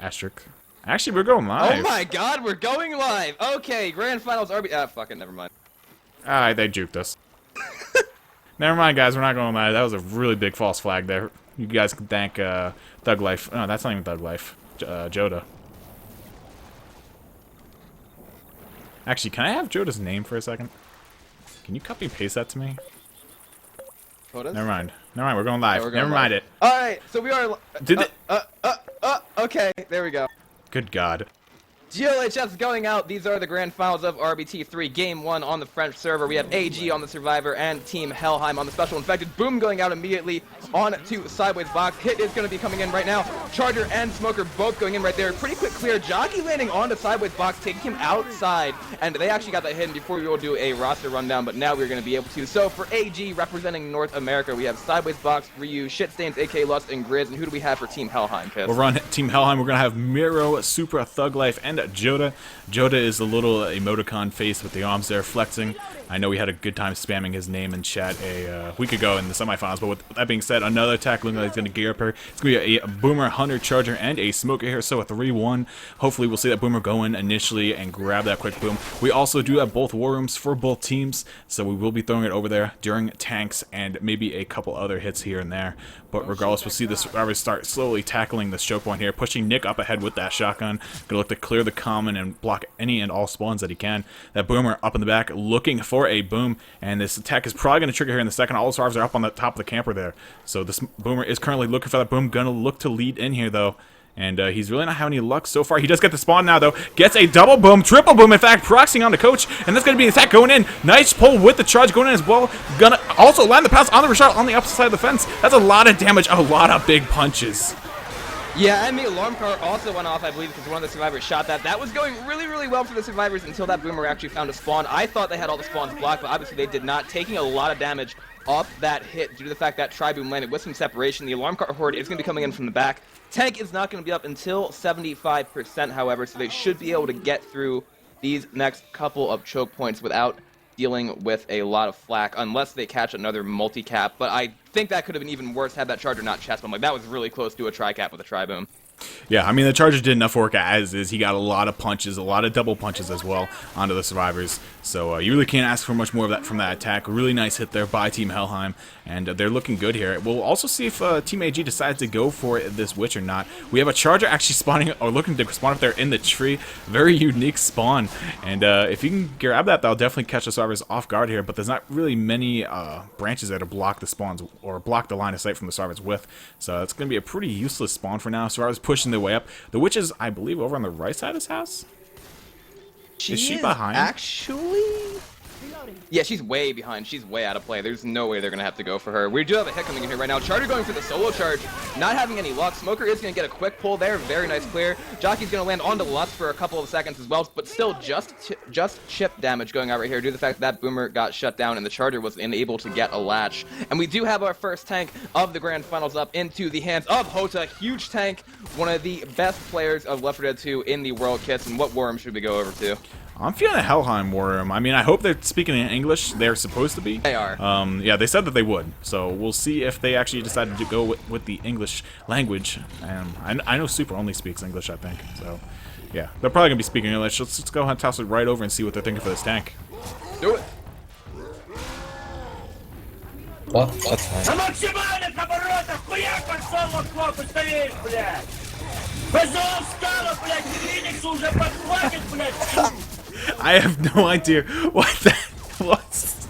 Asterisk. Actually, we're going live. Oh my god, we're going live! Okay, Grand Finals RB... fuck it, never mind. Alright, they juked us. Never mind, guys, we're not going live. That was a really big false flag there. You guys can thank Thug Life. No, that's not even Thug Life. Joda. Actually, can I have Joda's name for a second? Can you copy and paste that to me? Never mind. Never mind, we're going live. Never mind it. Alright, so we are... Did it? Okay, there we go. Good God. GLHS going out. These are the grand finals of RBT3. Game 1 on the French server. We have AG on the Survivor and Team Helheim on the Special Infected. Boom going out immediately on to Sideways Box. Hit is going to be coming in right now. Charger and Smoker both going in right there. Pretty quick clear. Jockey landing onto Sideways Box, taking him outside. And they actually got that hit before we will do a roster rundown, but now we're going to be able to. So for AG representing North America, we have Sideways Box, Ryu, Shitstains, AK Lust, and Grizz. And who do we have for Team Helheim, Piss? We're on Team Helheim. We're going to have Miro, Supra, Thug Life, and Joda. Joda is the little emoticon face with the arms there flexing. I know we had a good time spamming his name in chat a week ago in the semifinals, but with that being said, another attack looking like he's going to gear up here. It's going to be a Boomer, Hunter, Charger, and a Smoker here, so a 3-1. Hopefully we'll see that Boomer go in initially and grab that quick boom. We also do have both war rooms for both teams, so we will be throwing it over there during tanks and maybe a couple other hits here and there. But regardless, we'll see the survivors start slowly tackling this choke point here, pushing Nick up ahead with that shotgun. Gonna look to clear the common and block any and all spawns that he can. That Boomer up in the back looking for a boom, and this attack is probably going to trigger here in the second. All the survivors are up on the top of the camper there. So this Boomer is currently looking for that boom. Gonna look to lead in here though. And he's really not having any luck so far. He does get the spawn now, though. Gets a double boom, triple boom, in fact, proxying on the coach. And that's going to be an attack going in. Nice pull with the charge going in as well. Gonna also land the pass on the Rashad on the opposite side of the fence. That's a lot of damage, a lot of big punches. Yeah, and the alarm car also went off, I believe, because one of the survivors shot that. That was going really, really well for the survivors until that Boomer actually found a spawn. I thought they had all the spawns blocked, but obviously they did not, taking a lot of damage off that hit due to the fact that Tri-Boom landed with some separation. The alarm car horde is going to be coming in from the back. Tank is not going to be up until 75%, however, so they should be able to get through these next couple of choke points without dealing with a lot of flack, unless they catch another multi-cap. But I think that could have been even worse had that Charger not chest bomb. Like, that was really close to a tri-cap with a tri-boom. Yeah, I mean, the Charger did enough work as is. He got a lot of punches, a lot of double punches as well onto the survivors. So you really can't ask for much more of that from that attack. Really nice hit there by Team Helheim, and they're looking good here. We'll also see if Team AG decides to go for this witch or not. We have a Charger actually spawning, or looking to spawn up there in the tree. Very unique spawn, and if you can grab that, that'll definitely catch the survivors off guard here, but there's not really many branches there to block the spawns, or block the line of sight from the survivors with. So it's going to be a pretty useless spawn for now. Survivors pushing their way up. The witch is, I believe, over on the right side of his house. Is she behind? Actually, yeah, she's way behind. She's way out of play. There's no way they're going to have to go for her. We do have a hit coming in here right now. Charger going for the solo charge, not having any luck. Smoker is going to get a quick pull there. Very nice clear. Jockey's going to land onto Lutz for a couple of seconds as well, but still just chip damage going out right here due to the fact that Boomer got shut down and the Charger was unable to get a latch. And we do have our first tank of the grand finals up into the hands of Hota. Huge tank, one of the best players of Left 4 Dead 2 in the world, Kits. And what war room should we go over to? I'm feeling a Helheim war room. I mean, I hope they're speaking in English. They're supposed to be. They are. Yeah, they said that they would. So we'll see if they actually decided to go with the English language. I know Super only speaks English, I think. So, yeah, they're probably going to be speaking English. Let's go ahead and toss it right over and see what they're thinking for this tank. Do it. What? That's fine. I have no idea what that was.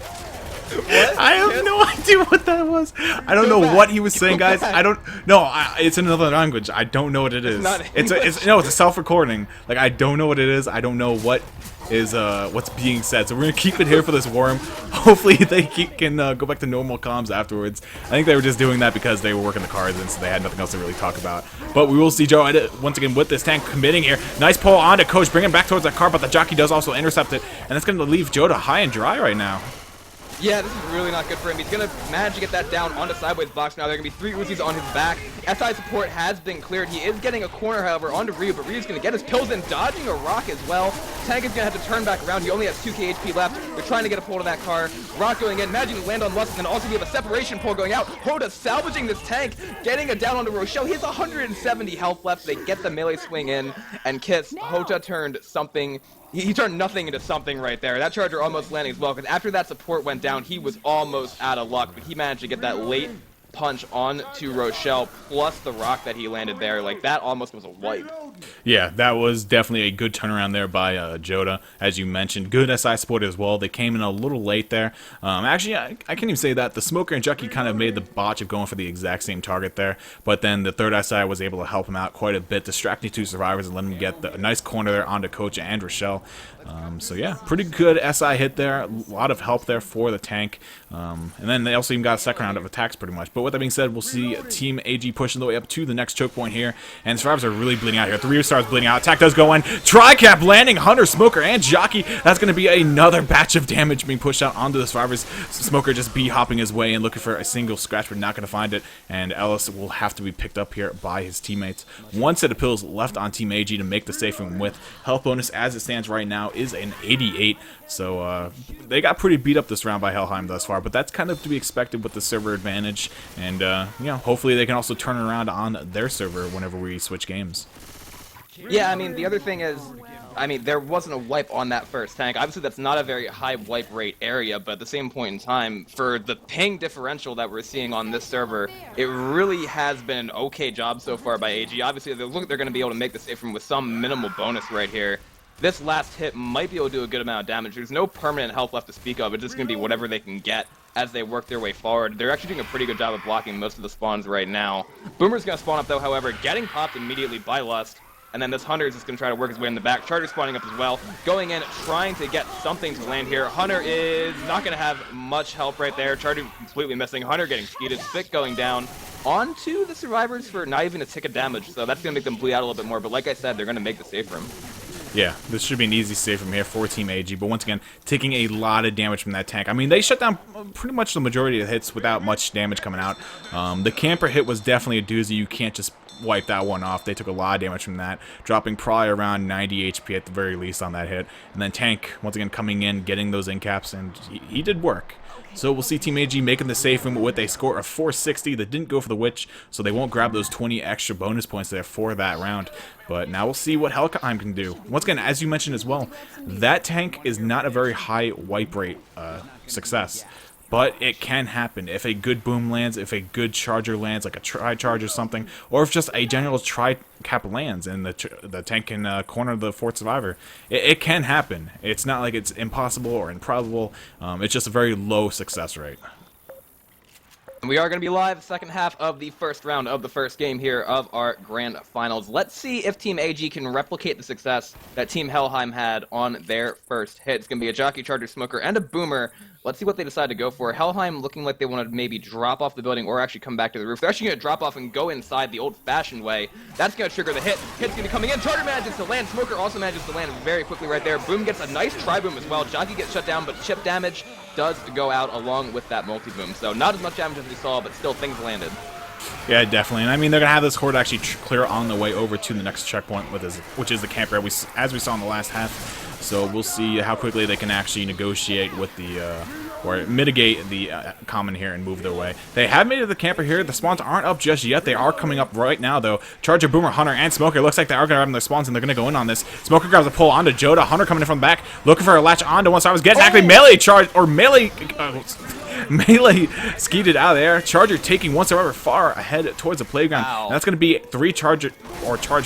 What? I have no idea what that was. I don't know what he was saying, guys. I don't. No, it's in another language. I don't know what it is. It's a self-recording. Like, I don't know what it is. I don't know what is what's being said. So we're gonna keep it here for this worm. Hopefully they can go back to normal comms afterwards. I think they were just doing that because they were working the cards and so they had nothing else to really talk about. But we will see Joe once again with this tank committing here. Nice pull onto Coach, bringing back towards that car, but the jockey does also intercept it, and that's gonna leave Joda high and dry right now. Yeah, this is really not good for him. He's going to manage to get that down onto sideways blocks now. There are going to be 3 Uzis on his back. SI support has been cleared. He is getting a corner, however, onto Ryu, but Ryu's going to get his kills in, dodging a rock as well. Tank is going to have to turn back around. He only has 2k HP left. They're trying to get a hold of that car. Rock going in, managing to land on Lust, and then also we have a separation pole going out. Hoda salvaging this tank, getting it down onto Rochelle. He has 170 health left. They get the melee swing in, and Kiss, Hoda turned something. He turned nothing into something right there. That charger almost landing as well, because after that support went down, he was almost out of luck, but he managed to get that late punch onto Rochelle, plus the rock that he landed there. Like, that almost was a wipe. Yeah, that was definitely a good turnaround there by Joda, as you mentioned. Good SI support as well. They came in a little late there. Actually, I can't even say that. The Smoker and Jucky kind of made the botch of going for the exact same target there, but then the third SI was able to help him out quite a bit, distracting 2 survivors and letting him get a nice corner there onto Coach and Rochelle. So yeah, pretty good SI hit there. A lot of help there for the tank. And then they also even got a second round of attacks pretty much. But with that being said, we'll see Team AG pushing the way up to the next choke point here. And survivors are really bleeding out here. 3 stars bleeding out. Attack does go in. Tri-cap landing. Hunter, Smoker, and Jockey. That's going to be another batch of damage being pushed out onto the survivors. Smoker just hopping his way and looking for a single scratch, but not going to find it. And Ellis will have to be picked up here by his teammates. 1 set of pills left on Team AG to make the safe room with. Health bonus as it stands right now is an 88. So they got pretty beat up this round by Helheim thus far, but that's kind of to be expected with the server advantage. And you know, hopefully they can also turn around on their server whenever we switch games. Yeah, I mean, the other thing is, I mean, there wasn't a wipe on that first tank. Obviously, that's not a very high wipe rate area, but at the same point in time, for the ping differential that we're seeing on this server, it really has been an okay job so far by AG. Obviously, they look like they're going to be able to make the safe room with some minimal bonus right here. This last hit might be able to do a good amount of damage. There's no permanent health left to speak of. It's just going to be whatever they can get as they work their way forward. They're actually doing a pretty good job of blocking most of the spawns right now. Boomer's going to spawn up, though, however, getting popped immediately by Lust. And then this Hunter is just going to try to work his way in the back. Charger spawning up as well. Going in, trying to get something to land here. Hunter is not going to have much help right there. Charger completely missing. Hunter getting speeded. Spit going down onto the survivors for not even a tick of damage. So that's going to make them bleed out a little bit more. But like I said, they're going to make the safe room. Yeah, this should be an easy save from here for Team AG, but once again, taking a lot of damage from that tank. I mean, they shut down pretty much the majority of the hits without much damage coming out. The camper hit was definitely a doozy. You can't just wipe that one off. They took a lot of damage from that, dropping probably around 90 HP at the very least on that hit. And then Tank, once again, coming in, getting those in caps, and he did work. So we'll see Team AG making the safe room with a score of 460. They didn't go for the Witch, so they won't grab those 20 extra bonus points there for that round. But now we'll see what Helheim can do. Once again, as you mentioned as well, that tank is not a very high wipe rate success. But it can happen if a good boom lands, if a good charger lands, like a tri-charge or something, or if just a general tri-cap lands and the tank can corner the 4th survivor. It can happen. It's not like it's impossible or improbable. It's just a very low success rate. We are going to be live second half of the first round of the first game here of our grand finals. Let's see if Team AG can replicate the success that Team Helheim had on their first hit. It's going to be a Jockey, Charger, Smoker, and a Boomer. Let's see what they decide to go for. Helheim looking like they want to maybe drop off the building or actually come back to the roof. They're actually going to drop off and go inside the old-fashioned way. That's going to trigger the hit. Hit's going to be coming in. Charger manages to land. Smoker also manages to land very quickly right there. Boom gets a nice tri-boom as well. Jockey gets shut down, but chip damage does go out along with that multi-boom. So not as much damage as we saw, but still things landed. Yeah, definitely. And I mean, they're going to have this horde actually clear on the way over to the next checkpoint, which is the camper, as we saw in the last half. So we'll see how quickly they can actually negotiate with the, or mitigate the common here and move their way. They have made it to the camper here. The spawns aren't up just yet. They are coming up right now, though. Charger, Boomer, Hunter, and Smoker. Looks like they are going to have their spawns, and they're going to go in on this. Smoker grabs a pull onto Joda. Hunter coming in from the back, looking for a latch onto one side. Gets actually melee charge, or melee... melee skeeted out of there. Charger taking one survivor far ahead towards the playground. Wow. And that's going to be 3 charge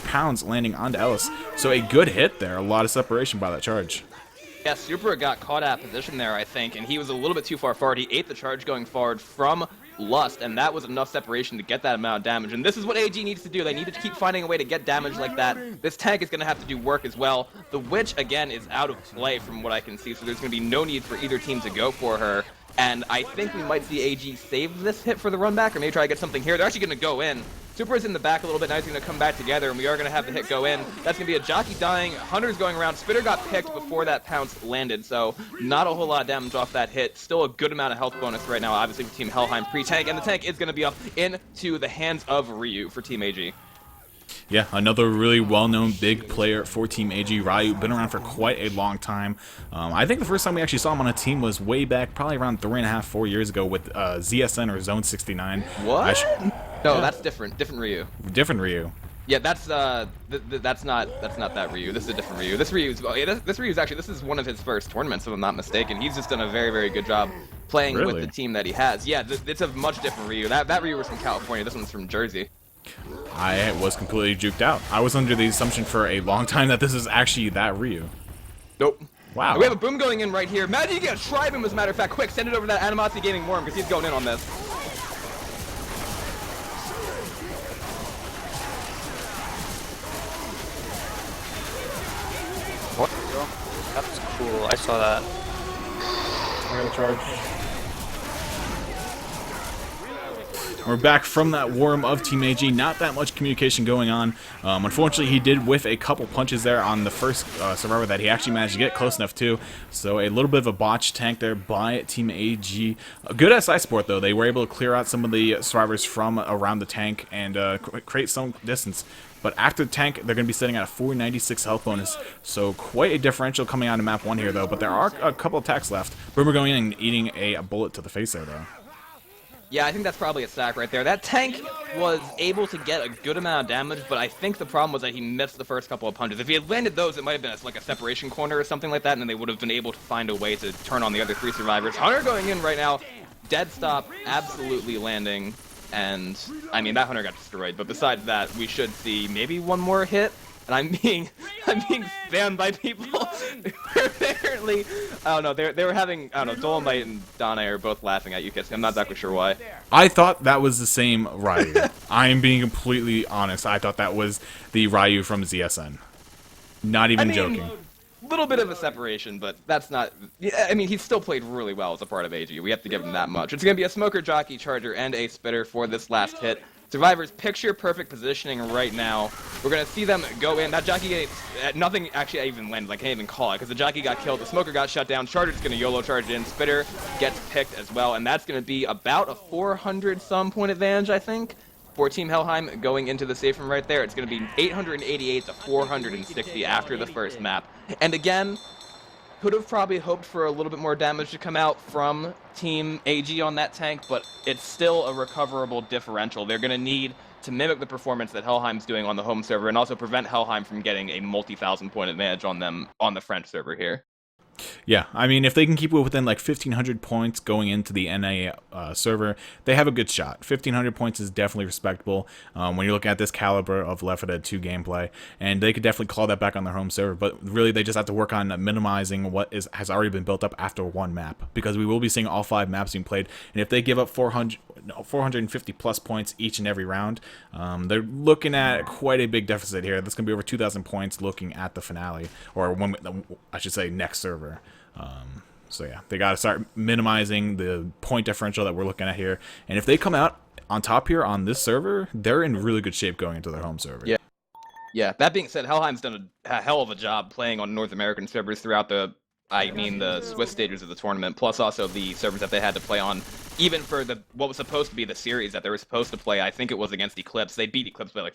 pounds landing onto Ellis. So a good hit there. A lot of separation by that charge. Yeah, Super got caught out of position there, I think, and he was a little bit too far forward. He ate the charge going forward from Lust, and that was enough separation to get that amount of damage. And this is what AG needs to do. They need to keep finding a way to get damage like that. This tank is going to have to do work as well. The Witch, again, is out of play from what I can see, so there's going to be no need for either team to go for her. And I think we might see AG save this hit for the run back, or maybe try to get something here. They're actually going to go in Super is in the back a little bit. Now he's going to come back together, and we are going to have the hit go in. That's going to be a jockey dying. Hunter's going around. Spitter got picked before that pounce landed, so not a whole lot of damage off that hit. Still a good amount of health bonus right now, obviously, for Team Helheim pre-tank, and the tank is going to be up into the hands of Ryu for Team AG. Yeah, another really well-known big player for Team AG. Ryu, been around for quite a long time. I think the first time we actually saw him on a team was way back, probably around 3.5, 4 years ago with ZSN or Zone 69. What? No, that's different. Different Ryu. Different Ryu. Yeah, that's not that Ryu. This is a different Ryu. This Ryu's actually, this is one of his first tournaments, if I'm not mistaken. He's just done a very, very good job playing with the team that he has. Yeah, it's a much different Ryu. That Ryu was from California. This one's from Jersey. I was completely juked out. I was under the assumption for a long time that this is actually that Ryu. Nope. Wow. We have a boom going in right here. Imagine you get a tri-boom, as a matter of fact. Quick, send it over to that Animosity Gaming Worm, because he's going in on this. What? That's cool. I saw that. I gotta charge. We're back from that worm of Team AG. Not that much communication going on. Unfortunately, he did whiff a couple punches there on the first survivor that he actually managed to get close enough to. So a little bit of a botch tank there by Team AG. A good SI support, though. They were able to clear out some of the survivors from around the tank and create some distance. But after the tank, they're going to be sitting at a 496 health bonus. So quite a differential coming out of map 1 here, though. But there are a couple attacks left. Boomer going in and eating a bullet to the face there, though. Yeah, I think that's probably a sack right there. That tank was able to get a good amount of damage, but I think the problem was that he missed the first couple of punches. If he had landed those, it might have been like a separation corner or something like that, and they would have been able to find a way to turn on the other 3 survivors. Hunter going in right now, dead stop, absolutely landing, and I mean, that Hunter got destroyed, but besides that, we should see maybe one more hit. And I'm being spammed by people who apparently, I don't know, they were having, I don't know, Dolomite and Donna are both laughing at you, Kissme. I'm not exactly sure why. I thought that was the same Ryu. I am being completely honest. I thought that was the Ryu from ZSN. Not even joking. A little bit of a separation, but that's not, I mean, he's still played really well as a part of AG. We have to give him that much. It's going to be a Smoker, Jockey, Charger, and a Spitter for this last hit. Survivors, picture perfect positioning right now. We're going to see them go in. That jockey, nothing actually even landed. I can't even call it because the jockey got killed. The smoker got shut down. Charger's going to YOLO charge in. Spitter gets picked as well. And that's going to be about a 400-some point advantage, I think, for Team Helheim going into the safe room right there. It's going to be 888 to 460 after the first map. And again, could have probably hoped for a little bit more damage to come out from Team AG on that tank, but it's still a recoverable differential. They're going to need to mimic the performance that Helheim's doing on the home server and also prevent Helheim from getting a multi-thousand point advantage on them on the French server here. Yeah, I mean, if they can keep it within like 1,500 points going into the NA server, they have a good shot. 1,500 points is definitely respectable when you're looking at this caliber of Left 4 Dead 2 gameplay, and they could definitely call that back on their home server, but really they just have to work on minimizing what has already been built up after one map, because we will be seeing all 5 maps being played, and if they give up 450 plus points each and every round, they're looking at quite a big deficit here. That's going to be over 2,000 points looking at the finale, or when, I should say next server. So yeah, they got to start minimizing the point differential that we're looking at here. And if they come out on top here on this server, they're in really good shape going into their home server. Yeah. Yeah. That being said, Helheim's done a hell of a job playing on North American servers throughout the Swiss stages of the tournament, plus also the servers that they had to play on, even for what was supposed to be the series that they were supposed to play. I think it was against Eclipse. They beat Eclipse by like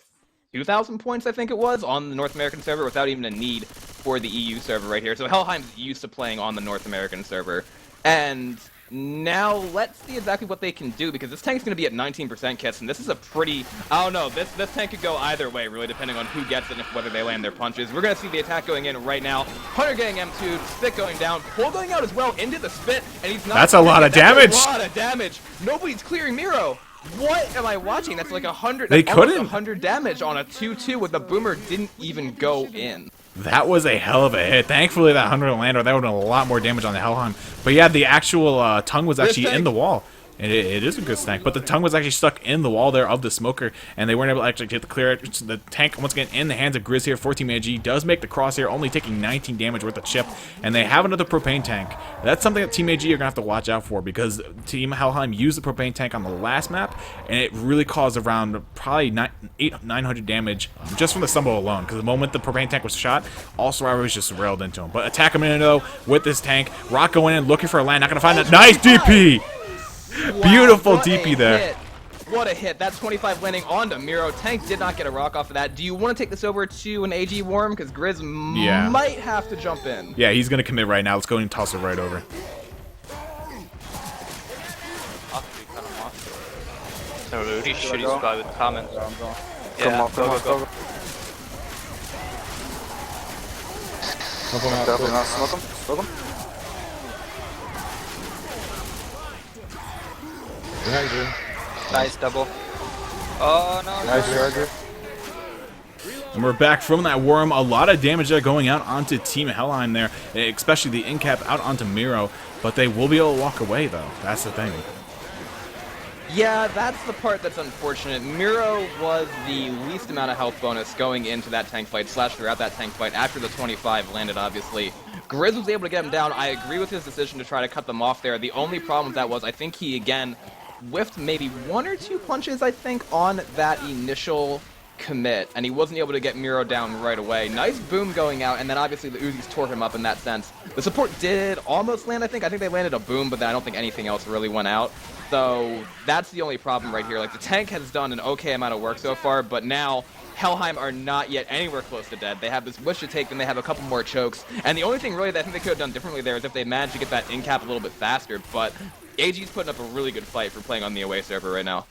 2,000 points, I think it was, on the North American server without even a need for the EU server right here. So Helheim's used to playing on the North American server. And now let's see exactly what they can do, because this tank's going to be at 19% kits, and this is a pretty, I don't know, this tank could go either way, really, depending on who gets it and whether they land their punches. We're going to see the attack going in right now. Hunter getting M2'd, Spit going down, Pull going out as well into the Spit, and he's not— That's a lot of damage! That's a lot of damage! Nobody's clearing Miro! What am I watching? That's like 100. They couldn't. 100 damage on a 2-2 with the boomer didn't even go in. That was a hell of a hit. Thankfully, that 100 landed. That would have done a lot more damage on the Helheim. But yeah, the actual tongue was actually in the wall. And it is a good snack, but the tongue was actually stuck in the wall there of the smoker, and they weren't able to actually get the clear. The tank, once again, in the hands of Grizz here for Team AG, does make the crosshair, only taking 19 damage worth of chip, and they have another propane tank. That's something that Team AG are going to have to watch out for, because Team Helheim used the propane tank on the last map, and it really caused around probably 900 damage just from the stumble alone, because the moment the propane tank was shot, all survivors just railed into him. But attack him in, though, with this tank. Rock going in, looking for a land, not going to find it. Nice DP! Wow, Beautiful what DP a there. hit. What a hit. That 25 landing onto Miro. Tank did not get a rock off of that. Do you want to take this over to an AG Worm? Because Grizz might have to jump in. Yeah, he's going to commit right now. Let's go and toss it right over. So really shitty guy with comments. Yeah, Go. Smoke him. Behind you. Nice double. Oh no. Nice charger. And we're back from that worm. A lot of damage there going out onto Team Helheim there, especially the in-cap out onto Miro. But they will be able to walk away, though. That's the thing. Yeah, that's the part that's unfortunate. Miro was the least amount of health bonus going into that tank fight, / throughout that tank fight, after the 25 landed, obviously. Grizz was able to get him down. I agree with his decision to try to cut them off there. The only problem with that was I think he, again, whiffed maybe 1 or 2 punches, I think, on that initial commit, and he wasn't able to get Miro down right away. Nice boom going out, and then obviously the Uzis tore him up in that sense. The support did almost land, I think. I think they landed a boom, but then I don't think anything else really went out. So that's the only problem right here. Like, the tank has done an okay amount of work so far, but now Helheim are not yet anywhere close to dead. They have this wish to take, then they have a couple more chokes, and the only thing really that I think they could have done differently there is if they managed to get that in-cap a little bit faster, but AG's putting up a really good fight for playing on the away server right now.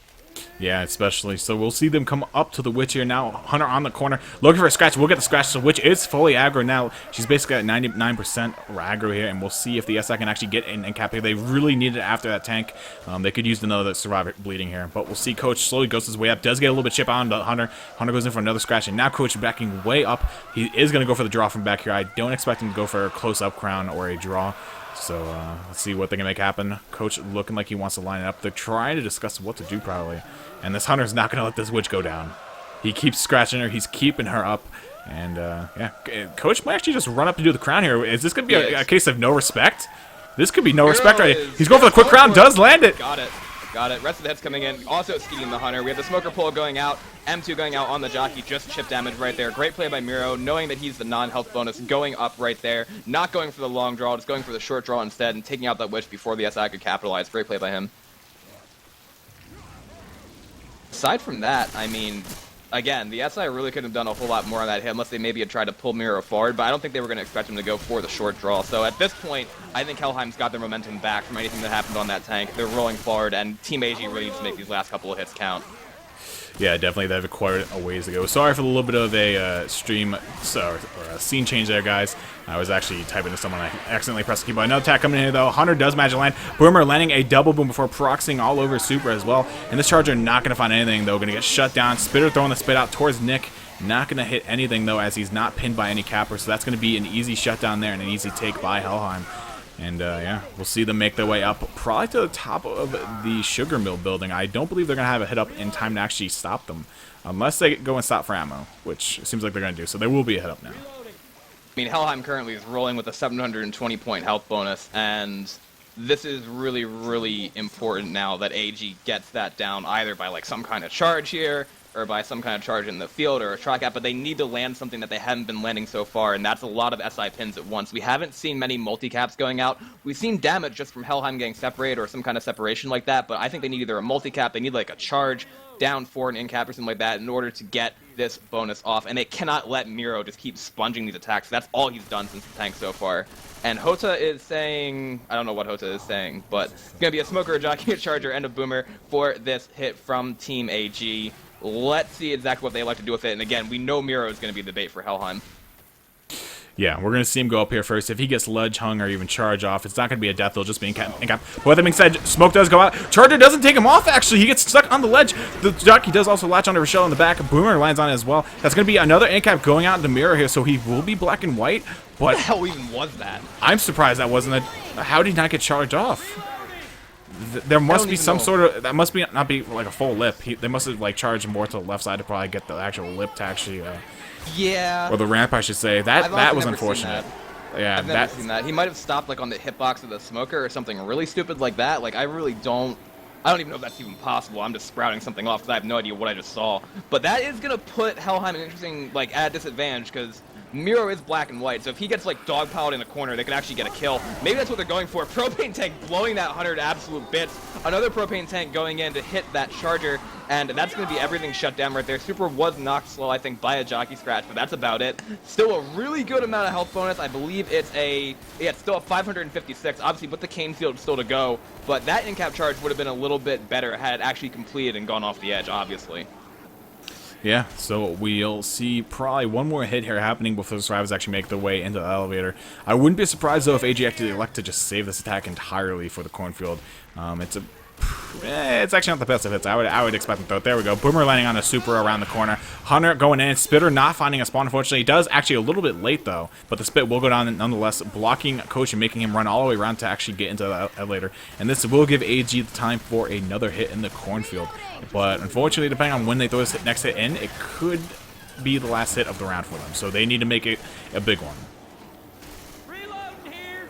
Yeah, especially. So we'll see them come up to the Witch here now. Hunter on the corner, looking for a scratch. We'll get the scratch. The Witch is fully aggro now. She's basically at 99% aggro here, and we'll see if the SI can actually get in and cap. They really need it after that tank. They could use another survivor bleeding here, but we'll see. Coach slowly goes his way up. Does get a little bit chip on to Hunter. Hunter goes in for another scratch, and now Coach backing way up. He is going to go for the draw from back here. I don't expect him to go for a close-up crown or a draw. So let's see what they can make happen. Coach looking like he wants to line it up. They're trying to discuss what to do probably. And this Hunter's not going to let this Witch go down. He keeps scratching her. He's keeping her up. And yeah, Coach might actually just run up and do the crown here. Is this going to be a case of no respect? This could be no respect right here. He's going for the quick crown. Does land it. Got it. Got it. Rest of the hits coming in. Also skeeting the Hunter. We have the smoker pull going out. M2 going out on the jockey. Just chip damage right there. Great play by Miro, knowing that he's the non-health bonus, going up right there. Not going for the long draw, just going for the short draw instead and taking out that Witch before the SI could capitalize. Great play by him. Aside from that, I mean, again, the SI really couldn't have done a whole lot more on that hit unless they maybe had tried to pull Miro forward, but I don't think they were going to expect him to go for the short draw. So at this point, I think Helheim's got their momentum back from anything that happened on that tank. They're rolling forward, and Team AG really needs to make these last couple of hits count. Yeah, definitely. They've acquired a ways to go. Sorry for the little bit of a stream or a scene change there, guys. I was actually typing to someone. I accidentally pressed the keyboard. Another attack coming in here, though. Hunter does manage to land. Boomer landing a double boom before proxying all over Super as well. And this Charger not going to find anything, though. Going to get shut down. Spitter throwing the spit out towards Nick. Not going to hit anything, though, as he's not pinned by any capper. So that's going to be an easy shutdown there and an easy take by Helheim. And yeah, we'll see them make their way up probably to the top of the Sugar Mill building. I don't believe they're going to have a hit up in time to actually stop them. Unless they go and stop for ammo, which it seems like they're going to do. So there will be a hit up now. I mean, Helheim currently is rolling with a 720-point health bonus, and this is really, really important now that AG gets that down either by like some kind of charge here, or by some kind of charge in the field, or a track out, but they need to land something that they haven't been landing so far, and that's a lot of SI pins at once. We haven't seen many multi-caps going out. We've seen damage just from Helheim getting separated or some kind of separation like that, but I think they need either a multi-cap, they need like a charge down for an in-cap or something like that in order to get this bonus off, and they cannot let Miro just keep sponging these attacks. That's all he's done since the tank so far. And Hota is saying, I don't know what Hota is saying, but it's going to be a smoker, a jockey, a charger, and a boomer for this hit from Team AG. Let's see exactly what they like to do with it. And again, we know Miro is going to be the bait for Helheim. Yeah, we're going to see him go up here first. If he gets ledge hung or even charge off, it's not going to be a death. It'll just be in cap. But with that being said, smoke does go out. Charger doesn't take him off, actually. He gets stuck on the ledge. The jockey does also latch onto Rochelle in the back. Boomer lands on it as well. That's going to be another in cap going out into Miro here, so he will be black and white. But What the hell even was that? I'm surprised that wasn't a... How did he not get charged off? There must be even some know. sort of, that must be not be like a full lip. They must have like charged more to the left side to probably get the actual lip to actually, Yeah. or the ramp, I should say. That I've was honestly never seen unfortunate. Yeah, I've never seen that. He might have stopped like on the hitbox of the smoker or something really stupid like that. Like I don't even know if that's even possible. I'm just sprouting something off because I have no idea what I just saw. But that is gonna put Helheim in an interesting like at a disadvantage because Miro is black and white. So if he gets like dogpiled in a corner, they could actually get a kill. Maybe that's what they're going for. Propane tank blowing that 100 absolute bits. Another propane tank going in to hit that charger, and that's gonna be everything shut down right there. Super was knocked slow, I think, by a jockey scratch, but that's about it. Still a really good amount of health bonus. I believe it's it's still a 556. Obviously, with the cane field still to go, but that in-cap charge would have been a little bit better had it actually completed and gone off the edge, obviously. Yeah, so we'll see probably one more hit here happening before the survivors actually make their way into the elevator. I wouldn't be surprised, though, if AG actually elect to just save this attack entirely for the cornfield. It's actually not the best of hits. I would expect them to throw it. There we go. Boomer landing on a super around the corner. Hunter going in. Spitter not finding a spawn, unfortunately. He does actually a little bit late, though. But the spit will go down nonetheless, blocking Coach and making him run all the way around to actually get into the elevator. And this will give AG the time for another hit in the cornfield. But unfortunately, depending on when they throw this next hit in, it could be the last hit of the round for them. So they need to make it a big one.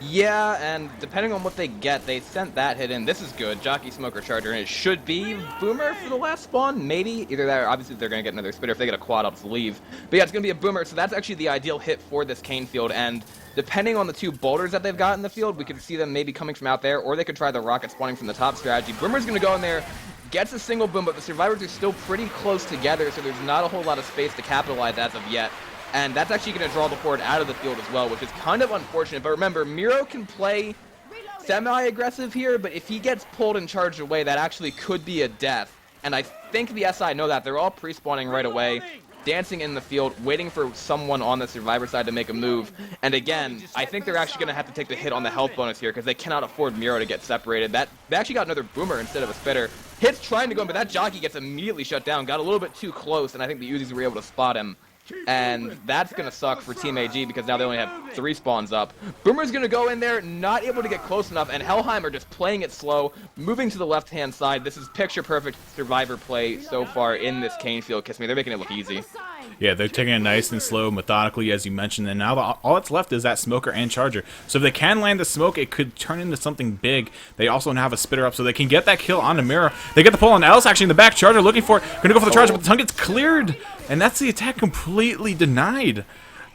Yeah, and depending on what they get, they sent that hit in. This is good. Jockey, Smoker, Charger, and it should be Boomer for the last spawn, maybe. Either that or obviously they're going to get another Spitter. If they get a quad, I'll just leave. But yeah, it's going to be a Boomer, so that's actually the ideal hit for this cane field. And depending on the two boulders that they've got in the field, we could see them maybe coming from out there, or they could try the rocket spawning from the top strategy. Boomer's going to go in there, gets a single boom, but the survivors are still pretty close together, so there's not a whole lot of space to capitalize as of yet. And that's actually going to draw the horde out of the field as well, which is kind of unfortunate. But remember, Miro can play semi-aggressive here, but if he gets pulled and charged away, that actually could be a death. And I think the SI know that. They're all pre-spawning right away, dancing in the field, waiting for someone on the survivor side to make a move. And again, I think they're actually going to have to take the hit on the health bonus here because they cannot afford Miro to get separated. They actually got another Boomer instead of a Spitter. Hit's trying to go in, but that jockey gets immediately shut down. Got a little bit too close, and I think the Uzis were able to spot him. And that's going to suck for Team AG because now they only have 3 spawns up. Boomer's going to go in there, not able to get close enough, and Helheim are just playing it slow, moving to the left-hand side. This is picture-perfect survivor play so far in this cane field. Kissme, they're making it look easy. Yeah, they're taking it nice and slow, methodically, as you mentioned, and now all that's left is that Smoker and Charger. So if they can land the smoke, it could turn into something big. They also have a Spitter up, so they can get that kill on the Mirror. They get the pull on Alice, actually, in the back. Charger looking for it. Going to go for the Charger, but the tongue gets cleared, and that's the attack completely denied.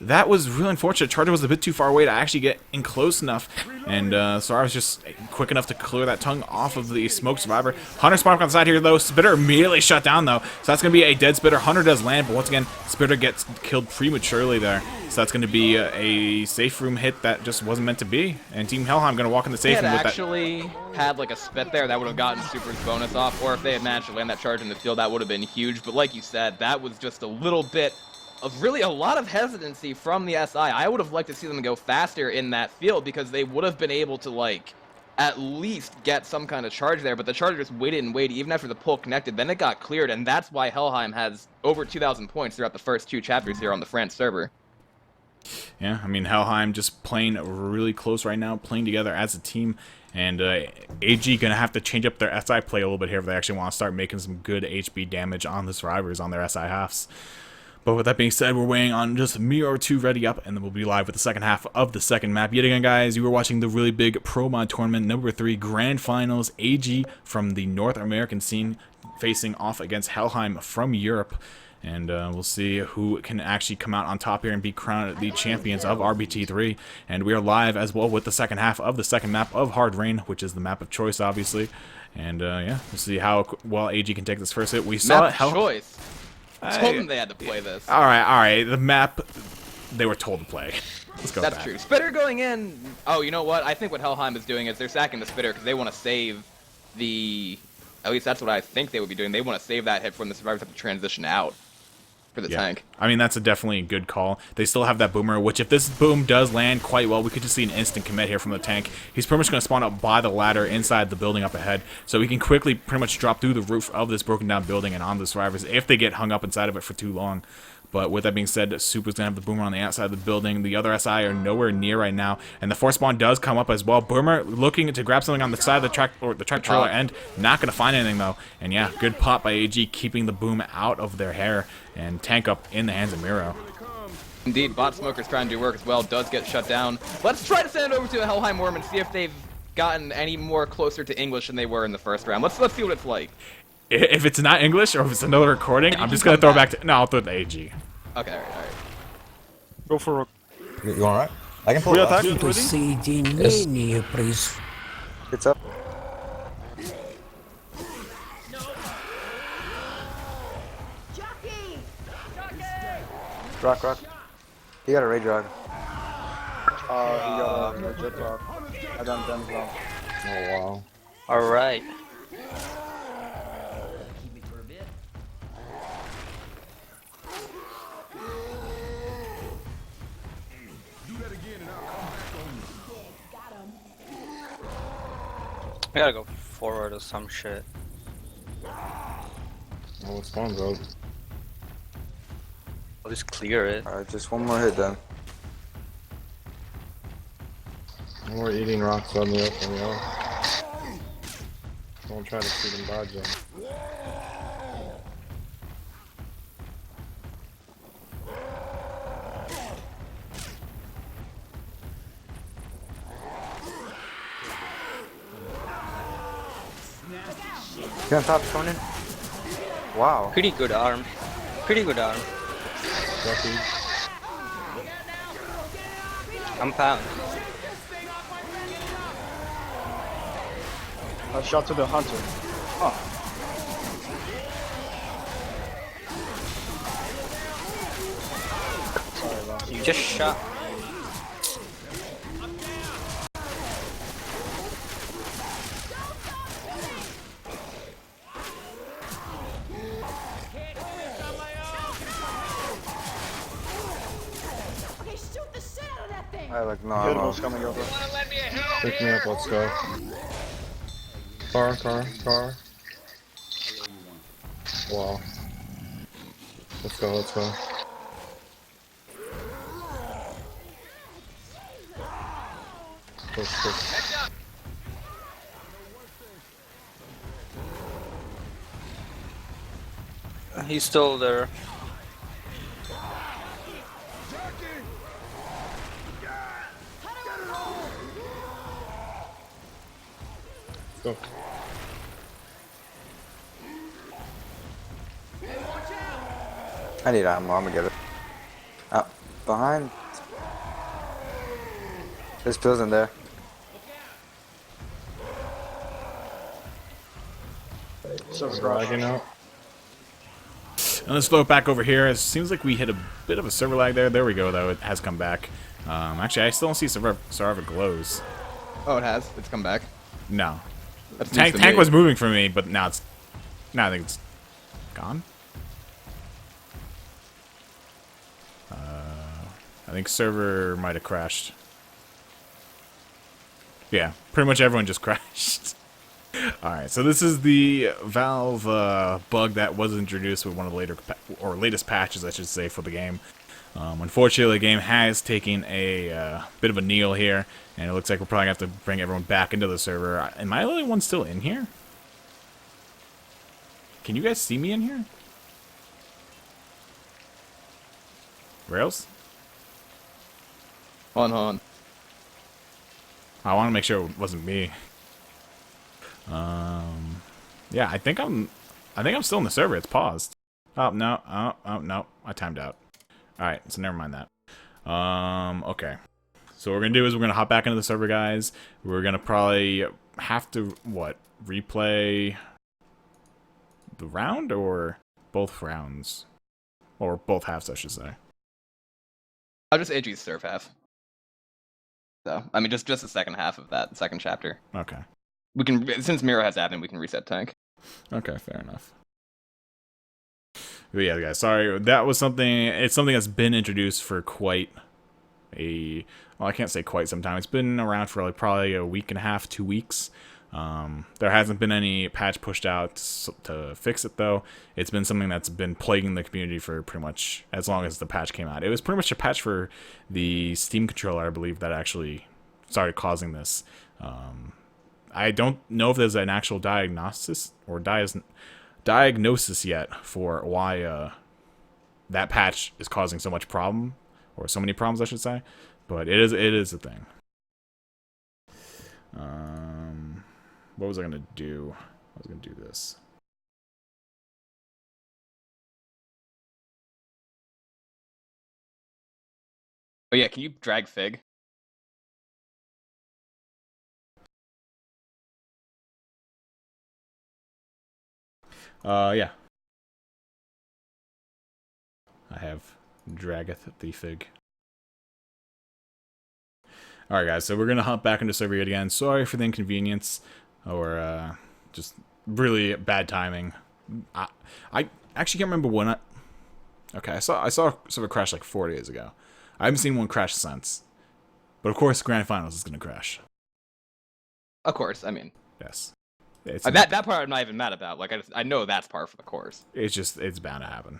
That was really unfortunate. Charger was a bit too far away to actually get in close enough, and so I was just quick enough to clear that tongue off of the smoke survivor. Hunter spawned up on the side here, though. Spitter immediately shut down, though, so that's going to be a dead Spitter. Hunter does land, but once again, Spitter gets killed prematurely there, so that's going to be a safe room hit that just wasn't meant to be, and Team Helheim going to walk in the safe room with that. Actually had like a spit there, that would have gotten Super's bonus off, or if they had managed to land that charge in the field, that would have been huge, but like you said, that was just a little bit of really a lot of hesitancy from the SI. I would have liked to see them go faster in that field because they would have been able to, like, at least get some kind of charge there, but the charger just waited and waited even after the pull connected. Then it got cleared, and that's why Helheim has over 2,000 points throughout the first 2 chapters here on the France server. Yeah, I mean, Helheim just playing really close right now, playing together as a team. And AG going to have to change up their SI play a little bit here if they actually want to start making some good HP damage on the survivors on their SI halves. But with that being said, we're waiting on just Miro 2 ready up, and then we'll be live with the second half of the second map. Yet again, guys, you were watching the really big Pro Mod Tournament number 3 Grand Finals. AG from the North American scene facing off against Helheim from Europe. And we'll see who can actually come out on top here and be crowned the champions of RBT3. And we are live as well with the second half of the second map of Hard Rain, which is the map of choice, obviously. And yeah, we'll see how well AG can take this first hit. We saw Map of choice. I told them they had to play this. All right. The map, they were told to play. Let's go. That's true. Spitter going in. Oh, you know what? I think what Helheim is doing is they're sacking the Spitter because they want to save the. At least that's what I think they would be doing. They want to save that hit from the survivors have to transition out for the tank. I mean, that's definitely a good call. They still have that Boomer, which if this boom does land quite well, we could just see an instant commit here from the tank. He's pretty much going to spawn up by the ladder inside the building up ahead, so he can quickly pretty much drop through the roof of this broken down building and on the survivors if they get hung up inside of it for too long. But with that being said, Super's gonna have the Boomer on the outside of the building. The other SI are nowhere near right now, and the force spawn does come up as well. Boomer looking to grab something on the side of the track or the track trailer end, not gonna find anything though. And yeah, good pop by AG, keeping the Boom out of their hair, and tank up in the hands of Miro. Indeed, Bot Smoker's trying to do work as well, does get shut down. Let's try to send it over to a Helheim Worm and see if they've gotten any more closer to English than they were in the first round. Let's see what it's like. If it's not English or if it's another recording, I'm just gonna throw it back to. No, I'll throw it to AG. Okay, alright. Go for it. You alright? I can pull it off. It's up. Rock. He got a Rage Rock. He got a jet rock. I done them wrong. Oh wow. Alright. I gotta go forward or some shit. Oh, it's fun, bro. I'll just clear it. Alright, just one more hit then. No more eating rocks on the open, yo. Don't try to shoot and dodge them. He on top, coming in. Wow. Pretty good arm. Pretty good arm. Lucky. I'm pound. I shot to the hunter. Huh. Sorry, boss. You just shot. I like no. Good one's coming over. Pick me up, let's go. Car. Wow. Let's go. Push. He's still there. Go. I need ammo, I'm gonna get it. Up, behind. There's pills in there. Lagging out. And let's throw it back over here. It seems like we hit a bit of a server lag there. There we go, though. It has come back. Actually, I still don't see server glows. Oh, it has. It's come back. No. That's Tank was moving for me, but now I think it's gone. I think server might have crashed. Yeah, pretty much everyone just crashed. Alright, so this is the Valve bug that was introduced with one of the latest patches, I should say, for the game. Unfortunately, the game has taken a bit of a kneel here, and it looks like we're probably going to have to bring everyone back into the server. Am I the only one still in here? Can you guys see me in here? Rails? Hold on. I want to make sure it wasn't me. Yeah, I think I'm still in the server. It's paused. Oh no! Oh no! I timed out. All right, so never mind that. Okay. So what we're gonna do is we're gonna hop back into the server, guys. We're gonna probably have to replay the round or both rounds, or both halves, I should say. I'll just AG's serve half. So I mean, just the second half of that second chapter. Okay. We can, since Miro has admin, we can reset tank. Okay, fair enough. But yeah, guys, sorry. That was something. It's something that's been introduced for quite a. Well, I can't say quite some time. It's been around for like probably a week and a half, 2 weeks. There hasn't been any patch pushed out to fix it, though. It's been something that's been plaguing the community for pretty much as long as the patch came out. It was pretty much a patch for the Steam controller, I believe, that actually started causing this. I don't know if there's an actual diagnosis or diagnosis yet for why that patch is causing so much problem, or so many problems, I should say. But it is a thing. What was I gonna do? I was gonna do this. Oh yeah, can you drag Fig? Yeah. I have Drageth the Fig. Alright guys, so we're gonna hop back into server yet again. Sorry for the inconvenience, or just really bad timing. I actually can't remember when okay, I saw server crash like 4 days ago. I haven't seen one crash since. But of course, Grand Finals is gonna crash. Of course, I mean. Yes. It's that part I'm not even mad about. Like I know that's part for the course. it's bound to happen.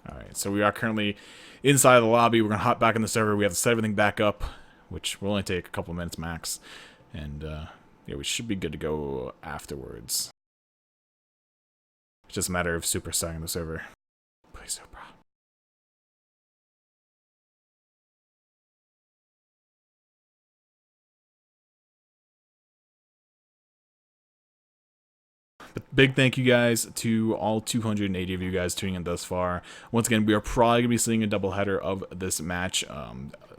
Alright, so we are currently inside the lobby. We're going to hop back in the server. We have to set everything back up, which will only take a couple of minutes max. And, yeah, we should be good to go afterwards. It's just a matter of superstarring the server. Please, Super. But big thank you guys to all 280 of you guys tuning in thus far. Once again, we are probably going to be seeing a doubleheader of this match,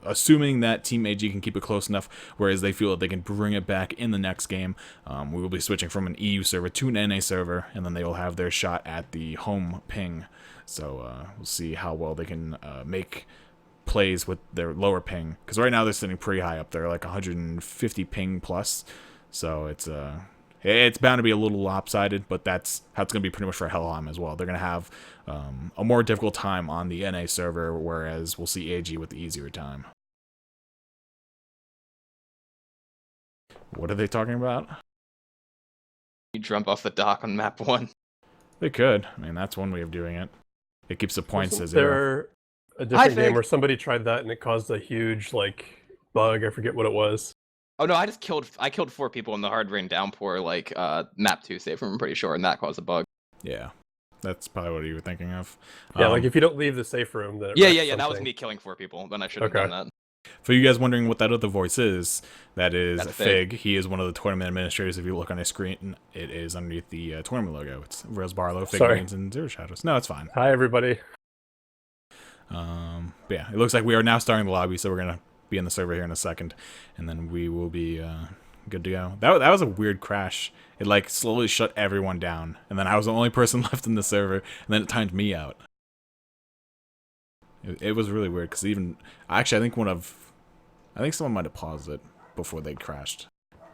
assuming that Team AG can keep it close enough, whereas they feel that they can bring it back in the next game. We will be switching from an EU server to an NA server, and then they will have their shot at the home ping. So we'll see how well they can make plays with their lower ping, because right now they're sitting pretty high up there, like 150 ping plus. So it's bound to be a little lopsided, but that's how it's going to be pretty much for Helheim as well. They're going to have a more difficult time on the NA server, whereas we'll see AG with the easier time. What are they talking about? You jump off the dock on map 1. They could. I mean, that's one way of doing it. It keeps the points Wasn't to 0. there a different Fig. game where somebody tried that and it caused a huge bug? I forget what it was. Oh no, I killed 4 people in the hard rain downpour map 2 save room, I'm pretty sure, and that caused a bug. Yeah. That's probably what you were thinking of. Yeah, like if you don't leave the safe room, then it Yeah, wrecks yeah, that was something. me killing 4 people. Then I shouldn't Okay. have done that. For you guys wondering what that other voice is, that is That's Fig. Fig. He is one of the tournament administrators. If you look on his screen, it is underneath the tournament logo. It's Rose Barlow, Fig Sorry. Greens, and Zero Shadows. No, it's fine. Hi, everybody. But yeah, it looks like we are now starting the lobby, so we're gonna be in the server here in a second, and then we will be good to go. That was a weird crash. It like slowly shut everyone down, and then I was the only person left in the server, and then it timed me out. It was really weird because actually I think someone might have paused it before they crashed.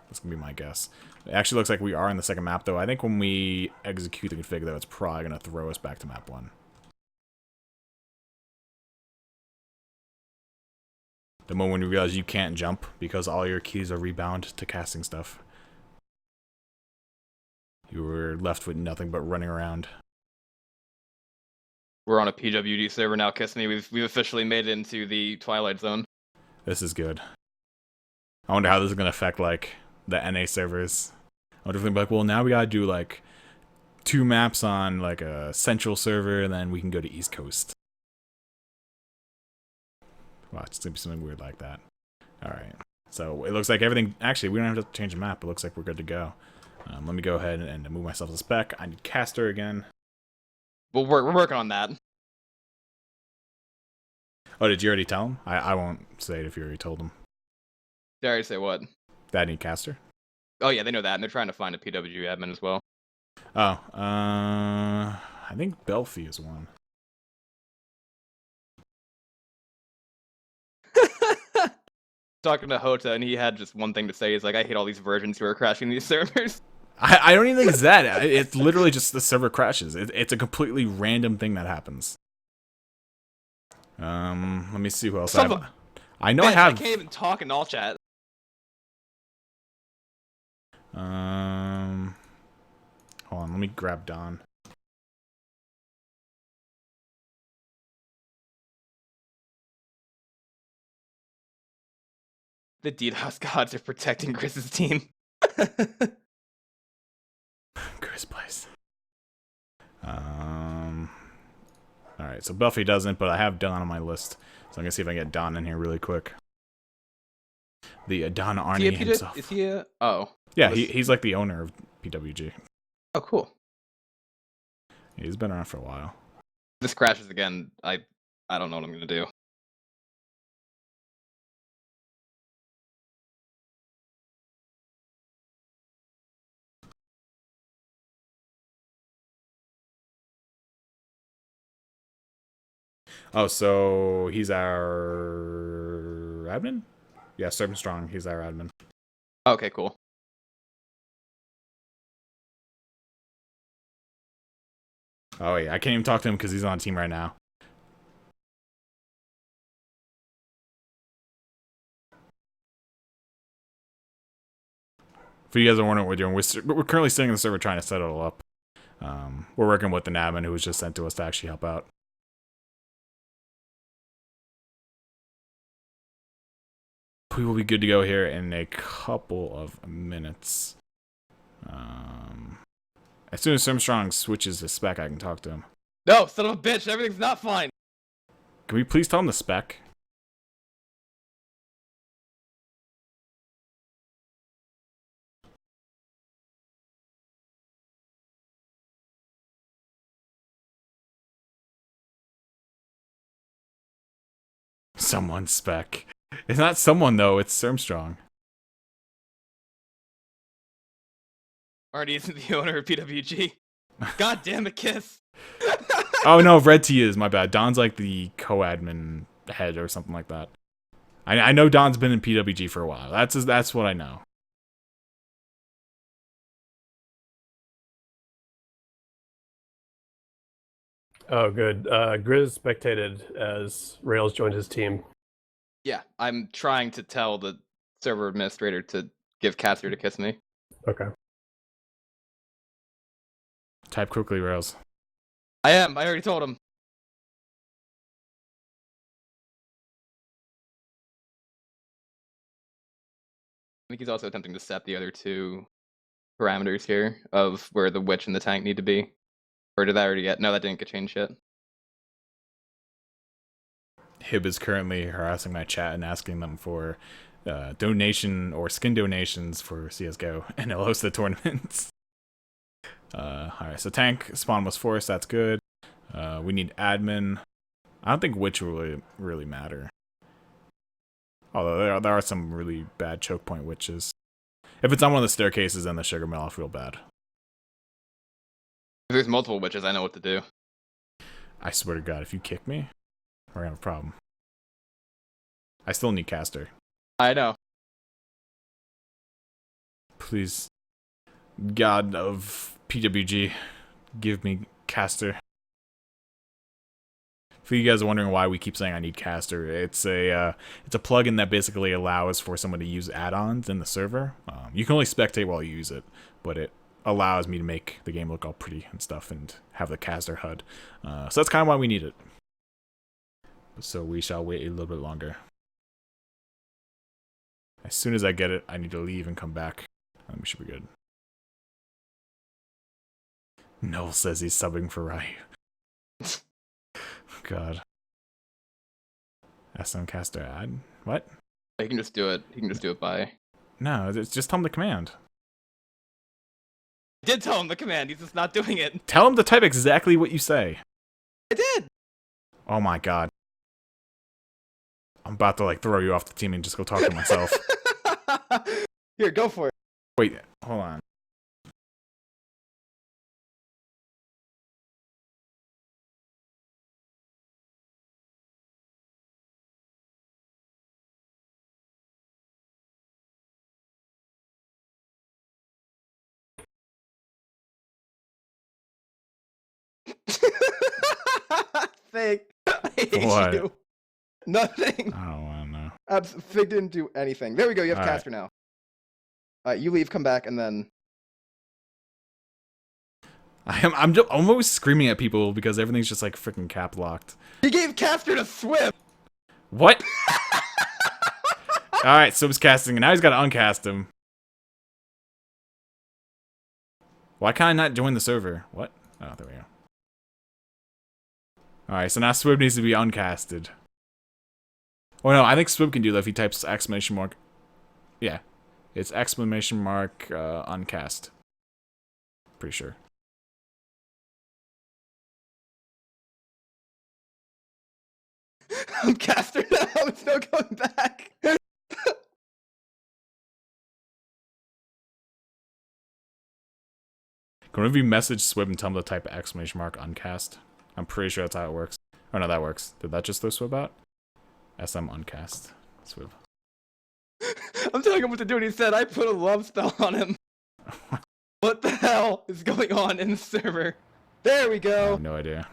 That's gonna be my guess. It actually looks like we are in the second map though. I think when we execute the config though, it's probably gonna throw us back to map 1. The moment when you realize you can't jump because all your keys are rebound to casting stuff. You were left with nothing but running around. We're on a PWD server now, Kissme. We've officially made it into the Twilight Zone. This is good. I wonder how this is gonna affect like the NA servers. I wonder if they'll be like, well, now we gotta do like 2 maps on like a central server, and then we can go to East Coast. Wow, it's gonna be something weird like that. Alright. So it looks like everything... Actually, we don't have to change the map. It looks like we're good to go. Let me go ahead and move myself to spec. I need caster again. Well, we're working on that. Oh, did you already tell him? I won't say it if you already told him. Did I already say what? That I need caster? Oh yeah, they know that, and they're trying to find a PWG admin as well. Oh, I think Belfie is one. Talking to Hota, and he had just one thing to say. He's like, I hate all these virgins who are crashing these servers. I don't even think it's that. It's literally just the server crashes. It's a completely random thing that happens. Let me see who else I have. I know I Man, have... I can't even talk in all chat. Hold on, let me grab Don. The DDoS gods are protecting Chris's team. Chris plays. Alright, so Buffy doesn't, but I have Don on my list. So I'm gonna see if I can get Don in here really quick. The Don Arnie himself. Is he a... Oh. Yeah, he's like the owner of PWG. Oh, cool. He's been around for a while. If this crashes again, I don't know what I'm gonna do. Oh, so he's our admin? Yeah, Serpent Strong, he's our admin. Okay, cool. Oh yeah, I can't even talk to him because he's on team right now. If you guys are wondering what we're doing, we're currently sitting in the server trying to set it all up. We're working with an admin who was just sent to us to actually help out. We will be good to go here in a couple of minutes. As soon as Armstrong switches his spec, I can talk to him. No, son of a bitch, everything's not fine. Can we please tell him the spec? Someone's spec. It's not someone though, it's Armstrong. Arnie isn't the owner of PWG. God damn it, Kiss. Oh no, Red T is, my bad. Don's like the co-admin head or something like that. I know Don's been in PWG for a while. That's what I know. Oh, good. Grizz spectated as Rails joined his team. Yeah, I'm trying to tell the server administrator to give Caster to Kissme. Okay. Type quickly, Rails. I already told him. I think he's also attempting to set the other two parameters here of where the witch and the tank need to be. Or did that already get? No, that didn't get changed yet. Hib is currently harassing my chat and asking them for donation or skin donations for CSGO, and he'll host the tournaments. Alright, so tank spawn was forced, that's good. We need admin. I don't think witch will really matter. Although there are some really bad choke point witches. If it's on one of the staircases and the sugar mill, I'll feel bad. If there's multiple witches, I know what to do. I swear to God, if you kick me, we're gonna have a problem. I still need caster. I know. Please, God of PWG, give me caster. For you guys are wondering why we keep saying I need caster, it's a plugin that basically allows for someone to use add-ons in the server. You can only spectate while you use it, but it allows me to make the game look all pretty and stuff and have the caster HUD. So that's kind of why we need it. So we shall wait a little bit longer. As soon as I get it, I need to leave and come back. We should be good. Noel says he's subbing for Ryu. God. SM caster add? What? He can just do it. He can just do it by... No, it's just tell him the command. I did tell him the command. He's just not doing it. Tell him to type exactly what you say. I did. Oh my God. I'm about to like throw you off the team and just go talk to myself. Here, go for it. Wait, hold on. Fake. I hate What? you. Nothing. I don't want to know. Fig didn't do anything. There we go. You have All right. Caster now. You leave, come back, and then... I'm always screaming at people because everything's just like freaking cap locked. He gave caster to Swim! What? Alright, Swim's casting, and now he's got to uncast him. Why can't I not join the server? What? Oh, there we go. Alright, so now Swim needs to be uncasted. Oh no, I think Swim can do that if he types exclamation mark. Yeah. It's exclamation mark uncast. Pretty sure. I'm caster now, it's no going back! Can one of you message Swim and tell him to type exclamation mark uncast? I'm pretty sure that's how it works. Oh no, that works. Did that just throw Swim out? SM uncast. Swim. I'm telling him what to do, and he said I put a love spell on him. What the hell is going on in the server? There we I go! have no idea.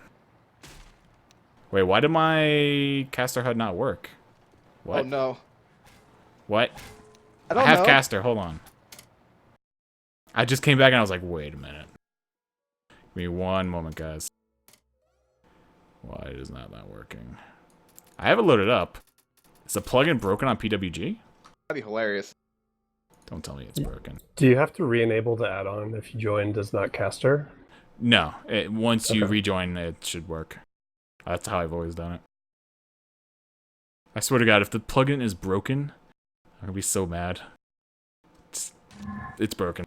Wait, why did my caster HUD not work? What? Oh no. What? I don't I have know. caster, hold on. I just came back and I was like, wait a minute. Give me one moment, guys. Why is that not working? I have it loaded up. Is the plugin broken on PWG? That'd be hilarious. Don't tell me it's broken. Do you have to re-enable the add-on if you join does not caster? No, once you Okay. rejoin, it should work. That's how I've always done it. I swear to God, if the plugin is broken, I'm gonna be so mad. It's broken.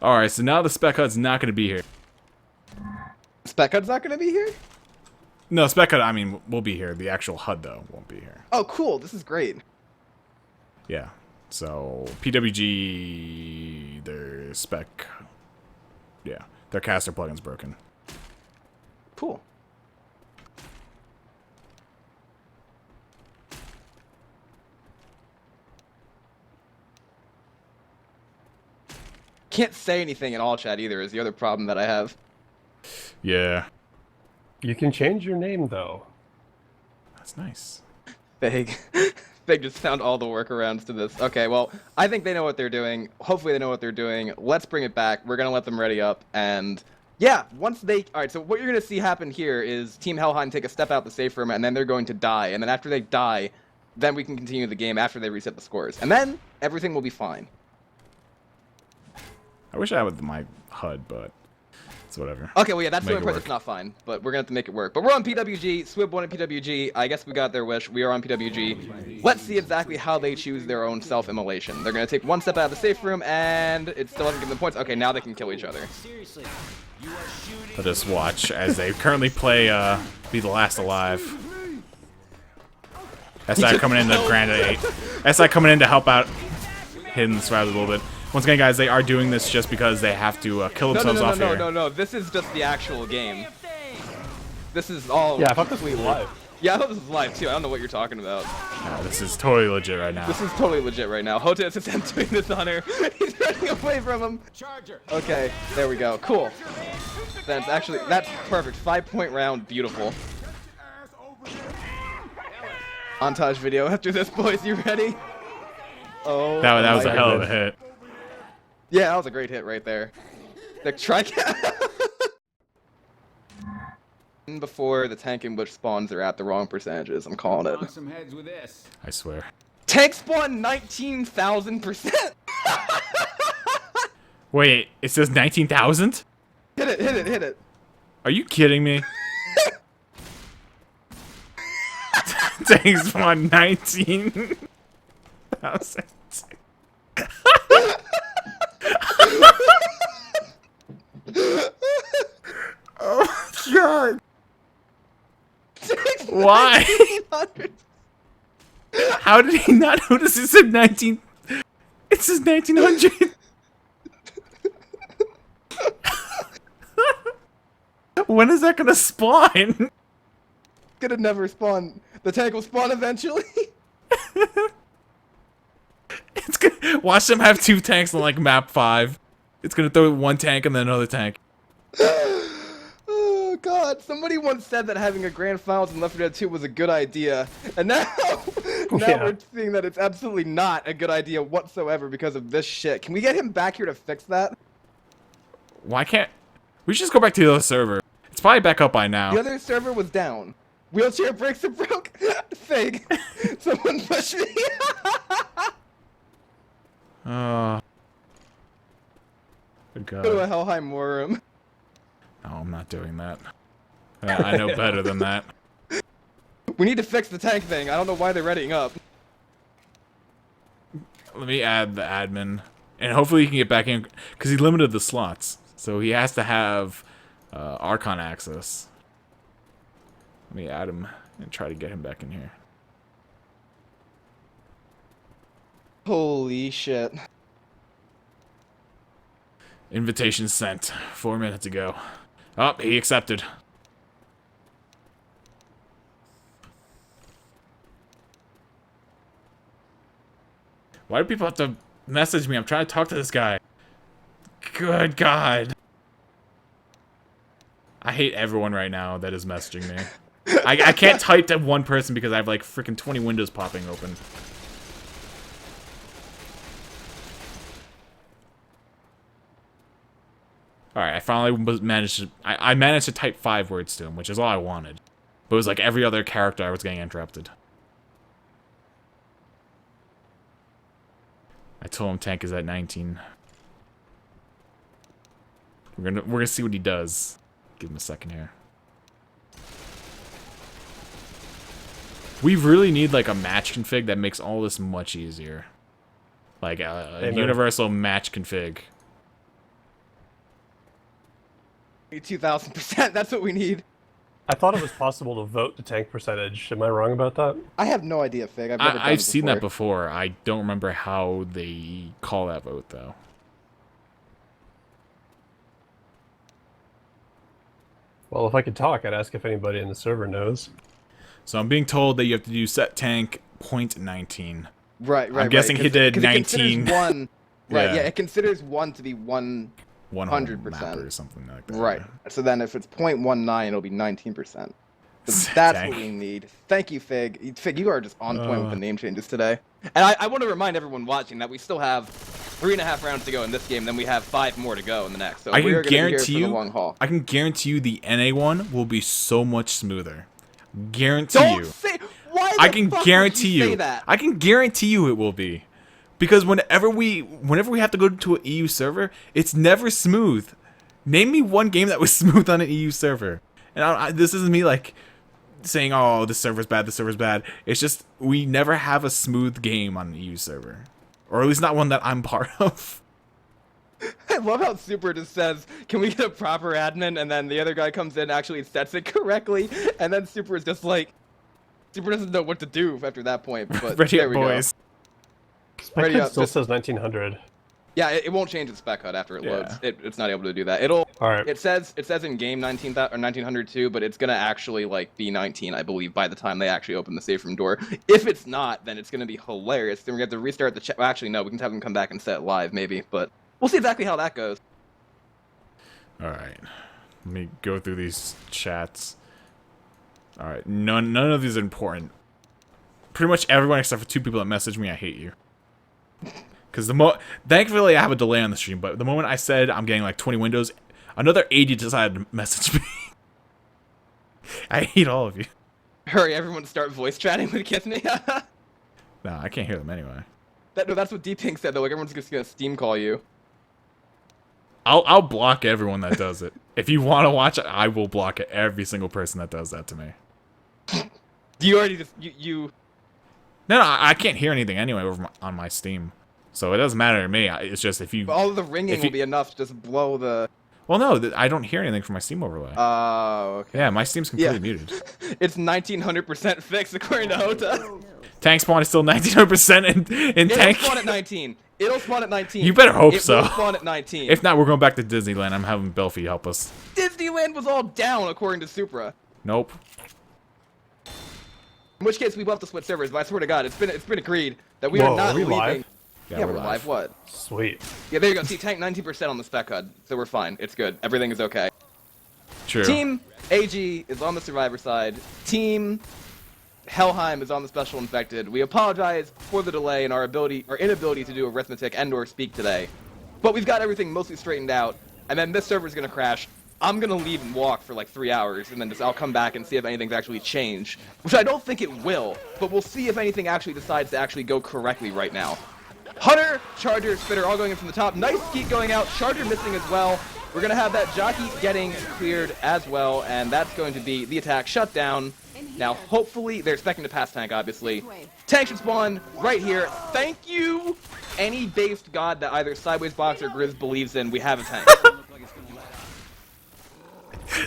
Alright, so now the spec HUD's not gonna be here. Spec HUD's not gonna be here? No, spec HUD, I mean, will be here. The actual HUD, though, won't be here. Oh, cool. This is great. Yeah. So, PWG, their spec... Yeah, their caster plugin's broken. Cool. Can't say anything in all chat either is the other problem that I have. Yeah. You can change your name though. That's nice. Big. Big just found all the workarounds to this. Okay, well, I think they know what they're doing. Hopefully they know what they're doing. Let's bring it back. We're going to let them ready up. And yeah, once they... Alright, so what you're going to see happen here is Team Helheim take a step out the safe room, and then they're going to die. And then after they die, then we can continue the game after they reset the scores. And then everything will be fine. I wish I had my HUD, but it's whatever. Okay, well, yeah, that's the Make only it part work. that's not fine, but we're gonna have to make it work. But we're on PWG, Swib won in PWG, I guess we got their wish, we are on PWG. Let's see exactly how they choose their own self-immolation. They're gonna take one step out of the safe room, and it still doesn't give them points. Okay, now they can kill each other. I'll just watch as they currently play Be the Last Alive. SI coming in to grind at 8. SI coming in to help out Hidden Survivors a little bit. Once again, guys, they are doing this just because they have to kill themselves off here. No, this is just the actual game. This is all... Yeah, I thought this was live. Yeah, I thought this was live, too. I don't know what you're talking about. No, this is totally legit right now. This is totally legit right now. Hotas is doing this on her. He's running away from him. Okay, there we go. Cool. That's actually, that's perfect. 5-point round, beautiful. Montage video after this, boys. You ready? Oh, That was my a hell of a goodness. hit. Yeah, that was a great hit right there. The tricap. Before the tank and witch spawns are at the wrong percentages. I'm calling it. Some heads with this. I swear. Tank spawn 19,000%. Wait, it says 19,000? Hit it, hit it, hit it. Are you kidding me? Thanks for 19,000. Oh my god. Why? How did he not notice it said 19? It says 1900. When is that gonna spawn? Gonna never spawn. The tank will spawn eventually. It's gonna watch them have 2 tanks on like map 5. It's gonna throw one tank and then another tank. Oh god, somebody once said that having a grand finals in Left 4 Dead 2 was a good idea, and now Now Yeah. we're seeing that it's absolutely not a good idea whatsoever because of this shit. Can we get him back here to fix that? Why can't... We should just go back to the other server. It's probably back up by now. The other server was down. Wheelchair brakes are broke. Fig. Someone push me. Good Go to a God. Helheim war room. No, I'm not doing that. I know better than that. We need to fix the tank thing. I don't know why they're readying up. Let me add the admin. And hopefully he can get back in, because he limited the slots. So he has to have Archon access. Let me add him and try to get him back in here. Holy shit. Invitation sent. 4 minutes ago. Oh, he accepted. Why do people have to message me? I'm trying to talk to this guy. Good God. I hate everyone right now that is messaging me. I can't type to one person because I have like freaking 20 windows popping open. Alright, I finally managed to... I managed to type 5 words to him, which is all I wanted. But it was like every other character I was getting interrupted. I told him tank is at 19. We're gonna see what he does. Give him a second here. We really need like a match config that makes all this much easier. Like a universal match config. 2,000%. That's what we need. I thought it was possible to vote the tank percentage. Am I wrong about that? I have no idea, Fig. I've never done I've it seen that before. I don't remember how they call that vote though. Well, if I could talk, I'd ask if anybody in the server knows. So I'm being told that you have to do set tank 0.19. Right. I'm guessing he did 19. It considers one. Right. Yeah. Yeah. It considers one to be 100%. 100% or something like that. Right. So then if it's 0.19, it'll be 19%. So that's Dang. what we need. Thank you, Fig. Fig, you are just on point with the name changes today. And I want to remind everyone watching that we still have 3.5 rounds to go in this game, then we have 5 more to go in the next. So I we are can going to be here guarantee for the you. long haul. I can guarantee you the NA one will be so much smoother. Guarantee you. Don't say. Why the I can fuck guarantee would you you. say that? I can guarantee you it will be, because whenever we have to go to an EU server, it's never smooth. Name me one game that was smooth on an EU server. And this isn't me like saying, "Oh, this server's bad. This server's bad." It's just we never have a smooth game on an EU server, or at least not one that I'm part of. I love how Super just says, "Can we get a proper admin?" And then the other guy comes in, actually sets it correctly, and then Super is just like, Super doesn't know what to do after that point. But Ready there up, we boys. Spec Ready HUD up, still just- says 1900. Yeah, it won't change its spec HUD after it Yeah. loads. It's not able to do that. It'll. All right. It says in game 1902, but it's gonna actually like be 19, I believe, by the time they actually open the safe room door. If it's not, then it's gonna be hilarious. Then we have to restart the chat. Well, actually, no, we can have them come back and set it live, maybe. But we'll see exactly how that goes. All right, let me go through these chats. All right, none of these are important. Pretty much everyone except for 2 people that message me, I hate you. Because thankfully I have a delay on the stream, but the moment I said I'm getting like 20 windows, another 80 decided to message me. I hate all of you. Hurry, everyone, start voice chatting with Kissme. No, I can't hear them anyway. No, that's what D-Pink said though. Like everyone's just gonna Steam call you. I'll block everyone that does it. If you want to watch it, I will block every single person that does that to me. You already just you. No, I can't hear anything anyway on my Steam. So it doesn't matter to me. It's just if you... All of the ringing If you- will be enough to just blow the. Well, no, I don't hear anything from my Steam overlay. Oh, okay. Yeah, my Steam's completely muted. It's 1900% fixed according to Hota. Tank spawn is still 1900% in It'll tank. spawn at 19. It'll spawn at 19. You better hope it so. Will spawn at 19. If not, we're going back to Disneyland. I'm having Belfie help us. Disneyland was all down according to Supra. Nope. In which case we will have to switch servers. But I swear to God, it's been agreed that we Whoa, are not are we leaving. live? Yeah, we're live. What? Sweet. Yeah, there you go. See, tank 19% on the spec HUD, so we're fine. It's good. Everything is okay. True. Team AG is on the survivor side. Team Helheim is on the special infected. We apologize for the delay in our inability to do arithmetic and/or speak today, but we've got everything mostly straightened out. And then this server's gonna crash. I'm gonna leave and walk for like 3 hours, and then I'll come back and see if anything's actually changed, which I don't think it will. But we'll see if anything actually decides to actually go correctly right now. Hunter, Charger, Spitter all going in from the top. Nice skeet going out. Charger missing as well. We're gonna have that jockey getting cleared as well, and that's going to be the attack shut down. Now, hopefully, they're expecting to pass tank, obviously. Tank should spawn right here. Thank you, any based god that either Sideways Box or Grizz believes in. We have a tank.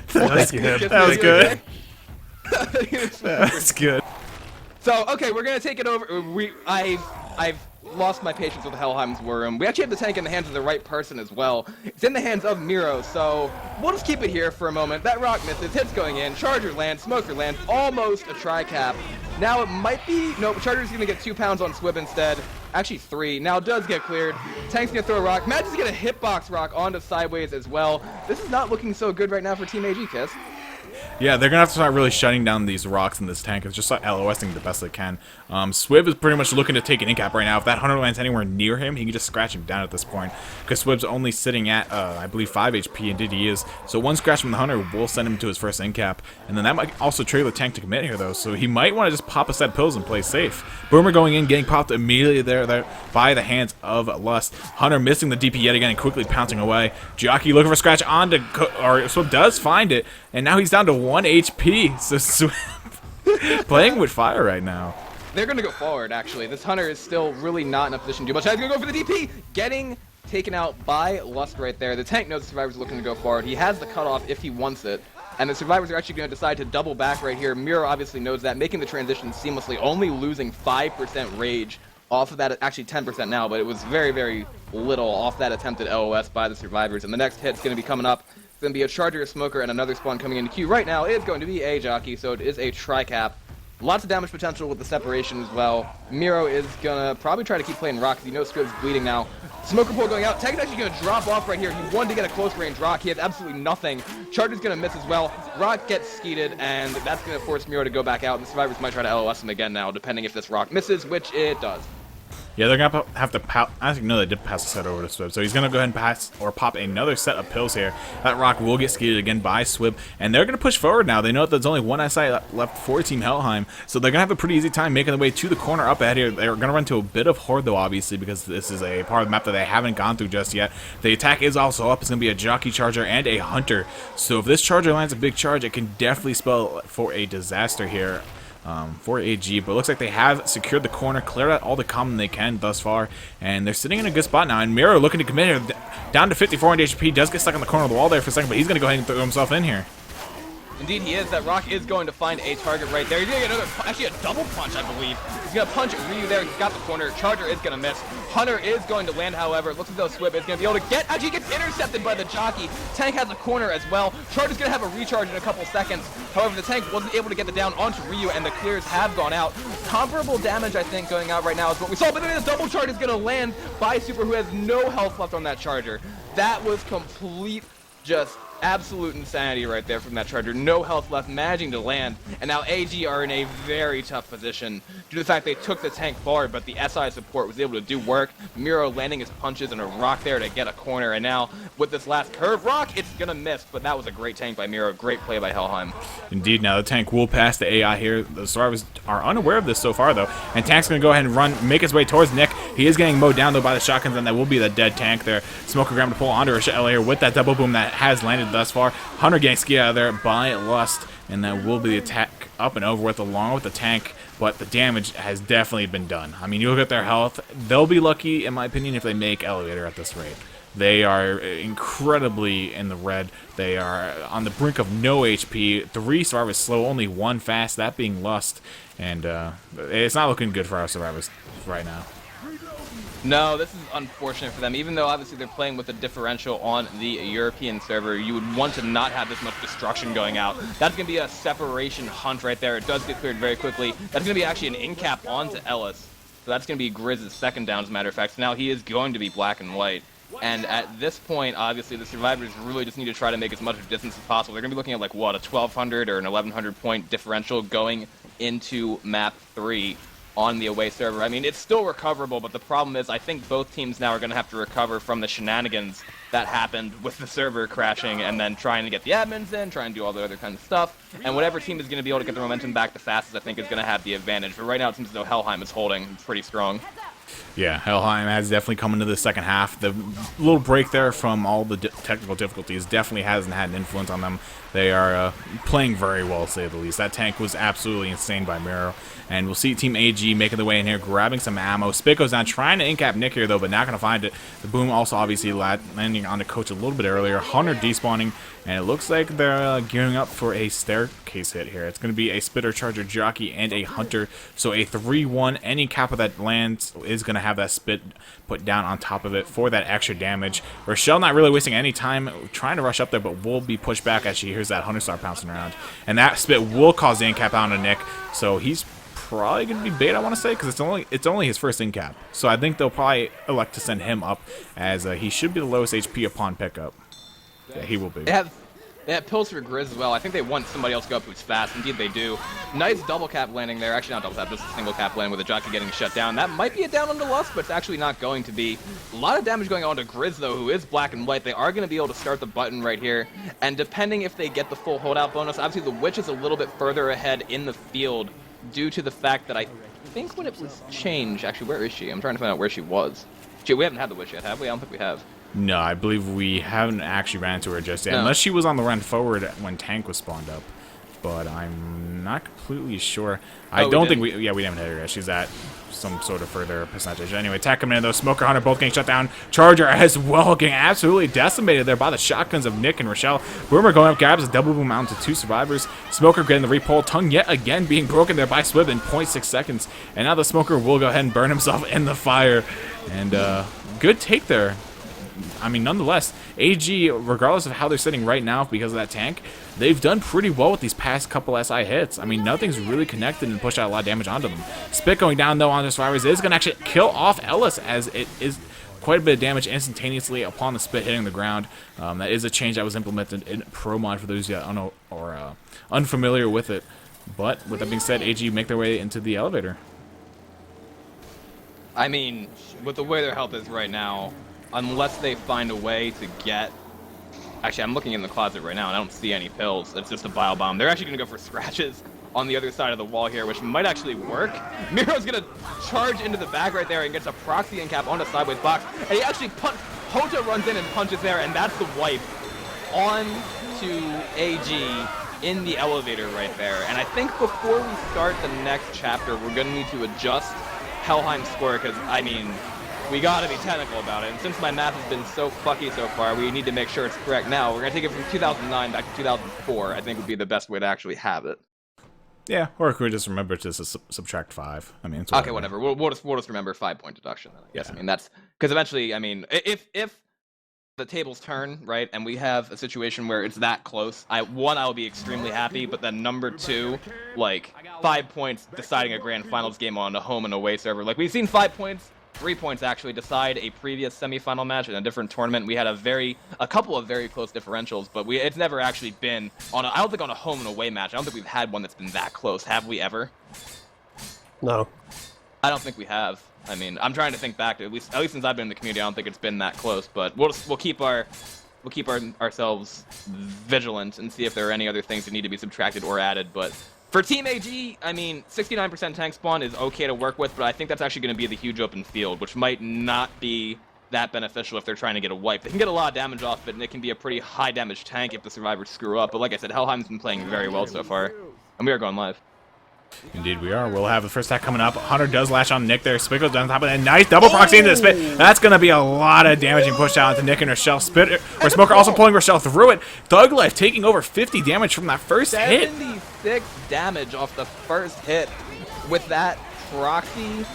Thank you, Hib. That was good. Okay. That's good. So, okay, we're gonna take it over. I've lost my patience with Helheim's Worm. We actually have the tank in the hands of the right person as well. It's in the hands of Miro, so we'll just keep it here for a moment. That rock misses, hits going in, Charger lands, Smoker lands, almost a tri-cap. Now it might be, no, Charger's gonna get 2 pounds on Swib instead. Actually 3. Now it does get cleared. Tank's gonna throw a rock. Matt is gonna hitbox rock onto Sideways as well. This is not looking so good right now for Team AG, Kiss. Yeah, they're gonna have to start really shutting down these rocks in this tank. It's just like LOSing the best they can. Swib is pretty much looking to take an in-cap right now. If that Hunter lands anywhere near him, he can just scratch him down at this point. Because Swib's only sitting at, I believe, 5 HP, indeed he is. So one scratch from the Hunter will send him to his first in-cap. And then that might also trigger the tank to commit here, though. So he might want to just pop a set of pills and play safe. Boomer going in, getting popped immediately there by the hands of Lust. Hunter missing the DP yet again and quickly pouncing away. Jockey looking for a scratch onto, or Swib does find it. And now he's down to 1 HP. So Swib playing with fire right now. They're going to go forward, actually. This Hunter is still really not in a position to do much. He's going to go for the DP! Getting taken out by Lust right there. The tank knows the Survivor's looking to go forward. He has the cutoff if he wants it. And the Survivors are actually going to decide to double back right here. Miro obviously knows that, making the transition seamlessly, only losing 5% rage off of that, actually 10% now, but it was very, very little off that attempted LOS by the Survivors. And the next hit's going to be coming up. It's going to be a Charger, a Smoker, and another spawn coming into queue. Right now, it's going to be a Jockey, so it is a tri-cap. Lots of damage potential with the separation as well. Miro is gonna probably try to keep playing rock because he knows Squib's bleeding now. Smoker pull going out. Tank is actually gonna drop off right here. He wanted to get a close range rock. He has absolutely nothing. Charger's gonna miss as well. Rock gets skeeted, and that's gonna force Miro to go back out. And the Survivors might try to LOS him again now, depending if this rock misses, which it does. Yeah, they're gonna have to pout. I think no, they did pass the set over to Swib, so he's gonna go ahead and pass or pop another set of pills here. That rock will get skeeted again by Swib, and they're gonna push forward now. They know that there's only one SI left for Team Helheim, so they're gonna have a pretty easy time making their way to the corner up ahead here. They're gonna run into a bit of horde though, obviously, because this is a part of the map that they haven't gone through just yet. The attack is also up. It's gonna be a Jockey, Charger, and a Hunter. So if this Charger lands a big charge, it can definitely spell for a disaster here. For AG, but it looks like they have secured the corner, cleared out all the common they can thus far, and they're sitting in a good spot now. And Miro looking to commit here, down to 54 HP, does get stuck on the corner of the wall there for a second, but he's going to go ahead and throw himself in here. Indeed he is. That rock is going to find a target right there. He's going to get another, actually a double punch, I believe. He's going to punch Ryu there. He's got the corner. Charger is going to miss. Hunter is going to land, however. It looks as though Swib is going to be able to get, actually gets intercepted by the Jockey. Tank has a corner as well. Charger's going to have a recharge in a couple seconds. However, the tank wasn't able to get the down onto Ryu, and the clears have gone out. Comparable damage, I think, going out right now is what we saw, but then the double charge is going to land by Super, who has no health left on that Charger. That was complete, just absolute insanity right there from that Charger. No health left, managing to land, and now AG are in a very tough position due to the fact they took the tank forward, but the SI support was able to do work. Miro landing his punches and a rock there to get a corner, and now with this last curve rock, it's gonna miss, but that was a great tank by Miro. Great play by Helheim. Indeed, now the tank will pass the AI here. The Survivors are unaware of this so far, though, and Tank's gonna go ahead and run, make his way towards Nick. He is getting mowed down, though, by the shotguns, and that will be the dead tank there. Smoker grabbing to pull onto Rochelle here with that double boom that has landed thus far. Hunter getting skied out of there by Lust, and that will be the attack up and over with along with the tank, but the damage has definitely been done. I mean, you look at their health, they'll be lucky, in my opinion, if they make Elevator at this rate. They are incredibly in the red. They are on the brink of no HP. 3 Survivors slow, only 1 fast, that being Lust, and it's not looking good for our Survivors right now. No, this is unfortunate for them. Even though obviously they're playing with a differential on the European server, you would want to not have this much destruction going out. That's going to be a separation hunt right there. It does get cleared very quickly. That's going to be actually an in-cap onto Ellis. So that's going to be Grizz's second down, as a matter of fact. So now he is going to be black and white. And at this point, obviously, the Survivors really just need to try to make as much distance as possible. They're going to be looking at, like, what, a 1,200 or an 1,100 point differential going into map 3 on the away server. I mean, it's still recoverable, but the problem is I think both teams now are going to have to recover from the shenanigans that happened with the server crashing and then trying to get the admins in, trying to do all the other kinds of stuff. And whatever team is going to be able to get the momentum back the fastest, I think, is going to have the advantage. But right now it seems as though Helheim is holding pretty strong. Yeah, Helheim has definitely come into the second half. The little break there from all the technical difficulties definitely hasn't had an influence on them. They are playing very well, to say the least. That tank was absolutely insane by Miro. And we'll see Team AG making their way in here, grabbing some ammo. Spit goes down, trying to incap Nick here, though, but not going to find it. The boom also obviously landing on the coach a little bit earlier. Hunter despawning, and it looks like they're gearing up for a staircase hit here. It's going to be a Spitter, Charger, Jockey, and a Hunter. So a 3-1. Any kappa that lands is going to have that Spit put down on top of it for that extra damage. Rochelle not really wasting any time trying to rush up there, but will be pushed back as she hears that Hunter start pouncing around. And that Spit will cause the incap out on Nick, so he's probably going to be bait, I want to say, because it's only his first incap. So I think they'll probably elect to send him up, as he should be the lowest HP upon pickup. Yeah, he will be. They have pills for Grizz as well. I think they want somebody else to go up who's fast. Indeed, they do. Nice double cap landing there. Actually, not double cap, just a single cap landing with a Jockey getting shut down. That might be a down onto Lust, but it's actually not going to be. A lot of damage going on to Grizz, though, who is black and white. They are going to be able to start the button right here. And depending if they get the full holdout bonus, obviously the Witch is a little bit further ahead in the field due to the fact that I think when it was changed... Actually, where is she? I'm trying to find out where she was. Gee, we haven't had the Witch yet, have we? I don't think we have. No, I believe we haven't actually ran into her just yet, No. unless she was on the run forward when Tank was spawned up. But I'm not completely sure. I don't think we haven't hit her yet. She's at some sort of further percentage. Anyway, attack coming in though. Smoker, Hunter both getting shut down. Charger as well getting absolutely decimated there by the shotguns of Nick and Rochelle. Boomer going up, grabs a double boom out to 2 survivors. Smoker getting the repull. Tongue yet again being broken there by Swib in 0.6 seconds. And now the Smoker will go ahead and burn himself in the fire. And good take there. I mean, nonetheless, AG, regardless of how they're sitting right now because of that tank, they've done pretty well with these past couple SI hits. I mean, nothing's really connected and pushed out a lot of damage onto them. Spit going down, though, on the survivors is going to actually kill off Ellis, as it is quite a bit of damage instantaneously upon the Spit hitting the ground. That is a change that was implemented in Pro Mod for those that unfamiliar with it. But with that being said, AG make their way into the elevator. I mean, with the way their health is right now, unless they find a way to get... Actually, I'm looking in the closet right now, and I don't see any pills. It's just a bile bomb. They're actually going to go for scratches on the other side of the wall here, which might actually work. Miro's going to charge into the back right there and gets a proxy incap on the sideways box. And he actually Hota runs in and punches there, and that's the wipe on to AG in the elevator right there. And I think before we start the next chapter, we're going to need to adjust Helheim's score, because, I mean... we gotta be technical about it, and since my math has been so fucky so far, we need to make sure it's correct now. We're gonna take it from 2009 back to 2004, I think would be the best way to actually have it. Yeah, or could we just remember to subtract 5? I mean, it's okay, whatever. We'll just remember 5-point deduction then, I guess. Yeah. I mean, that's... because eventually, I mean, if the tables turn, right, and we have a situation where it's that close, I'll be extremely happy, but then number 2, like, 5 points deciding a grand finals game on a home and away server. Like, we've seen 5 points, 3 points actually decide a previous semifinal match in a different tournament. We had a couple of very close differentials, but it's never actually been on I don't think on a home and away match. I don't think we've had one that's been that close. Have we ever? No. I don't think we have. I mean, I'm trying to think back to at least since I've been in the community, I don't think it's been that close. But we'll keep ourselves vigilant and see if there are any other things that need to be subtracted or added. But for Team AG, I mean, 69% tank spawn is okay to work with, but I think that's actually going to be the huge open field, which might not be that beneficial if they're trying to get a wipe. They can get a lot of damage off it, and it can be a pretty high damage tank if the survivors screw up. But like I said, Helheim's been playing very well so far, and we are going live. Indeed we are. We'll have the first attack coming up. Hunter does lash on Nick there. Spit goes down top of that. Nice double proxy into the Spit. That's going to be a lot of damage and pushed out into Nick and Rochelle. Smoker also pulling Rochelle through it. Thug Life taking over 50 damage from that first hit. 76 damage off the first hit with that proxy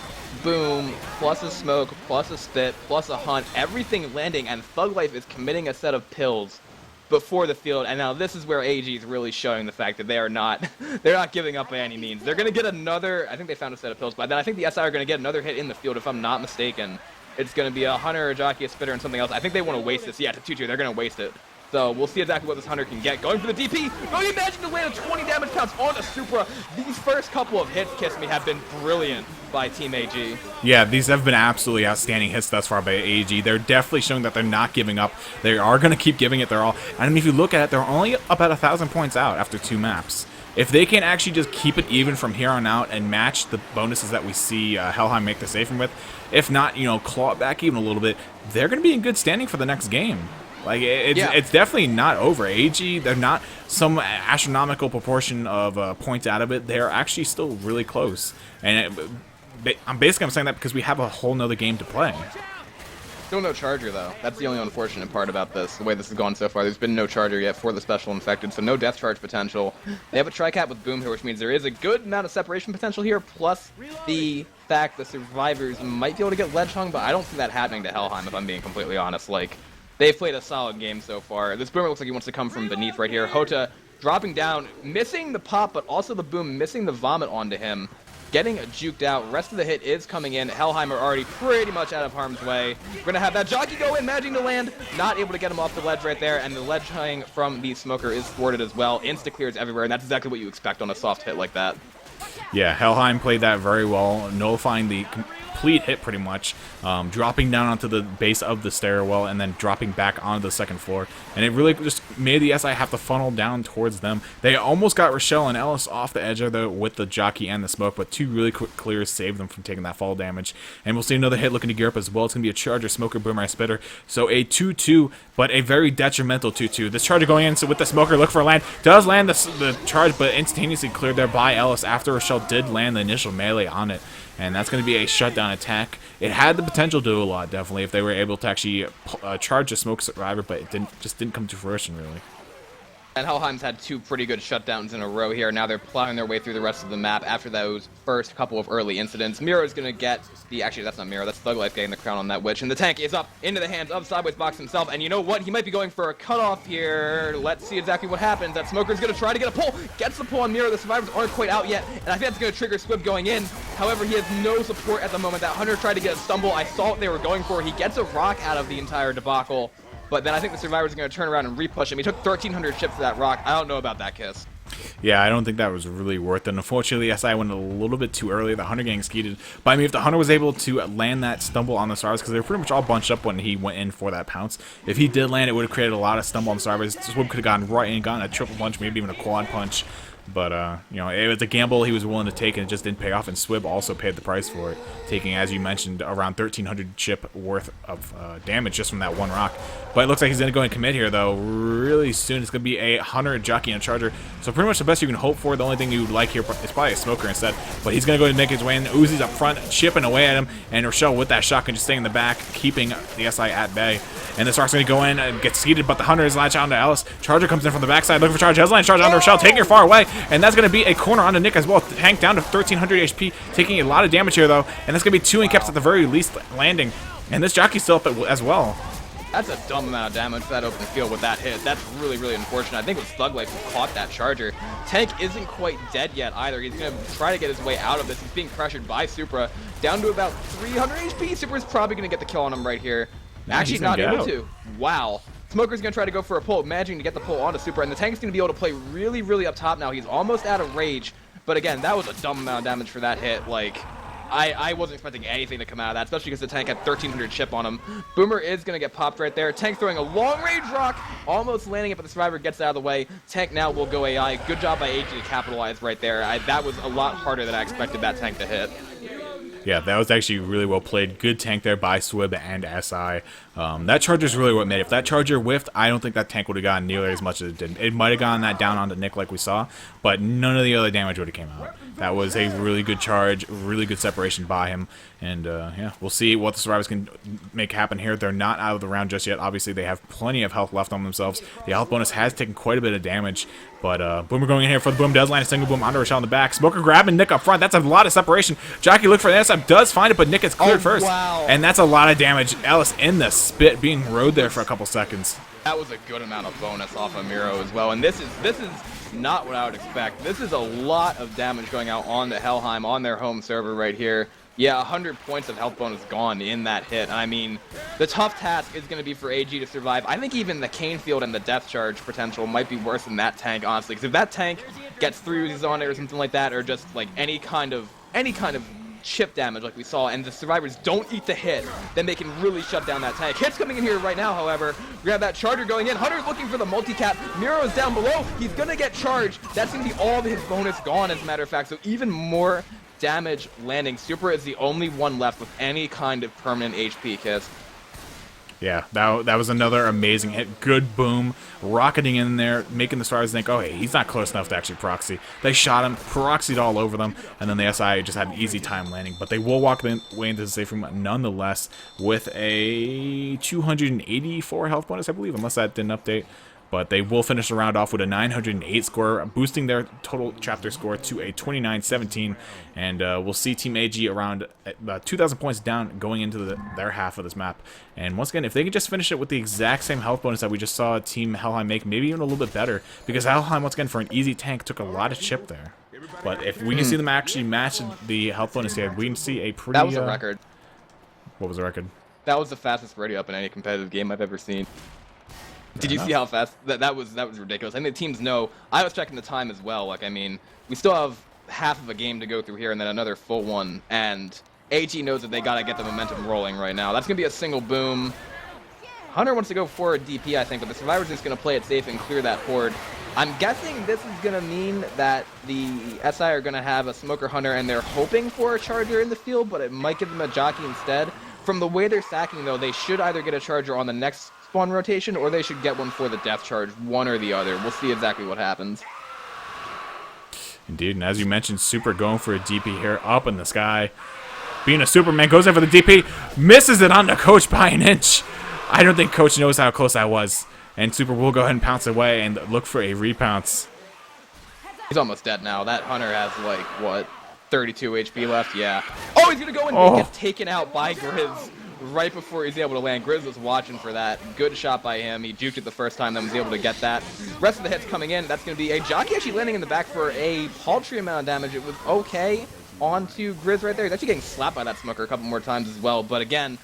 boom, plus a smoke, plus a Spit, plus a hunt. Everything landing, and Thug Life is committing a set of pills before the field, and now this is where AG is really showing the fact that they're not giving up by any means. They're going to get another, I think they found a set of pills, but then I think the SI are going to get another hit in the field, if I'm not mistaken. It's going to be a Hunter, a Jockey, a Spitter, and something else. I think they want to waste this. Yeah, it's a 2-2. They're going to waste it. So we'll see exactly what this Hunter can get. Going for the DP. Going Imagine to land a 20 damage pounce on the Supra. These first couple of hits, Kissme, have been brilliant by Team AG. Yeah, these have been absolutely outstanding hits thus far by AG. They're definitely showing that they're not giving up. They are going to keep giving it their all. And I mean, if you look at it, they're only about 1,000 points out after 2 maps. If they can actually just keep it even from here on out and match the bonuses that we see Helheim make the saving with, if not, you know, claw it back even a little bit, they're going to be in good standing for the next game. Like, it's definitely not over. AG, they're not some astronomical proportion of points out of it. They're actually still really close. And I'm saying that because we have a whole nother game to play. Still no Charger, though. That's the only unfortunate part about this, the way this has gone so far. There's been no Charger yet for the Special Infected, so no Death Charge potential. They have a Tri-Cap with Boom here, which means there is a good amount of separation potential here, plus the fact the Survivors might be able to get Ledge Hung, but I don't see that happening to Helheim, if I'm being completely honest. Like, they've played a solid game so far. This Boomer looks like he wants to come from beneath right here. Hota dropping down, missing the pop, but also the Boom missing the vomit onto him. Getting juked out. Rest of the hit is coming in. Helheim are already pretty much out of harm's way. We're going to have that jockey go in, managing to land. Not able to get him off the ledge right there, and the ledge hang from the smoker is thwarted as well. Insta-clears everywhere, and that's exactly what you expect on a soft hit like that. Yeah, Helheim played that very well, nullifying the complete hit pretty much, dropping down onto the base of the stairwell and then dropping back onto the second floor. And it really just made the SI have to funnel down towards them. They almost got Rochelle and Ellis off the edge of the with the jockey and the smoke, but 2 really quick clears saved them from taking that fall damage. And we'll see another hit looking to gear up as well. It's going to be a Charger, Smoker, Boomer, Spitter. So a 2-2, but a very detrimental 2-2. This Charger going in, so with the Smoker, look for a land. Does land the charge, but instantaneously cleared there by Ellis after Rochelle did land the initial melee on it. And that's going to be a shutdown attack. It had the potential to do a lot, definitely, if they were able to actually charge a Smoke Survivor, but it just didn't come to fruition, really. And Helheim's had 2 pretty good shutdowns in a row here. Now they're plowing their way through the rest of the map after those first couple of early incidents. Miro is going to get the... Actually, that's not Miro. That's Thug Life getting the crown on that Witch. And the tank is up into the hands of Sideways Box himself. And you know what? He might be going for a cutoff here. Let's see exactly what happens. That Smoker's going to try to get a pull. Gets the pull on Miro. The Survivors aren't quite out yet. And I think that's going to trigger Squib going in. However, he has no support at the moment. That Hunter tried to get a stumble. I saw what they were going for. He gets a rock out of the entire debacle. But then I think the Survivors are going to turn around and repush him. He took 1,300 chips to that rock. I don't know about that, Kiss. Yeah, I don't think that was really worth it. Unfortunately, SI went a little bit too early. The Hunter getting skeeted. But I mean, if the Hunter was able to land that stumble on the Survivors, because they were pretty much all bunched up when he went in for that pounce. If he did land, it would have created a lot of stumble on the Survivors. Swib could have gotten right in, gotten a triple punch, maybe even a quad punch. But, you know, it was a gamble he was willing to take, and it just didn't pay off, and Swib also paid the price for it, taking, as you mentioned, around 1,300 chip worth of damage just from that one rock. But it looks like he's going to go and commit here, though, really soon. It's going to be a Hunter, a Jockey, and a Charger. So pretty much the best you can hope for. The only thing you would like here is probably a Smoker instead. But he's going to go and make his way in. Uzi's up front, chipping away at him, and Rochelle with that shotgun just staying in the back, keeping the SI at bay. And this Rock's going to go in and get seated, but the Hunter is latched onto Ellis. Charger comes in from the backside, looking for Charge. Hezline, Charge onto Rochelle, taking her far away. And that's going to be a corner onto Nick as well. Tank down to 1,300 HP, taking a lot of damage here, though. And that's going to be 2 incaps at the very least landing. And this Jockey's still up as well. That's a dumb amount of damage for that open field with that hit. That's really, really unfortunate. I think it was Thug Life who caught that Charger. Tank isn't quite dead yet either. He's going to try to get his way out of this. He's being pressured by Supra. Down to about 300 HP. Supra's probably going to get the kill on him right here. Actually, not able to. Wow. Smoker's going to try to go for a pull, managing to get the pull onto Supra, and the tank's going to be able to play really, really up top now. He's almost out of rage, but again, that was a dumb amount of damage for that hit. Like, I wasn't expecting anything to come out of that, especially because the tank had 1,300 chip on him. Boomer is going to get popped right there. Tank throwing a long-range rock, almost landing it, but the Survivor gets out of the way. Tank now will go AI. Good job by AG to capitalize right there. That was a lot harder than I expected that tank to hit. Yeah, that was actually really well played. Good tank there by Swib and SI. That Charger's really what made it. If that Charger whiffed, I don't think that tank would have gotten nearly as much as it did. It might have gotten that down onto Nick like we saw, but none of the other damage would have came out. That was a really good charge, really good separation by him. And, yeah, we'll see what the Survivors can make happen here. They're not out of the round just yet. Obviously, they have plenty of health left on themselves. The health bonus has taken quite a bit of damage. But Boomer going in here for the Boom. Does land a single Boom onto Rochelle in the back. Smoker grabbing Nick up front. That's a lot of separation. Jockey look for the intercept. Does find it, but Nick gets cleared first. Wow. And that's a lot of damage. Ellis in the spit, being rode there for a couple seconds. That was a good amount of bonus off of Miro as well. And this is not what I would expect. This is a lot of damage going out on the Helheim, on their home server right here. Yeah, 100 points of health bonus gone in that hit. And I mean, the tough task is going to be for AG to survive. I think even the cane field and the death charge potential might be worse than that tank, honestly. Because if that tank gets 3 Uzis on it or something like that, or just like any kind of chip damage like we saw, and the survivors don't eat the hit, then they can really shut down that tank. Hit's coming in here right now, however. We have that charger going in. Hunter's looking for the multi-cap. Miro is down below. He's going to get charged. That's going to be all of his bonus gone, as a matter of fact. So even more damage landing. Super is the only one left with any kind of permanent HP, Kiss. Yeah, that was another amazing hit. Good boom, rocketing in there, making the stars think, oh, hey, he's not close enough to actually proxy. They shot him, proxied all over them, and then the SI just had an easy time landing. But they will walk their way into the safe room nonetheless with a 284 health bonus, I believe, unless that didn't update. But they will finish the round off with a 908 score, boosting their total chapter score to a 29-17. And we'll see Team AG around 2,000 points down going into their half of this map. And once again, if they can just finish it with the exact same health bonus that we just saw Team Helheim make, maybe even a little bit better, because Helheim, once again, for an easy tank, took a lot of chip there. But if we can see them actually match the health bonus here, we can see a pretty... That was a record. What was the record? That was the fastest ready up in any competitive game I've ever seen. Did you see how fast that was ridiculous? I think the teams know. I was checking the time as well. Like, I mean, we still have half of a game to go through here and then another full one. And AG knows that they got to get the momentum rolling right now. That's going to be a single boom. Hunter wants to go for a DP, I think, but the Survivor's just going to play it safe and clear that horde. I'm guessing this is going to mean that the SI are going to have a Smoker Hunter and they're hoping for a Charger in the field, but it might give them a Jockey instead. From the way they're stacking, though, they should either get a Charger on the next spawn rotation, or they should get one for the death charge, one or the other. We'll see exactly what happens. Indeed, and as you mentioned, Super going for a DP here, up in the sky. Being a Superman, goes in for the DP, misses it on the Coach by an inch. I don't think Coach knows how close that was. And Super will go ahead and pounce away and look for a repounce. He's almost dead now. That Hunter has, like, what, 32 HP left? Yeah. Oh, he's going to go in and gets taken out by Grizz right before he's able to land. Grizz was watching for that. Good shot by him. He juked it the first time, then was able to get that. Rest of the hits coming in. That's going to be a Jockey actually landing in the back for a paltry amount of damage. It was okay onto Grizz right there. He's actually getting slapped by that Smoker a couple more times as well. But again,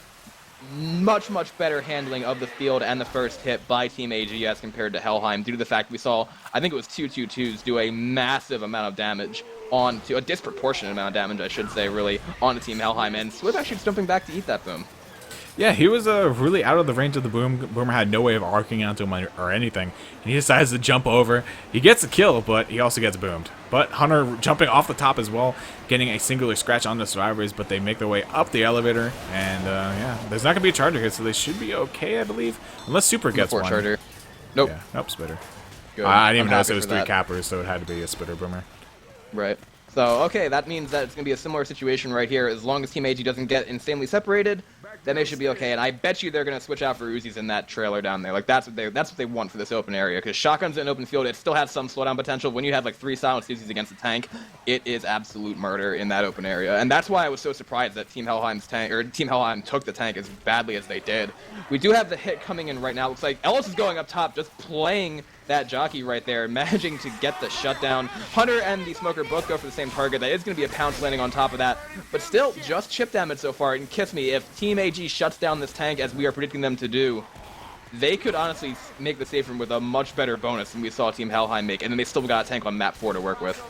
much better handling of the field and the first hit by Team AG as compared to Helheim, due to the fact we saw, I think it was 2-2-2s do a massive amount of damage onto, a disproportionate amount of damage, I should say, really, onto Team Helheim. And Swift actually jumping back to eat that boom. Yeah, he was really out of the range of the boom. Boomer had no way of arcing onto him or anything. And he decides to jump over. He gets a kill, but he also gets boomed. But Hunter jumping off the top as well, getting a singular scratch on the survivors, but they make their way up the elevator. And, yeah, there's not going to be a charger here, so they should be okay, I believe. Unless Super gets one. Charger. Nope. Yeah, nope, Spitter. Good. I didn't even notice happy it was for 3 that. cappers, so it had to be a Spitter Boomer. Right. So, okay, that means that it's going to be a similar situation right here. As long as Team AG doesn't get insanely separated, then they should be okay. And I bet you they're going to switch out for Uzis in that trailer down there. Like, that's what they want for this open area. Because shotguns in an open field, it still has some slowdown potential. When you have, like, 3 silenced Uzis against a tank, it is absolute murder in that open area. And that's why I was so surprised that Team Helheim took the tank as badly as they did. We do have the hit coming in right now. Looks like Ellis is going up top, just playing that Jockey right there, managing to get the shutdown. Hunter and the Smoker both go for the same target. That is going to be a pounce landing on top of that, but still just chip damage so far. And Kissme, if Team AG shuts down this tank as we are predicting them to do, they could honestly make the safe room with a much better bonus than we saw Team Helheim make, and then they still got a tank on map 4 to work with.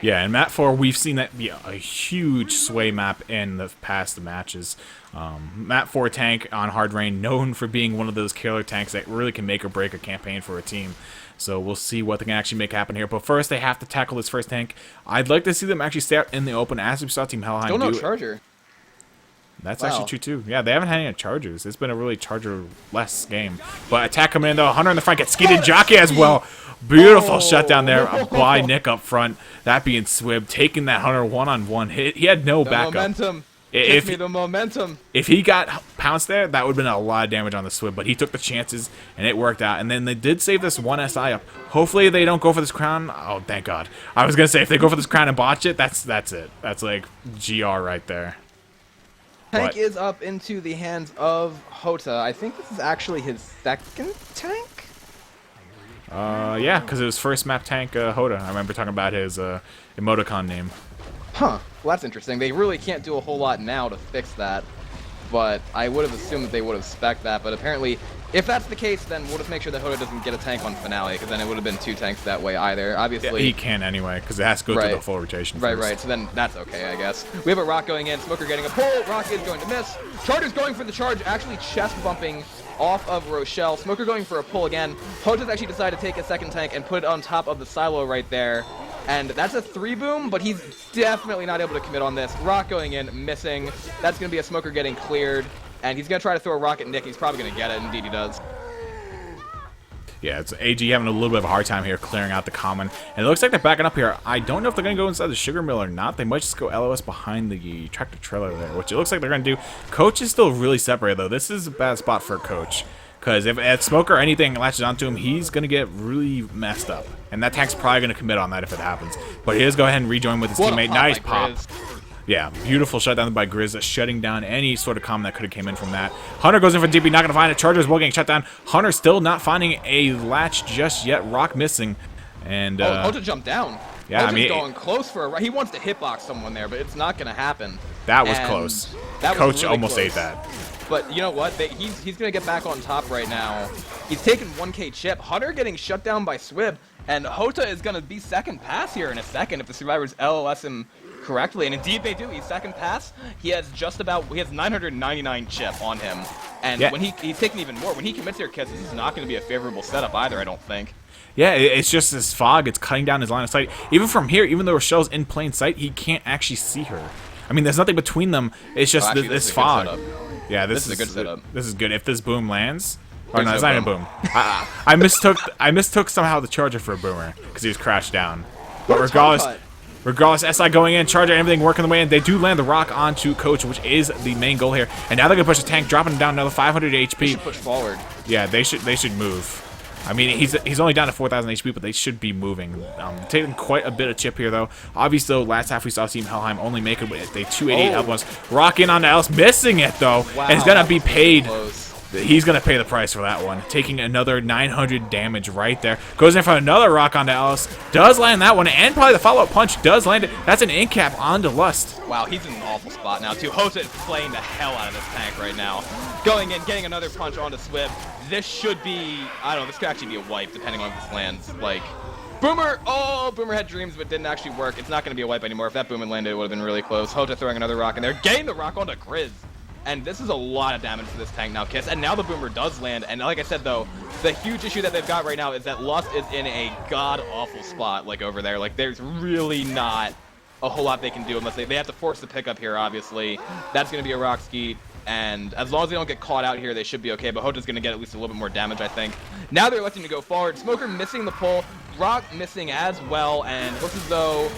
Yeah, and map 4, we've seen that be a huge sway map in the past matches. Map 4 tank on Hard Rain, known for being one of those killer tanks that really can make or break a campaign for a team. So we'll see what they can actually make happen here. But first, they have to tackle this first tank. I'd like to see them actually stay out in the open, as we saw Team Helheim do. Still no Charger. That's actually true, too. Yeah, they haven't had any Chargers. It's been a really Charger-less game. But attack coming in, though. Hunter in the front gets skidded. Jockey as well. Beautiful shutdown there by Nick up front. That being Swib, taking that Hunter one-on-one hit. He had no backup. Momentum. Give me the momentum. If he got pounced there, that would have been a lot of damage on the Swib, but he took the chances, and it worked out. And then they did save this one SI up. Hopefully they don't go for this crown. Oh, thank God. I was going to say, if they go for this crown and botch it, that's it. That's like GR right there. Tank is up into the hands of Hota. I think this is actually his second tank? Yeah, because it was first map tank Hoda. I remember talking about his emoticon name. Huh. Well, that's interesting. They really can't do a whole lot now to fix that. But I would have assumed that they would have spec'd that. But apparently, if that's the case, then we'll just make sure that Hoda doesn't get a tank on Finale, because then it would have been 2 tanks that way either. Obviously, Yeah, he can anyway, because it has to go through the full rotation Right, first. right. So then that's okay, I guess. We have a Rock going in, Smoker getting a pull, Rock is going to miss. Charger's going for the charge, actually chest bumping off of Rochelle. Smoker going for a pull again. Hota's actually decided to take a second tank and put it on top of the silo right there. And that's a 3-boom, but he's definitely not able to commit on this. Rock going in, missing. That's going to be a Smoker getting cleared. And he's going to try to throw a rock at Nick. He's probably going to get it. Indeed, he does. Yeah, it's AG having a little bit of a hard time here clearing out the common. And it looks like they're backing up here. I don't know if they're going to go inside the sugar mill or not. They might just go LOS behind the tractor trailer there, which it looks like they're going to do. Coach is still really separated, though. This is a bad spot for Coach. Because if at Smoker or anything latches onto him, he's going to get really messed up. And that tank's probably going to commit on that if it happens. But he does go ahead and rejoin with his teammate. Nice pop. Yeah, beautiful shutdown by Grizz, shutting down any sort of common that could have came in from that. Hunter goes in for DP, not going to find it. Charger's well getting shut down. Hunter still not finding a latch just yet. Rock missing. And Hoja jumped down. Yeah, I mean, going close for a. He wants to hitbox someone there, but it's not going to happen. That was close. That Coach was really almost close. ate that. But you know what? He's going to get back on top right now. He's taking 1K chip. Hunter getting shut down by Swib. And Hota is going to be second pass here in a second if the survivors LOS him correctly. And indeed they do. He's second pass. He has 999 chip on him. And when he's taking even more. When he commits here, Kiss, this is not going to be a favorable setup either, I don't think. Yeah, it's just this fog. It's cutting down his line of sight. Even from here, even though Rochelle's in plain sight, he can't actually see her. I mean, there's nothing between them. It's just this fog. Yeah, this is a good setup. This is good. If this boom lands, oh no, it's not a boom. I mistook somehow the Charger for a boomer because he was crashed down. But regardless, SI going in, Charger, everything working the way in. They do land the rock onto Coach, which is the main goal here. And now they're gonna push the tank, dropping him down another 500 HP. They should push forward. Yeah, they should move. I mean, he's only down to 4,000 HP, but they should be moving. Taking quite a bit of chip here, though. Obviously, though, last half we saw Team Helheim only make it with a 288 up once. Rock in on Alice, missing it, though. Wow, and it's going to be paid. Close. He's going to pay the price for that one. Taking another 900 damage right there. Goes in for another rock onto Alice. Does land that one, and probably the follow-up punch does land it. That's an in-cap onto Lust. Wow, he's in an awful spot now, too. Hota is playing the hell out of this tank right now. Going in, getting another punch onto Swib. This should be, I don't know, this could actually be a wipe, depending on if this lands. Like, Boomer! Oh, Boomer had dreams, but didn't actually work. It's not going to be a wipe anymore. If that Boomer landed, it would have been really close. Hota throwing another rock in there. Getting the rock onto Grizz. And this is a lot of damage for this tank now, Kiss. And now the Boomer does land. And like I said, though, the huge issue that they've got right now is that Lust is in a god-awful spot, like, over there. Like, there's really not a whole lot they can do unless they have to force the pickup here, obviously. That's going to be a rock skeet. And as long as they don't get caught out here, they should be okay. But Hota's going to get at least a little bit more damage, I think. Now they're electing to go forward. Smoker missing the pull. Rock missing as well. And it looks as though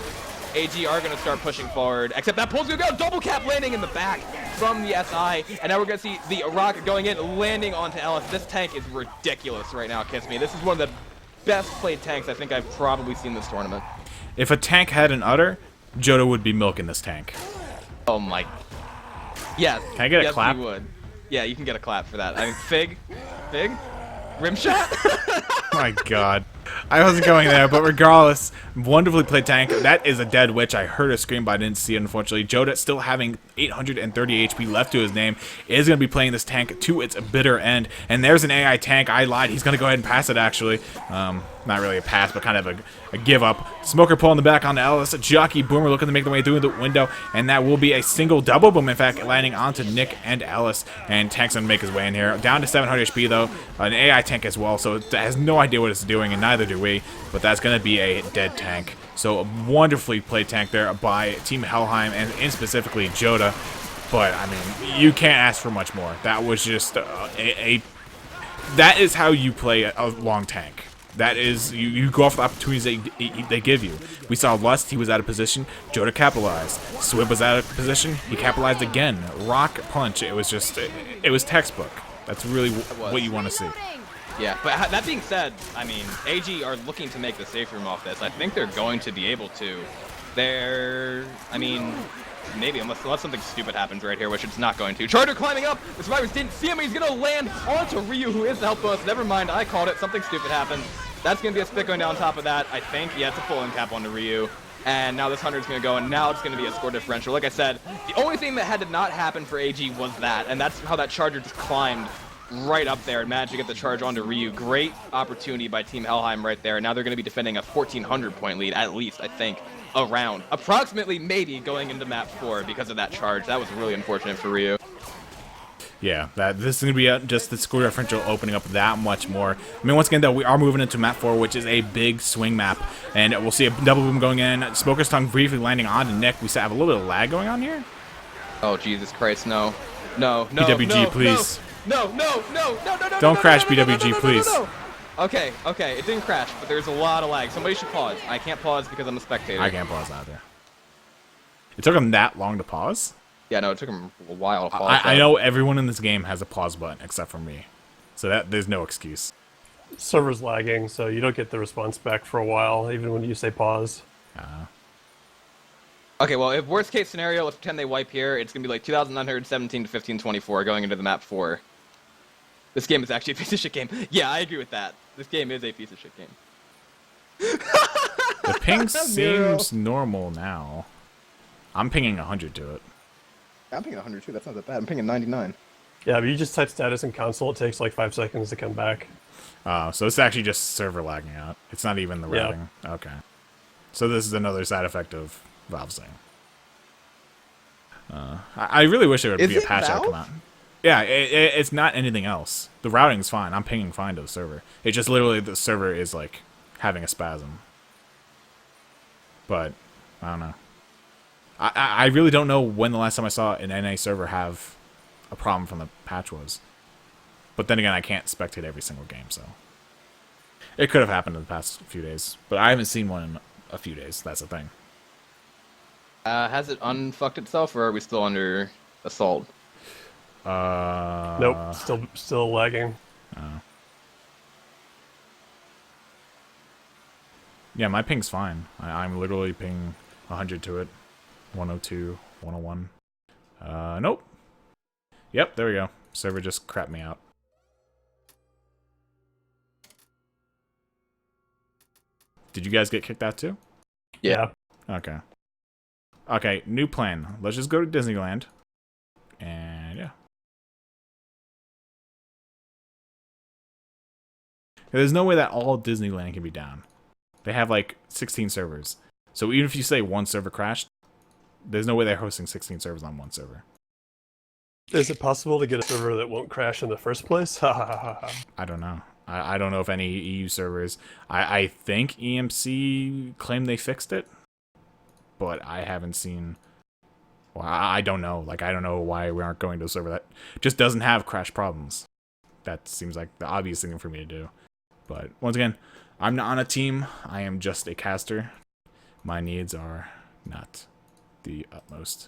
AG are going to start pushing forward. Except that pull's going to go. Double cap landing in the back from the SI. And now we're going to see the rock going in, landing onto Ellis. This tank is ridiculous right now, Kissme. This is one of the best played tanks I think I've probably seen this tournament. If a tank had an udder, Jodo would be milking this tank. Oh my. Yes. Can I get a clap? You would. Yeah, you can get a clap for that. I mean, Fig? Rim shot? My god. I wasn't going there, but regardless, wonderfully played tank. That is a dead witch. I heard a scream, but I didn't see it, unfortunately. Joda, still having 830 HP left to his name, is going to be playing this tank to its bitter end. And there's an AI tank. I lied. He's going to go ahead and pass it, actually. Not really a pass, but kind of a give up. Smoker pulling the back onto Ellis. Jockey Boomer looking to make their way through the window. And that will be a single double boom, in fact, landing onto Nick and Alice. And tank's going to make his way in here. Down to 700 HP, though. An AI tank as well, so it has no idea what it's doing, and neither do we. But that's going to be a dead tank. So a wonderfully played tank there by Team Helheim, and specifically Joda. But, I mean, you can't ask for much more. That was just that is how you play a long tank. That is, you go off the opportunities they give you. We saw Lust, he was out of position. Joda capitalized. Swib was out of position. He capitalized again. Rock punch. It was just, it was textbook. That's really what you want to see. Yeah, but that being said, I mean, AG are looking to make the safe room off this. I think they're going to be able to. I mean, maybe, unless something stupid happens right here, which it's not going to. Charger climbing up! The survivors didn't see him, he's gonna land onto Ryu, who is the help bonus. Never mind, I called it. Something stupid happened. That's gonna be a spit going down on top of that, I think. Yeah, it's a full end cap onto Ryu. And now this 100's going to go, and now it's going to be a score differential. Like I said, the only thing that had to not happen for AG was that, and that's how that charger just climbed right up there and managed to get the charge onto Ryu. Great opportunity by Team Helheim right there. Now they're going to be defending a 1,400 point lead, at least, I think, around. Approximately, maybe, going into map 4 because of that charge. That was really unfortunate for Ryu. Yeah, this is going to be just the score differential opening up that much more. I mean, once again, though, we are moving into map 4, which is a big swing map. And we'll see a double boom going in. Smoker's Tongue briefly landing on to Nick. We have a little bit of lag going on here. Oh, Jesus Christ, no. No, no, BWG, no, please. No, no, no, no, no, no, Don't no, crash, no, no, BWG, no, no, no, please. no, no. Okay, okay, it didn't crash, but there's a lot of lag. Somebody should pause. I can't pause because I'm a spectator. I can't pause either. It took him that long to pause? Yeah, no, it took him a while to pause. I know everyone in this game has a pause button except for me. So there's no excuse. Server's lagging, so you don't get the response back for a while, even when you say pause. Okay, well, if worst case scenario, let's pretend they wipe here, it's going to be like 2,917 to 1524 going into the map 4. This game is actually a piece of shit game. Yeah, I agree with that. This game is a piece of shit game. The ping seems normal now. I'm pinging 100 to it. I'm pinging 100 too, that's not that bad. I'm pinging 99. Yeah, but you just type status in console, it takes like 5 seconds to come back. So it's actually just server lagging out. It's not even the Yeah. routing. Okay. So this is another side effect of Valve Sync. I really wish there would be a patch that would come out. Yeah, it's not anything else. The routing's fine. I'm pinging fine to the server. It's just literally the server is like having a spasm. But I don't know. I really don't know when the last time I saw an NA server have a problem from the patch was. But then again, I can't spectate every single game, so it could have happened in the past few days. But I haven't seen one in a few days. That's the thing. Has it unfucked itself, or are we still under assault? Nope, still lagging. Yeah, my ping's fine. I'm literally ping 100 to it. 102, 101. Nope. Yep, there we go. Server just crapped me out. Did you guys get kicked out too? Yeah. Okay. Okay, new plan. Let's just go to Disneyland. And yeah. There's no way that all Disneyland can be down. They have like 16 servers. So even if you say one server crashed, there's no way they're hosting 16 servers on one server. Is it possible to get a server that won't crash in the first place? Ha ha ha ha. I don't know. I don't know if any EU servers... I think EMC claimed they fixed it. But I haven't seen... Well, I don't know. Like, I don't know why we aren't going to a server that just doesn't have crash problems. That seems like the obvious thing for me to do. But once again, I'm not on a team. I am just a caster. My needs are not the utmost.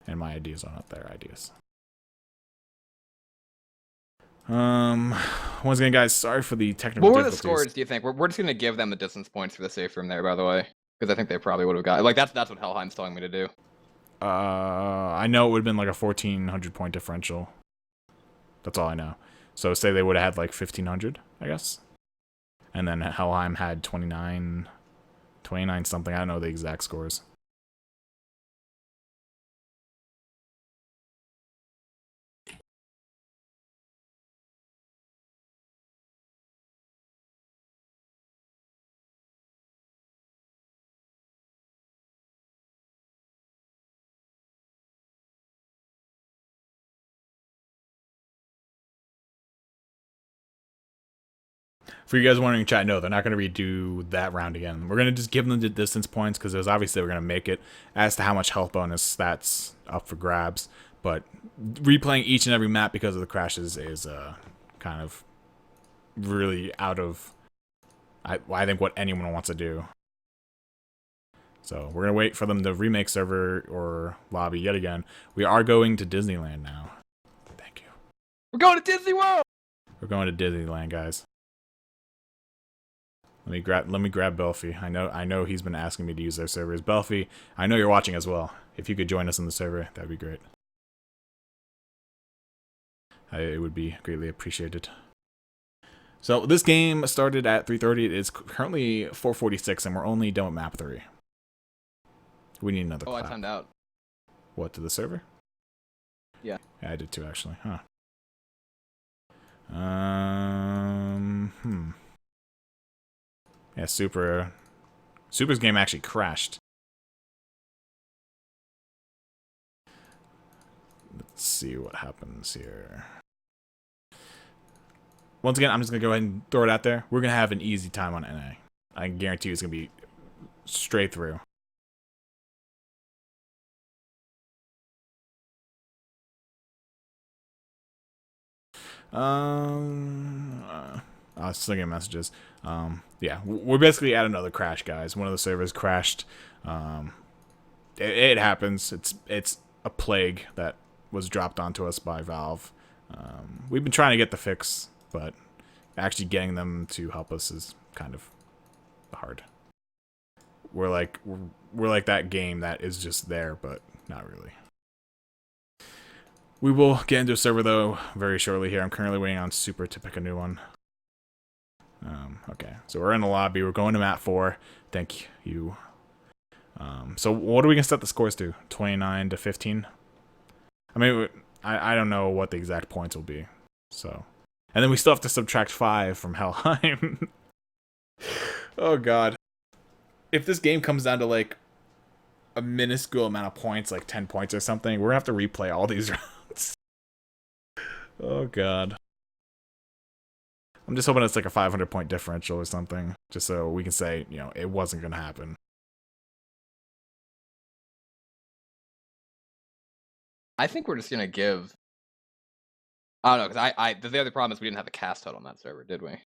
And my ideas are not their ideas. Once again, guys, sorry for the technical What were the difficulties. scores, do you think? We're just going to give them the distance points for the safe room there, by the way. Because I think they probably would have got... Like, that's what Helheim's telling me to do. I know it would have been like a 1,400 point differential. That's all I know. So say they would have had like 1,500, I guess. And then Helheim had 29 something. I don't know the exact scores. For you guys wondering in chat, no, they're not going to redo that round again. We're going to just give them the distance points because there's obviously we're going to make it. As to how much health bonus, that's up for grabs. But replaying each and every map because of the crashes is kind of really out of, I think, what anyone wants to do. So we're going to wait for them to remake server or lobby yet again. We are going to Disneyland now. Thank you. We're going to Disney World! We're going to Disneyland, guys. Let me grab Belfie. I know he's been asking me to use their servers. Belfie, I know you're watching as well. If you could join us on the server, that'd be great. It would be greatly appreciated. So this game started at 3:30. It is currently 4:46, and we're only done with map 3. We need another Oh, I clap. timed out. What, to the server? Yeah. Yeah, I did too, actually. Huh. Yeah, Super's game actually crashed. Let's see what happens here. Once again, I'm just going to go ahead and throw it out there. We're going to have an easy time on NA. I can guarantee you it's going to be straight through. I was still getting messages. Yeah, we're basically at another crash, guys. One of the servers crashed. It happens. It's a plague that was dropped onto us by Valve. We've been trying to get the fix, but actually getting them to help us is kind of hard. We're like that game that is just there, but not really. We will get into a server though very shortly here. I'm currently waiting on Super to pick a new one. Okay, so we're in the lobby. We're going to map 4. Thank you. So what are we gonna set the scores to? 29 to 15. I mean, I don't know what the exact points will be. So, and then we still have to subtract 5 from Helheim. Oh God. If this game comes down to like a minuscule amount of points, like 10 points or something, we're gonna have to replay all these rounds. Oh God. I'm just hoping it's like a 500-point differential or something, just so we can say, you know, it wasn't gonna happen. I think we're just gonna give. I don't know, because the other problem is we didn't have the cast HUD on that server, did we?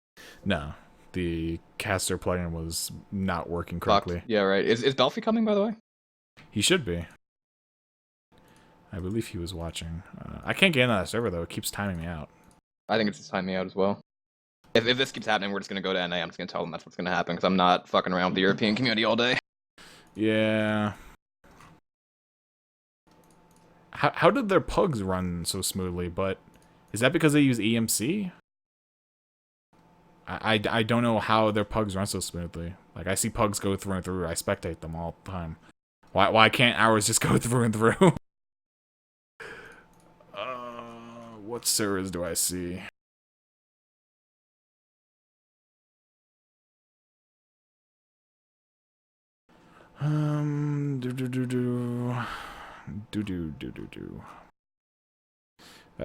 No, the caster plugin was not working Fucked. correctly. Yeah, right. Is Belfie coming, by the way? He should be. I believe he was watching. I can't get into that server though. It keeps timing me out. I think it's just timing me out as well. If this keeps happening, we're just gonna go to NA. I'm just gonna tell them that's what's gonna happen because I'm not fucking around with the European community all day. Yeah. How did their pugs run so smoothly? But is that because they use EMC? I don't know how their pugs run so smoothly. Like I see pugs go through and through. I spectate them all the time. Why can't ours just go through and through? What servers do I see? That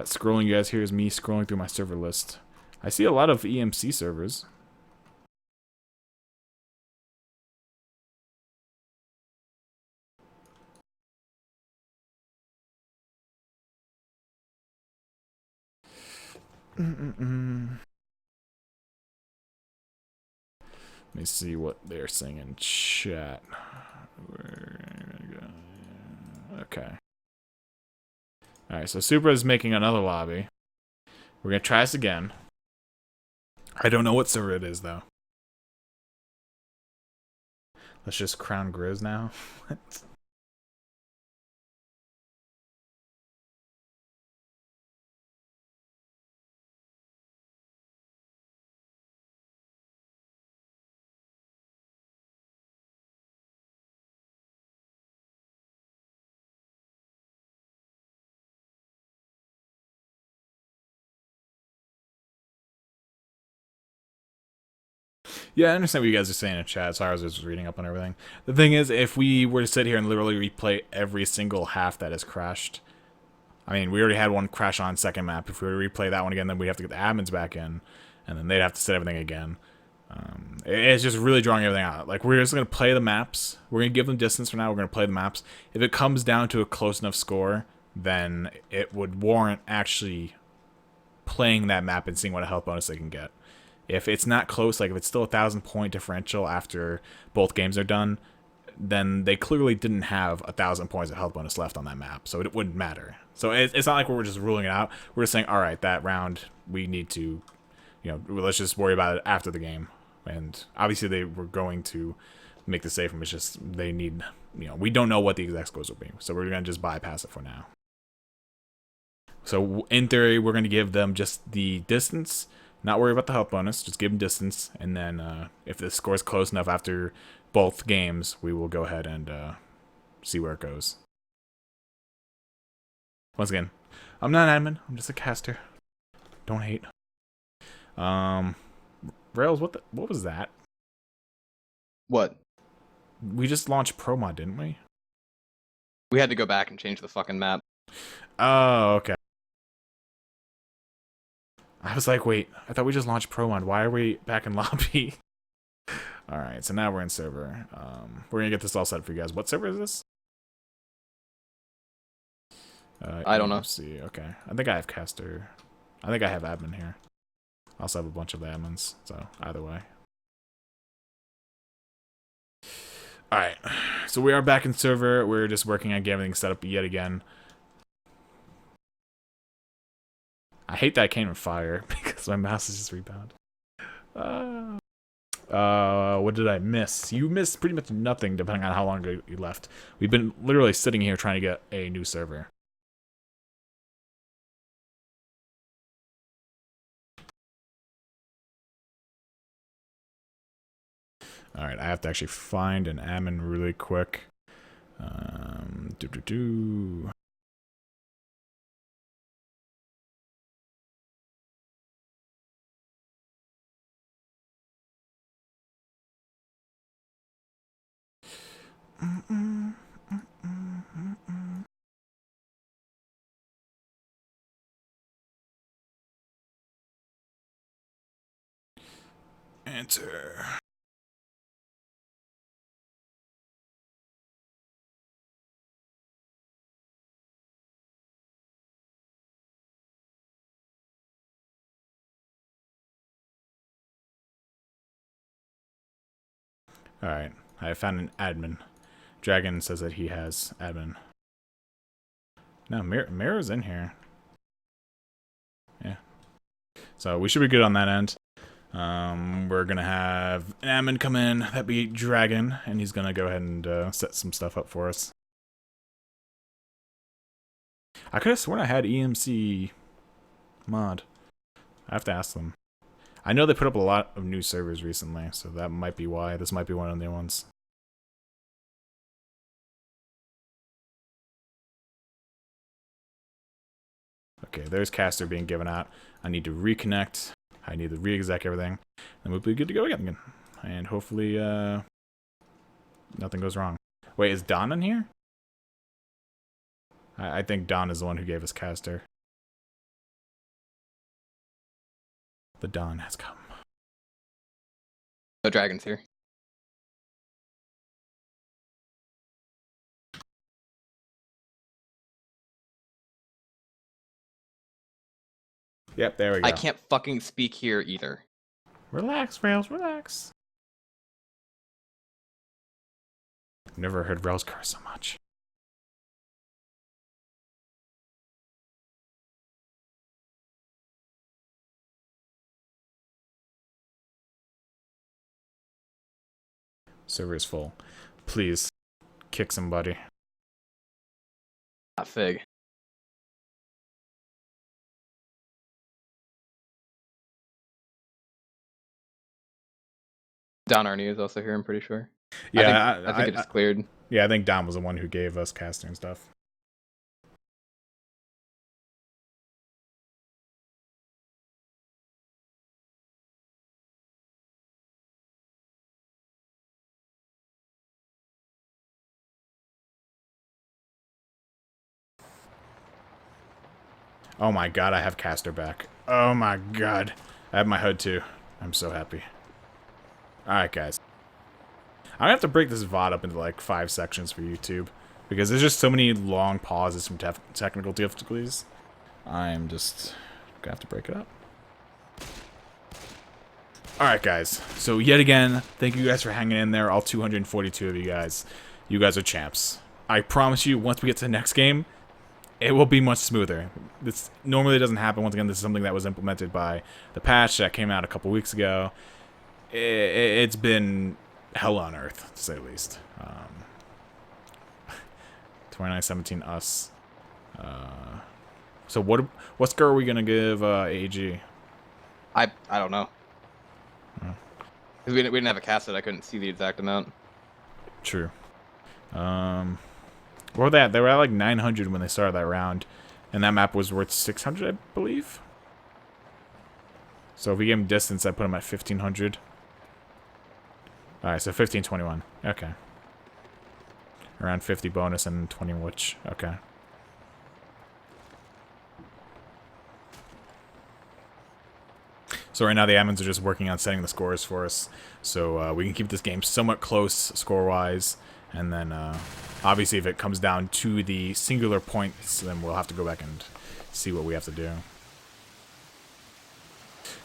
scrolling you guys hear is me scrolling through my server list. I see a lot of EMC servers. Let me see what they're saying in chat. Okay. Alright, so Supra is making another lobby. We're gonna try this again. I don't know what server it is, though. Let's just crown Grizz now. What? Yeah, I understand what you guys are saying in chat. Sorry, I was just reading up on everything. The thing is, if we were to sit here and literally replay every single half that has crashed, I mean, we already had one crash on second map. If we were to replay that one again, then we'd have to get the admins back in, and then they'd have to set everything again. It's just really drawing everything out. Like, we're just going to play the maps. We're going to give them distance for now. We're going to play the maps. If it comes down to a close enough score, then it would warrant actually playing that map and seeing what a health bonus they can get. If it's not close, like if it's still a 1,000-point differential after both games are done, then they clearly didn't have 1,000 points of health bonus left on that map, so it wouldn't matter. So it's not like we're just ruling it out. We're just saying, all right, that round we need to, you know, let's just worry about it after the game. And obviously they were going to make the safe from. It's just they need, you know, we don't know what the exact scores will be, so we're gonna just bypass it for now. So in theory, we're gonna give them just the distance. Not worry about the health bonus, just give them distance, and then if the score is close enough after both games, we will go ahead and see where it goes. Once again, I'm not an admin. I'm just a caster. Don't hate. Rails, what was that? What? We just launched Pro Mod, didn't we? We had to go back and change the fucking map. Oh, okay. I was like, wait, I thought we just launched Pro Mod. Why are we back in lobby? Alright, so now we're in server. We're gonna get this all set for you guys. What server is this? I don't know. See, okay. I think I have caster. I think I have admin here. I also have a bunch of admins, so either way. Alright, so we are back in server. We're just working on getting everything set up yet again. I hate that I can't even fire because my mouse is just rebound. What did I miss? You missed pretty much nothing depending on how long you left. We've been literally sitting here trying to get a new server. Alright, I have to actually find an admin really quick. Enter. Alright, I found an admin. Dragon says that he has admin. No, Mirror's in here. Yeah. So we should be good on that end. We're gonna have an admin come in, that'd be Dragon, and he's gonna go ahead and set some stuff up for us. I could have sworn I had EMC mod. I have to ask them. I know they put up a lot of new servers recently, so that might be why. This might be one of the new ones. Okay, there's caster being given out. I need to reconnect. I need to re-exec everything. And we'll be good to go again. And hopefully, nothing goes wrong. Wait, is Don in here? I think Don is the one who gave us caster. The dawn has come. No dragons here. Yep, there we go. I can't fucking speak here either. Relax, Rails, relax. Never heard Rails curse so much. Server is full. Please, kick somebody. Not Fig. Don Arnie is also here, I'm pretty sure. Yeah, I think it's cleared. Yeah, I think Don was the one who gave us casting and stuff. Oh my god, I have caster back. Oh my god. I have my HUD too. I'm so happy. Alright, guys. I'm gonna have to break this VOD up into like 5 sections for YouTube. Because there's just so many long pauses from technical difficulties. I'm just gonna have to break it up. Alright, guys. So, yet again, thank you guys for hanging in there. All 242 of you guys. You guys are champs. I promise you, once we get to the next game, it will be much smoother. This normally doesn't happen. Once again, this is something that was implemented by the patch that came out a couple weeks ago. It's been hell on earth, to say the least. 2917 us. So what score are we gonna give AG? I don't know. Because we didn't have a cast that I couldn't see the exact amount. True. What were they at? They were at like 900 when they started that round. And that map was worth 600, I believe. So if we give him distance, I put him at 1500. Alright, so 1521. Okay. Around 50 bonus and 20 witch. Okay. So right now the admins are just working on setting the scores for us. So we can keep this game somewhat close score-wise. And then obviously if it comes down to the singular points, then we'll have to go back and see what we have to do.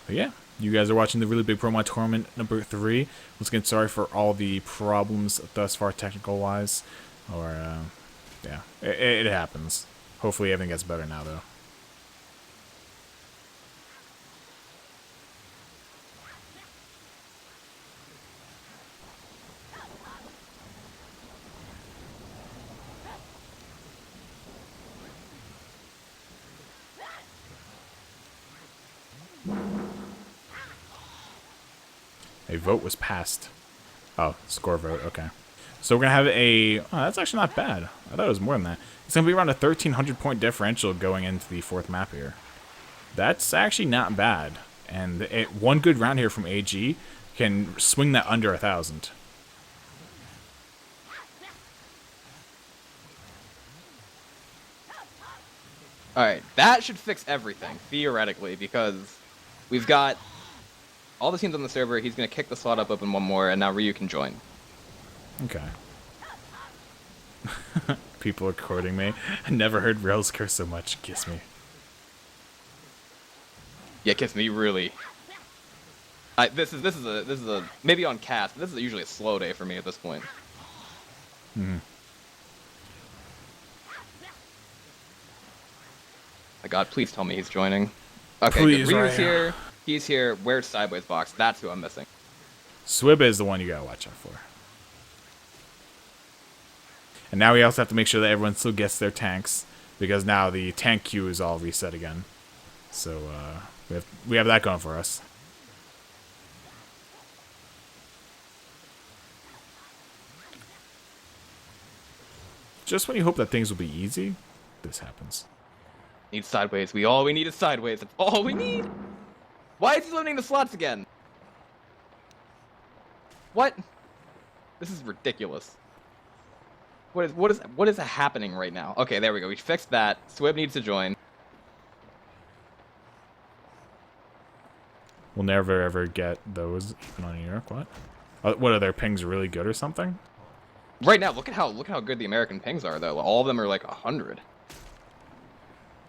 But yeah, you guys are watching the Really Big Pro Mod Tournament number 3. Once again, sorry for all the problems thus far technical-wise. Or, yeah, it happens. Hopefully everything gets better now, though. A vote was passed. Oh, score vote, okay. So we're going to have a... Oh, that's actually not bad. I thought it was more than that. It's going to be around a 1,300 point differential going into the 4th map here. That's actually not bad. And one good round here from AG can swing that under 1,000. Alright, that should fix everything, theoretically, because we've got all the teams on the server. He's going to kick the slot up open one more, and now Ryu can join. Okay. People are quoting me. I never heard Rails curse so much. Kiss me. Yeah, Kissme, you really... This is a maybe on cast, but this is usually a slow day for me at this point. Hmm. My God, please tell me he's joining. Okay, Please, good. Ryu's Ryu. here. He's here. Where's Sideways Box? That's who I'm missing. Swib is the one you gotta watch out for. And now we also have to make sure that everyone still gets their tanks, because now the tank queue is all reset again. So we have that going for us. Just when you hope that things will be easy, this happens. Need Sideways. All we need is Sideways. That's all we need. Why is he limiting the slots again? What? This is ridiculous. What is happening right now? Okay, there we go. We fixed that. Swib needs to join. We'll never ever get those even on New York. What are their pings really good or something? Right now, look at how good the American pings are though. All of them are like 100.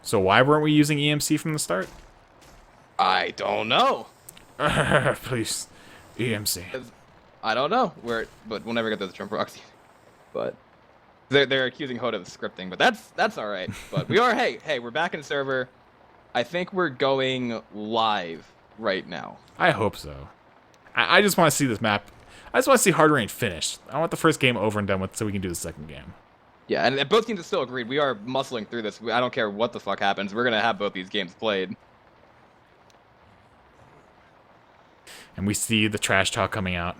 So why weren't we using EMC from the start? I don't know. Please, EMC. I don't know but we'll never get those jump rocks. But they're accusing Hoda of scripting, but that's all right. But we are. Hey, we're back in server. I think we're going live right now. I hope so. I just want to see this map. I just want to see Hard Rain finished. I want the first game over and done with so we can do the second game. Yeah, and both teams have still agreed. We are muscling through this. I don't care what the fuck happens. We're gonna have both these games played. And we see the trash talk coming out.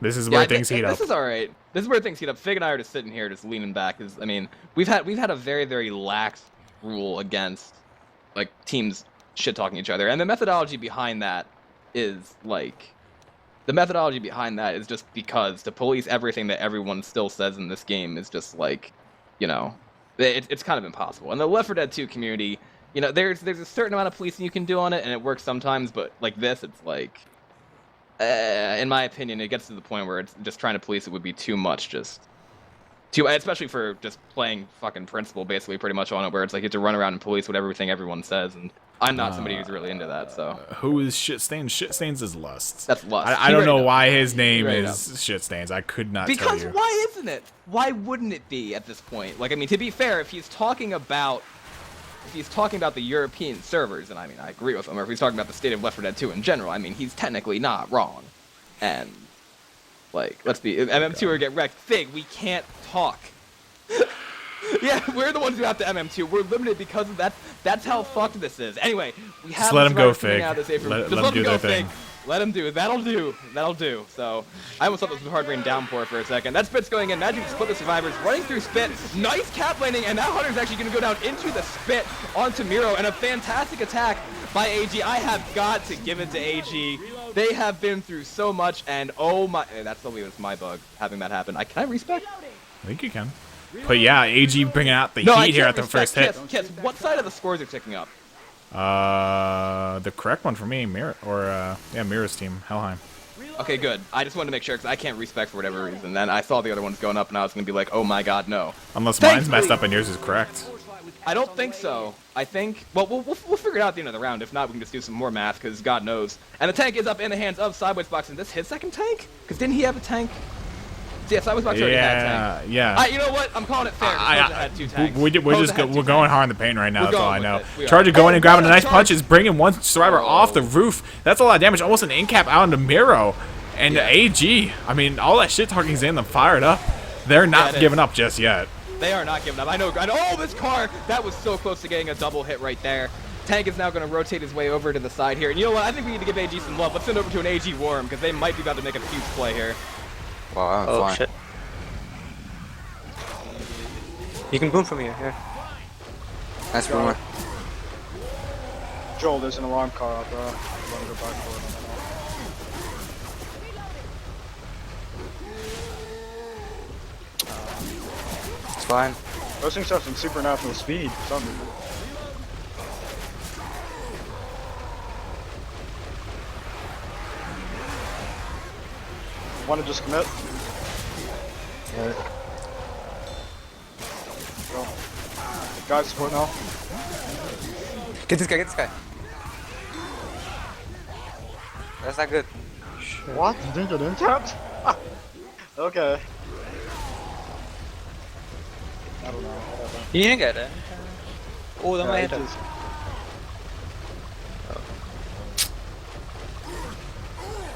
This is where things heat up. This is all right. This is where things heat up. Fig and I are just sitting here, just leaning back. I mean, we've had a very, very lax rule against like teams shit talking each other, and the methodology behind that is like, just because to police everything that everyone still says in this game is just like, you know, it's kind of impossible. And the Left 4 Dead 2 community, you know, there's a certain amount of policing you can do on it, and it works sometimes, but like this, it's like, in my opinion, it gets to the point where it's just trying to police it would be too much, especially for just playing fucking principle, basically, pretty much on it, where it's like you have to run around and police what everyone says, and I'm not somebody who's really into that, so. Who is Shitstains? Shitstains is Lust. That's Lust. I don't know why his name is Shitstains. I could not tell you. Because why isn't it? Why wouldn't it be at this point? Like, I mean, to be fair, if he's talking about the European servers, and I mean, I agree with him, or if he's talking about the state of Left 4 Dead 2 in general, I mean, he's technically not wrong. And, like, let's be, MM2 or get wrecked. Fig, we can't talk. Yeah, we're the ones who have to MM2. We're limited because of that. That's how fucked this is. Anyway, we have just let him go, Fig. Let Let them do their thing. Let him do. That'll do. That'll do. So, I almost thought this was Hard Rain Downpour for a second. That Spit's going in. Magic split the survivors. Running through Spit. Nice cap landing. And now Hunter's actually going to go down into the Spit onto Miro. And a fantastic attack by AG. I have got to give it to AG. They have been through so much. And oh my. That's my bug, having that happen. Can I respec? I think you can. But yeah, AG bringing out the heat here at the first hit. Kiss, what side of the scores are ticking up? The correct one for me, Mira's team, Helheim. Okay, good. I just wanted to make sure because I can't respec for whatever reason. Then I saw the other ones going up, and I was gonna be like, oh my god, no. Unless mine's messed up and yours is correct. I don't think so. I think, well, we'll figure it out at the end of the round. If not, we can just do some more math because God knows. And the tank is up in the hands of Sideways Box. And this his second tank? Because didn't he have a tank? Yeah, Sideways Box already had a tank. Yeah. You know what? I'm calling it fair. Posa had 2 tanks. We're going hard in the paint right now. That's all I know. Charger Charger going and grabbing a nice punch is bringing one survivor off the roof. That's a lot of damage. Almost an in-cap out into Miro. And AG, I mean, all that shit talking's in them fired up. They're not giving up just yet. They are not giving up. I know. Oh, this car! That was so close to getting a double hit right there. Tank is now going to rotate his way over to the side here. And you know what? I think we need to give AG some love. Let's send over to an AG Worm because they might be about to make a huge play here. Wow, Oh fine. shit. You can boom from here. Here. Nice boomer. Joel, there's an alarm car out there. I'm gonna go back for it. It's fine. Those things have some supernatural speed for some reason. Want to just commit? Yeah. Go. Guys, support now. Get this guy, get this guy. That's not good. What? You didn't get intapped? Okay. I don't know. Whatever. You didn't get it. Oh, that Yeah, might it hit him. just-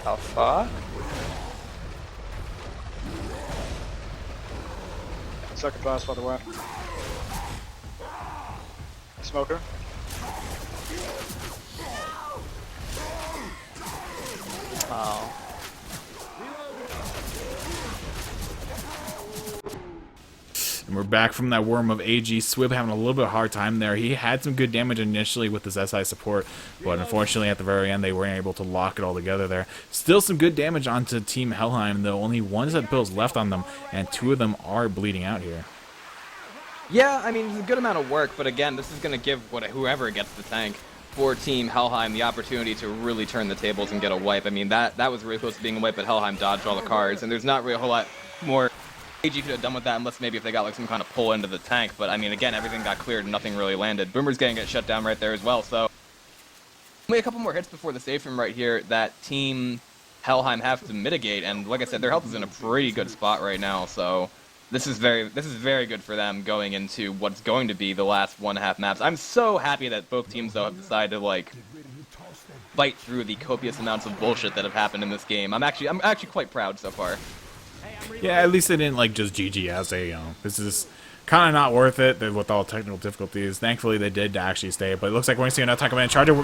How far? Second pass, by the way. Smoker. Oh. And we're back from that worm of AG. Swib having a little bit of a hard time there. He had some good damage initially with his SI support, but unfortunately at the very end they weren't able to lock it all together there. Still some good damage onto Team Helheim, though. Only 1 set of pills left on them, and 2 of them are bleeding out here. Yeah, I mean, it's a good amount of work, but again, this is going to give whoever gets the tank for Team Helheim the opportunity to really turn the tables and get a wipe. I mean, that was really close to being a wipe, but Helheim dodged all the cards, and there's not really a whole lot more AG could have done with that unless maybe if they got like some kind of pull into the tank. But I mean, again, everything got cleared and nothing really landed. Boomer's getting it shut down right there as well, so only a couple more hits before the safe room right here that Team Helheim have to mitigate, and like I said, their health is in a pretty good spot right now, so this is very good for them going into what's going to be the last 1.5 maps. I'm so happy that both teams though have decided to like fight through the copious amounts of bullshit that have happened in this game. I'm actually quite proud so far. Yeah, at least they didn't like just GG as a, this is kind of not worth it with all technical difficulties. Thankfully, they did actually stay, but it looks like we're going to see another attack coming in. Charger will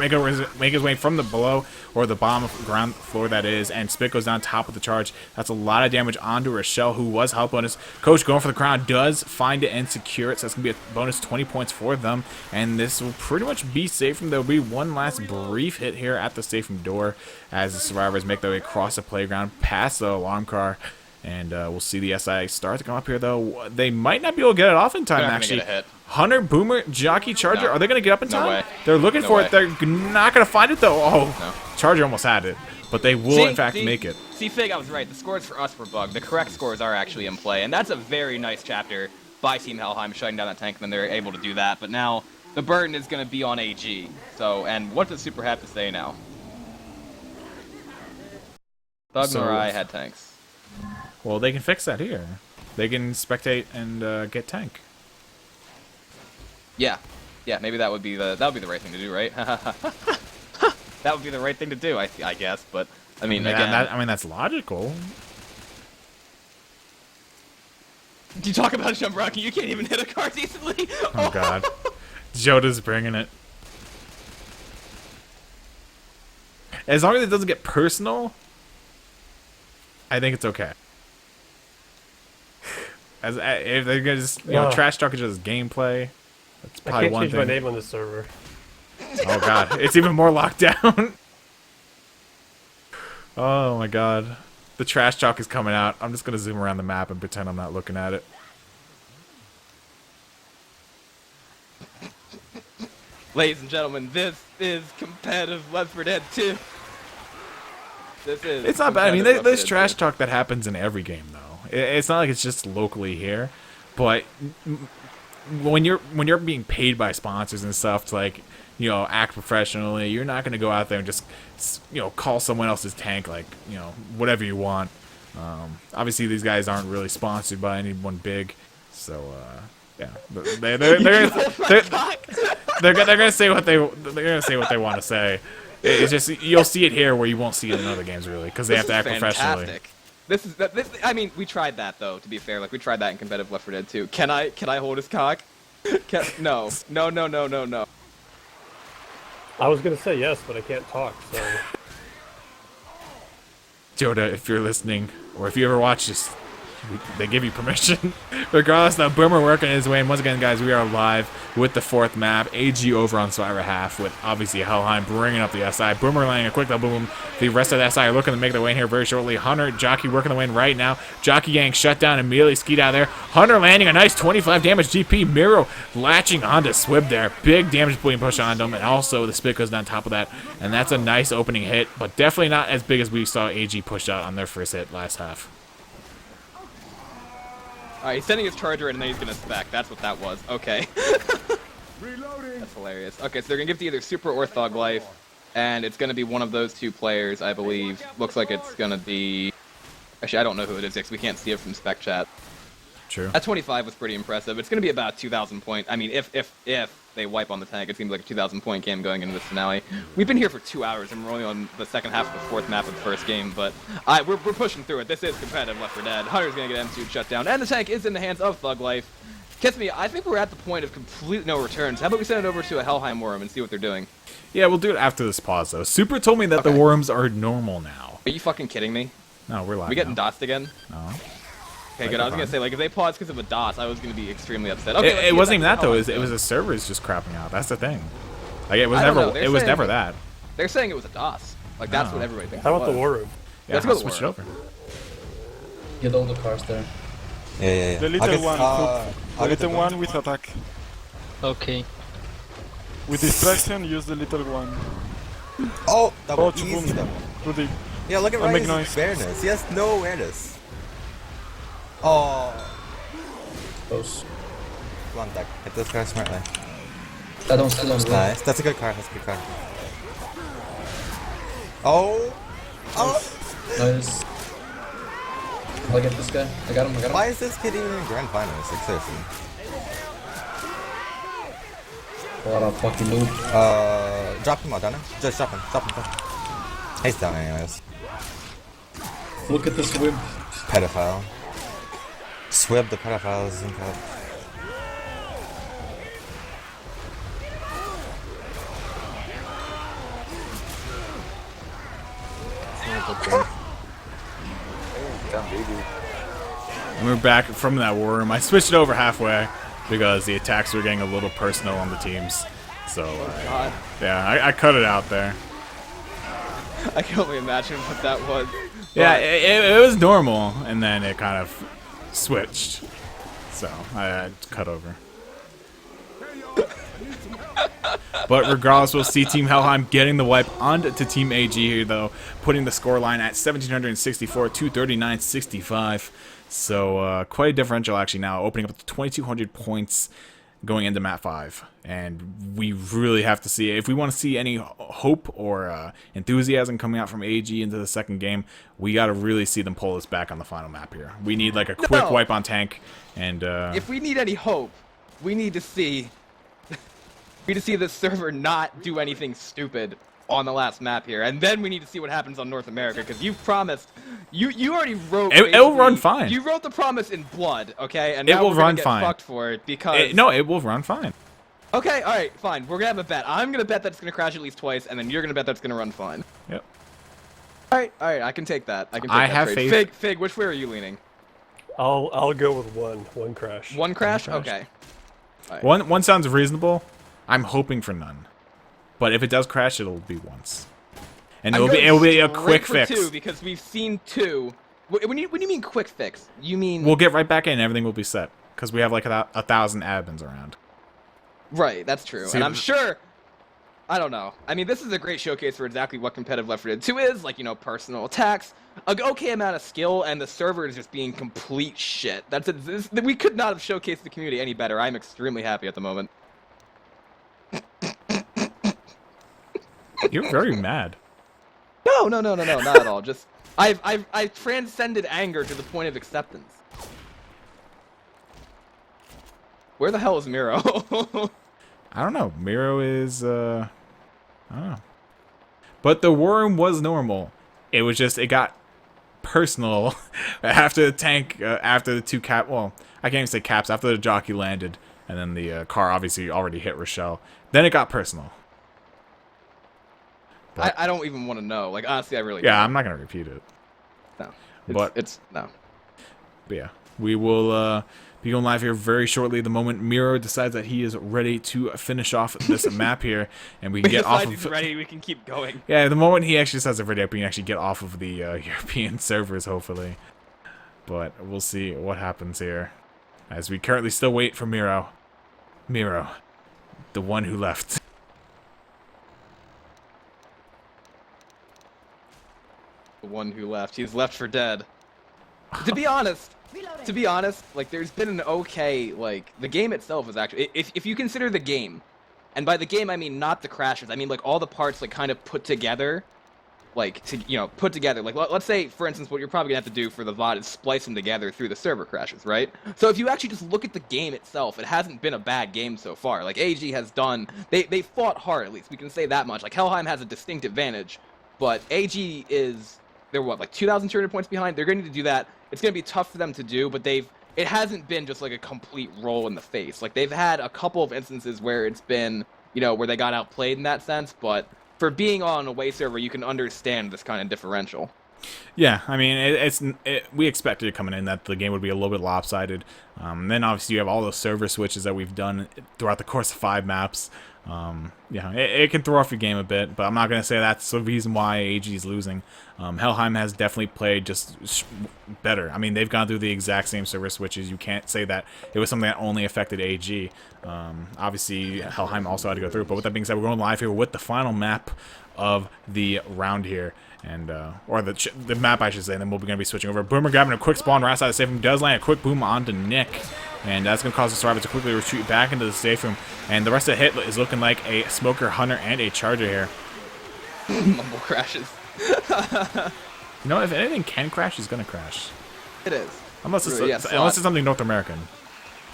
make his way from the below, or the bottom ground floor that is, and Spit goes down top of the charge. That's a lot of damage onto Rochelle, who was help bonus. Coach going for the crown, does find it and secure it, so that's going to be a bonus 20 points for them, and this will pretty much be safe room. There will be one last brief hit here at the safe room door as the survivors make their way across the playground, past the alarm car. And we'll see the SI start to come up here, though. They might not be able to get it off in time, They're not actually. gonna get a hit. Hunter, Boomer, Jockey, Charger, No. are they going to get up in No time? way. They're looking No for way. it. They're not going to find it, though. Oh, No. Charger almost had it. But they will, in fact, make it. See, Fig, I was right. The scores for us were bugged. The correct scores are actually in play, and that's a very nice chapter by Team Helheim, shutting down that tank, and then they're able to do that. But now the burden is going to be on AG. So, and what does Super have to say now? Thug So- nor I had tanks. Well, they can fix that here. They can spectate and get tank. Yeah, maybe that would be the right thing to do, right? That would be the right thing to do, I guess. But I mean, again, That's logical. you talk about jump rocket, you can't even hit a car decently. Oh, God. Joda's bringing it. as long as it doesn't get personal, I think it's okay. As if they're gonna just trash talk each other's gameplay, that's I probably can't one change thing. my name on this server. Oh god, it's even more locked down. Oh my god, the trash talk is coming out. I'm just gonna zoom around the map and pretend I'm not looking at it. Ladies and gentlemen, this is competitive Left 4 Dead 2. This is. It's not bad. I mean, competitive there's Left 4 Dead trash 2. talk that happens in every game, though. It's not like it's just locally here, but when you're being paid by sponsors and stuff to, like, you know, act professionally, you're not gonna go out there and just, you know, call someone else's tank, like, you know, whatever you want. Obviously, these guys aren't really sponsored by anyone big, so yeah, they're gonna say what they want to say. It's just you'll see it here where you won't see it in other games really because they have to act professionally. Fantastic. This. I mean, we tried that though. To be fair, like we tried that in competitive Left 4 Dead 2. Can I hold his cock? No. I was gonna say yes, but I can't talk, so... Joda, if you're listening, or if you ever watch this, they give you permission. Regardless, the Boomer working his way. And once again, guys, we are live with the 4th map. AG over on Survivor half with obviously Helheim bringing up the SI. Boomer landing a quick double boom. The rest of the SI are looking to make their way in here very shortly. Hunter, Jockey working the way in right now. Jockey gang shut down, immediately skied out of there. Hunter landing a nice 25 damage GP. Miro latching onto Swib there. Big damage being pushed onto him. And also the spit goes on top of that. And that's a nice opening hit, but definitely not as big as we saw AG push out on their first hit last half. Alright, he's sending his charger in and then he's gonna spec. That's what that was. Okay. That's hilarious. Okay, so they're gonna give to either Super or Thug Life, and it's gonna be one of those two players, I believe. Looks like it's gonna be... Actually, I don't know who it is because we can't see it from spec chat. True. That 25 was pretty impressive. It's gonna be about 2,000 point. I mean, if they wipe on the tank, it seems like a 2,000 point game going into this finale. We've been here for 2 hours and we're only on the second half of the 4th map of the first game, but we're pushing through it. This is competitive Left 4 Dead. Hunter's gonna get M2 shut down, and the tank is in the hands of Thug Life. Kissme, I think we're at the point of complete no returns. How about we send it over to a Helheim Worm and see what they're doing? Yeah, we'll do it after this pause, though. Super told me that the worms are normal now. Are you fucking kidding me? No, we're live. Are we getting now. dotsed again? No. Okay, good. I was gonna say, like, if they paused because of a DOS, I was gonna be extremely upset. Okay, It wasn't even that though. It was the servers just crapping out. That's the thing. Like it was I don't never. know. It was never that. They're saying it was a DOS. Like that's what everybody thinks. How it about the was. war room? Yeah, Let's I'll go switch it war. over. Get all the cars there. Yeah. The little one. The little one. one with attack. Okay. With distraction, use the little one. Oh, that Oh, was easy boom. though. Rudy. Yeah, look at Make Ryan's noise. awareness. He has no awareness. Oh, Close. come on, Doug. Hit this car smartly. I don't still on the road. Nice. That's a good car. That's a good car. Oh. Nice. I'll get this guy. I got him. Why is this kid even in grand finals? Like seriously. What a fucking noob. Drop him out, Donna. Just drop him. He's down anyways. Look at this whip. Pedophile. Swib the pedophile is in cut. And we're back from that war room. I switched it over halfway because the attacks were getting a little personal on the teams. So yeah, I cut it out there. I can only imagine what that was. Yeah, it was normal, and then it kind of switched. So I cut over. But regardless, we'll see Team Helheim getting the wipe onto Team AG here, though, putting the score line at 1,764 to 3965. So quite a differential actually now, opening up to 2,200 points going into map 5. And we really have to see, if we want to see any hope or enthusiasm coming out from AG into the second game, we got to really see them pull this back on the final map here. We need like a quick wipe on tank. And if we need any hope, we need to see this server not do anything stupid on the last map here, and then we need to see what happens on North America, because you've promised, you already wrote. It'll run fine. You wrote the promise in blood, okay, and it now will we're gonna run get fine. fucked for it because no, it will run fine. Okay, alright, fine. We're gonna have a bet. I'm gonna bet that it's gonna crash at least twice, and then you're gonna bet that's gonna run fine. Yep. Alright, I can take that. I can take I that have trade. faith. Fig, which way are you leaning? I'll go with one crash. One crash? crash. Okay. One sounds reasonable. I'm hoping for none. But if it does crash, it'll be once. And it'll be a quick for fix. two, because we've seen two. When you mean quick fix, you mean... We'll get right back in, everything will be set. Because we have like 1,000 admins around. Right, that's true. See, and I'm sure... I don't know. I mean, this is a great showcase for exactly what competitive Left 4 Dead 2 is. Like, you know, personal attacks, an okay amount of skill, and the server is just being complete shit. That's it. We could not have showcased the community any better. I'm extremely happy at the moment. You're very mad. No, not at all. Just I've transcended anger to the point of acceptance. Where the hell is Miro? I don't know. Miro is, I don't know. But the worm was normal. It was just, it got personal after the tank, after the two cap, well, I can't even say caps, after the jockey landed, and then the car obviously already hit Rochelle. Then it got personal. I don't even want to know. Like, honestly, I really Yeah, don't. I'm not going to repeat it. No. No. But yeah, we will be going live here very shortly. The moment Miro decides that he is ready to finish off this map here, and we can get off of... he's ready, we can keep going. Yeah, the moment he actually decides it's ready, we can actually get off of the European servers, hopefully. But we'll see what happens here, as we currently still wait for Miro. Miro, the one who left. The one who left. He's left for dead. To be honest, like, there's been an okay, like, the game itself is actually, if you consider the game, and by the game I mean not the crashes, I mean like all the parts like kind of put together, like, put together, like, let's say, for instance, what you're probably gonna have to do for the VOD is splice them together through the server crashes, right? So if you actually just look at the game itself, it hasn't been a bad game so far. Like, AG has done, they fought hard, at least, we can say that much. Like, Helheim has a distinct advantage, but AG is... They're what, like 2,200 points behind? They're going to need to do that. It's going to be tough for them to do, but it hasn't been just like a complete roll in the face. Like, they've had a couple of instances where it's been, where they got outplayed in that sense, but for being on an away server, you can understand this kind of differential. Yeah, I mean, we expected it coming in that the game would be a little bit lopsided. Then obviously you have all the server switches that we've done throughout the course of 5 maps. Yeah, it can throw off your game a bit, but I'm not going to say that's the reason why AG is losing. Helheim has definitely played just better. I mean, they've gone through the exact same server switches. You can't say that it was something that only affected AG. Obviously, Helheim also had to go through it, but with that being said, we're going live here with the final map of the round here. And, or the map, I should say, and then we're going to be switching over. Boomer grabbing a quick spawn right side of the safe room. Does land a quick boom onto Nick. And that's going to cause the survivor to quickly retreat back into the safe room. And the rest of the hit is looking like a Smoker, Hunter, and a Charger here. Mumble crashes. You know, if anything can crash, it's going to crash. It is. Unless it's, Really, yeah, unless it's something North American.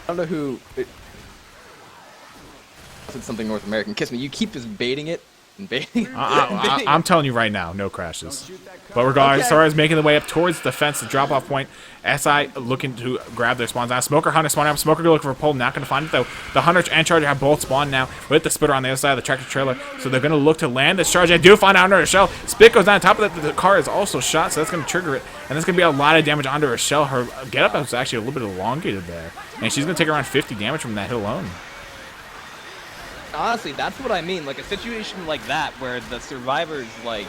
I don't know who... It's something North American. Kissme, you keep just baiting it. I'm telling you right now, no crashes. But regardless, Sora is making the way up towards the fence, the drop-off point. SI looking to grab their spawns now. Smoker, Hunter spawning up. Smoker looking for a pole, not going to find it though. The Hunter and Charger have both spawned now with the Spitter on the other side of the tractor trailer. So they're going to look to land this Charger. They do find out under Rochelle. Spit goes down on top of it. The car is also shot, so that's going to trigger it. And there's going to be a lot of damage onto Rochelle. Her get-up is actually a little bit elongated there. And she's going to take around 50 damage from that hit alone. Honestly, that's what I mean. Like, a situation like that where the survivors, like,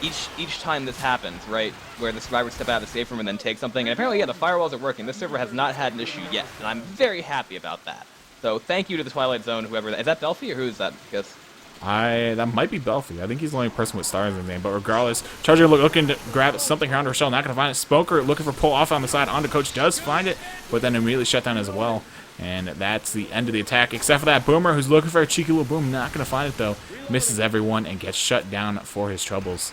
each time this happens, right, where the survivors step out of the safe room and then take something, and apparently, yeah, the firewalls are working. This server has not had an issue yet, and I'm very happy about that. So thank you to the Twilight Zone, whoever that is. That Belfi or who is that? Because that might be Belfi. I think he's the only person with stars in his name. But regardless, Charger looking to grab something around Rochelle, not going to find it. Smoker looking for pull off on the side. Onto Coach does find it, but then immediately shut down as well. And that's the end of the attack, except for that Boomer who's looking for a cheeky little boom. Not going to find it, though. Misses everyone and gets shut down for his troubles.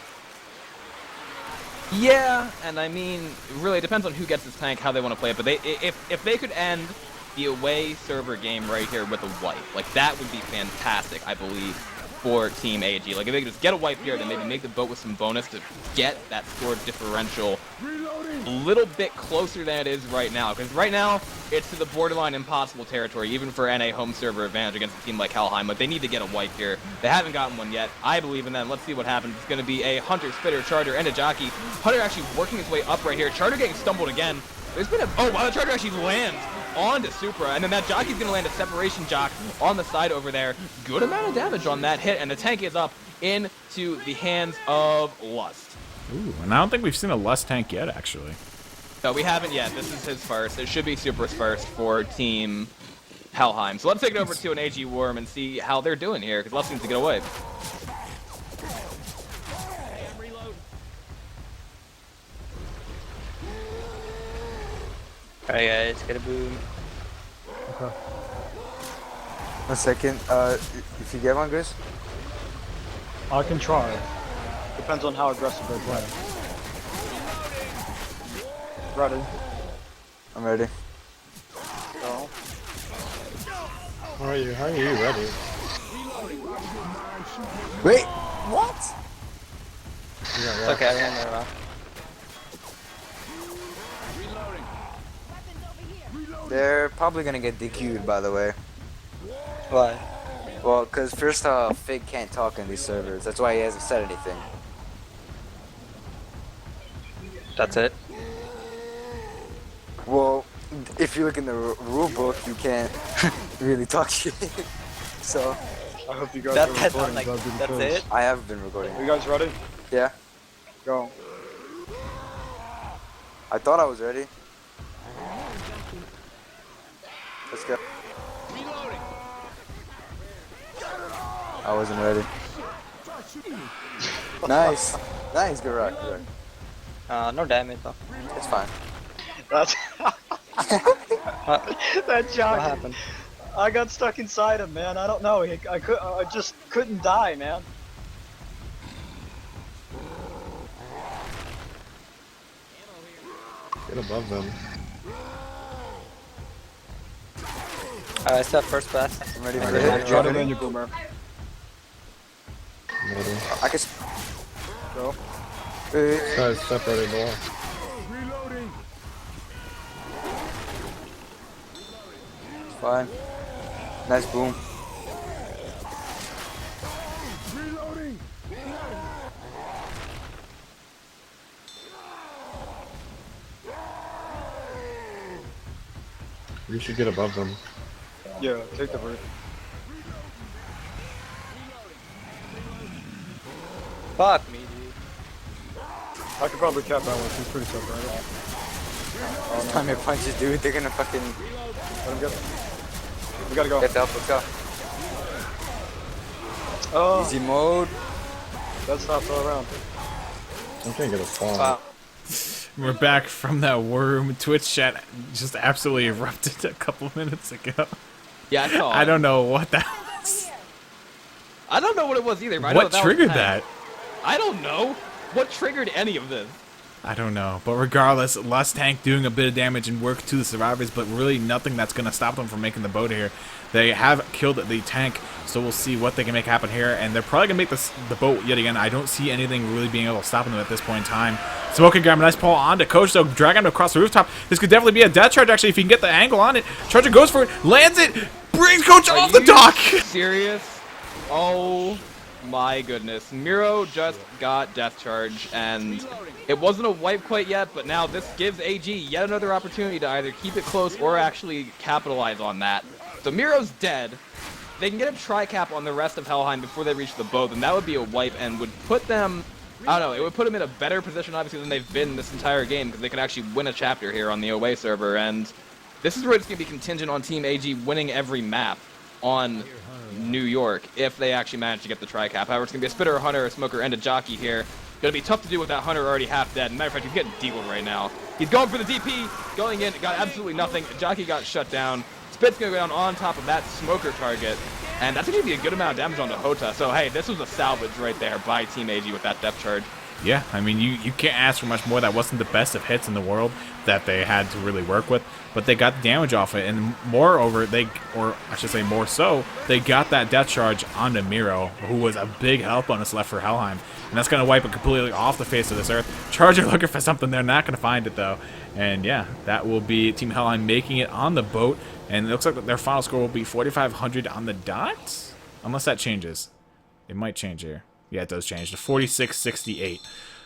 yeah, and I mean, really, it depends on who gets this tank, how they want to play it. But if they could end the away server game right here with a wipe, like, that would be fantastic, I believe. for Team AG. Like, if they could just get a wipe here, then maybe make the boat with some bonus to get that score differential a little bit closer than it is right now. Because right now, it's to the borderline impossible territory, even for NA home server advantage against a team like Helheim. But they need to get a wipe here. They haven't gotten one yet. I believe in them. Let's see what happens. It's going to be a Hunter, Spitter, Charger, and a Jockey. Hunter actually working his way up right here. Charger getting stumbled again. There's been a... Oh, wow, the Charger actually lands onto Supra, and then that Jockey's going to land a separation jock on the side over there. Good amount of damage on that hit, and the tank is up into the hands of Lust. Ooh, and I don't think we've seen a Lust tank yet, actually. No, we haven't yet. This is his first. It should be Supra's first for Team Helheim. So let's take it over to an AG Worm and see how they're doing here, because Lust needs to get away. Alright guys, get a boom. 1 second. If you get one, Chris. I can try. Depends on how aggressive they're playing. Ready. I'm ready. Go. How are you? How are you ready? Wait, what? It's okay, I'm in there now. They're probably gonna get DQ'd, by the way. Why? Well, cause first off, Fig can't talk in these servers. That's why he hasn't said anything. That's it? Well, if you look in the rule book, you can't really talk shit. So, I hope you guys That, are that's recording. like, so I'll do the that's quiz. it? I have been recording. You guys ready? Yeah, Go. I thought I was ready. Let's go. I wasn't ready. Nice. Nice, good rock, good rock. No damage though. It's fine. That's that What jockey. happened? I got stuck inside him, man. I don't know. I just couldn't die, man. Get above them. I still have first pass. I'm ready for Okay. the hit. Try to land your boomer. Ready. I can. Go. Guys, separated the wall. It's fine. Nice boom. You should get above them. Yeah, take the break. Fuck me, dude. I could probably cap that one. She's pretty separated. This time it punches, dude. They're gonna fucking Let him get it. We gotta go. get the help. Let's go. Oh, Easy mode. that's not all around. I can't get a spawn. Wow. We're back from that worm. Twitch chat just absolutely erupted a couple minutes ago. Yeah, I saw it. I don't know what that was. I don't know what it was either, but I know What that was triggered bad. that? I don't know. What triggered any of this? I don't know. But regardless, Lust Tank doing a bit of damage and work to the survivors, but really nothing that's going to stop them from making the boat here. They have killed the tank, so we'll see what they can make happen here. And they're probably going to make the boat yet again. I don't see anything really being able to stop them at this point in time. Smoking grab a nice pull onto Coach, so drag him across the rooftop. This could definitely be a death charge, actually, if you can get the angle on it. Charger goes for it, lands it, brings Coach off the dock. Serious? Oh my goodness. Miro just got death charge, and it wasn't a wipe quite yet, but now this gives AG yet another opportunity to either keep it close or actually capitalize on that. So Miro's dead. They can get a tri-cap on the rest of Helheim before they reach the boat, and that would be a wipe and would put them, I don't know, it would put them in a better position obviously than they've been this entire game, because they could actually win a chapter here on the away server, and this is where it's going to be contingent on Team AG winning every map on New York if they actually manage to get the tri-cap. However, it's going to be a Spitter, a Hunter, a Smoker, and a Jockey here. Going to be tough to do with that Hunter already half dead. Matter of fact, he's getting dealed right now. He's going for the DP, going in, got absolutely nothing. Jockey got shut down. Spit's going to go down on top of that Smoker target, and that's going to be a good amount of damage on the Hota. So, hey, this was a salvage right there by Team AG with that depth charge. Yeah, I mean, you can't ask for much more. That wasn't the best of hits in the world that they had to really work with, but they got the damage off it, and moreover, or I should say more so, they got that death charge onto Miro, who was a big health bonus left for Helheim, and that's going to wipe it completely off the face of this earth. Charger looking for something, they're not going to find it, though, and yeah, that will be Team Helheim making it on the boat, and it looks like their final score will be 4,500 on the dot, unless that changes. It might change here. Yeah, it does change to 46.68.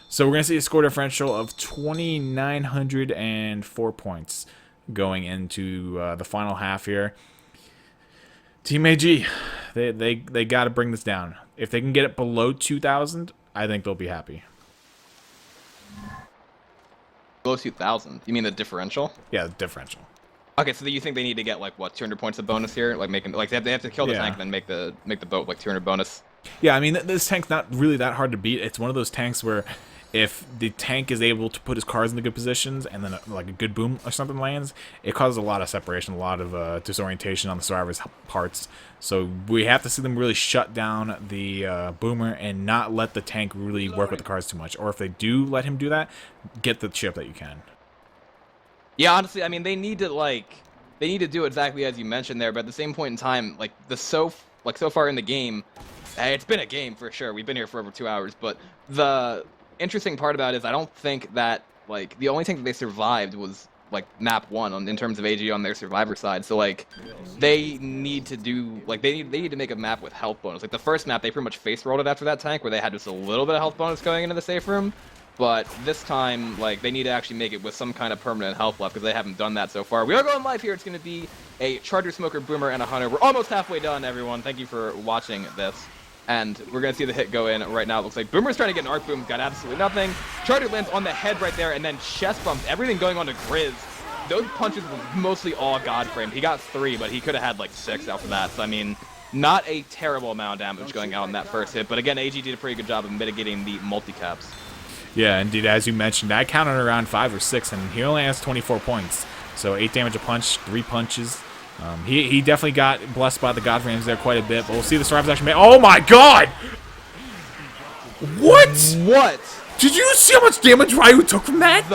So we're going to see a score differential of 2,904 points going into the final half here. Team AG, they got to bring this down. If they can get it below 2,000, I think they'll be happy. Below 2,000? You mean the differential? Yeah, the differential. Okay, so you think they need to get like what 200 points of bonus here, like making like they have to kill the tank and then make the boat like 200 bonus. Yeah, I mean this tank's not really that hard to beat. It's one of those tanks where if the tank is able to put his cars into good positions and then like a good boom or something lands, it causes a lot of separation, a lot of disorientation on the survivors' parts. So we have to see them really shut down the boomer and not let the tank really work with the cars too much. Or if they do let him do that, get the chip that you can. Yeah, honestly, I mean they need to do exactly as you mentioned there, but at the same point in time, like so far in the game, it's been a game for sure. We've been here for over 2 hours, but the interesting part about it is I don't think that like the only thing that they survived was like map 1 in terms of AG on their survivor side. So like they need to do like they need to make a map with health bonus. Like the first map they pretty much face rolled it after that tank where they had just a little bit of health bonus going into the safe room. But this time, like, they need to actually make it with some kind of permanent health left because they haven't done that so far. We are going live here. It's going to be a Charger, Smoker, Boomer, and a Hunter. We're almost halfway done, everyone. Thank you for watching this. And we're going to see the hit go in right now. It looks like Boomer's trying to get an arc boom. Got absolutely nothing. Charger lands on the head right there and then chest bumps. Everything going on to Grizz. Those punches were mostly all God framed. He got 3, but he could have had like 6 after that. So, I mean, not a terrible amount of damage going out on that first hit. But again, AG did a pretty good job of mitigating the multi-caps. Yeah, indeed, as you mentioned, I counted around 5 or 6, and he only has 24 points. So 8 damage a punch, 3 punches. He definitely got blessed by the God frames there quite a bit, but we'll see the survivors actually make. Oh my god! What? What? Did you see how much damage Ryu took from that?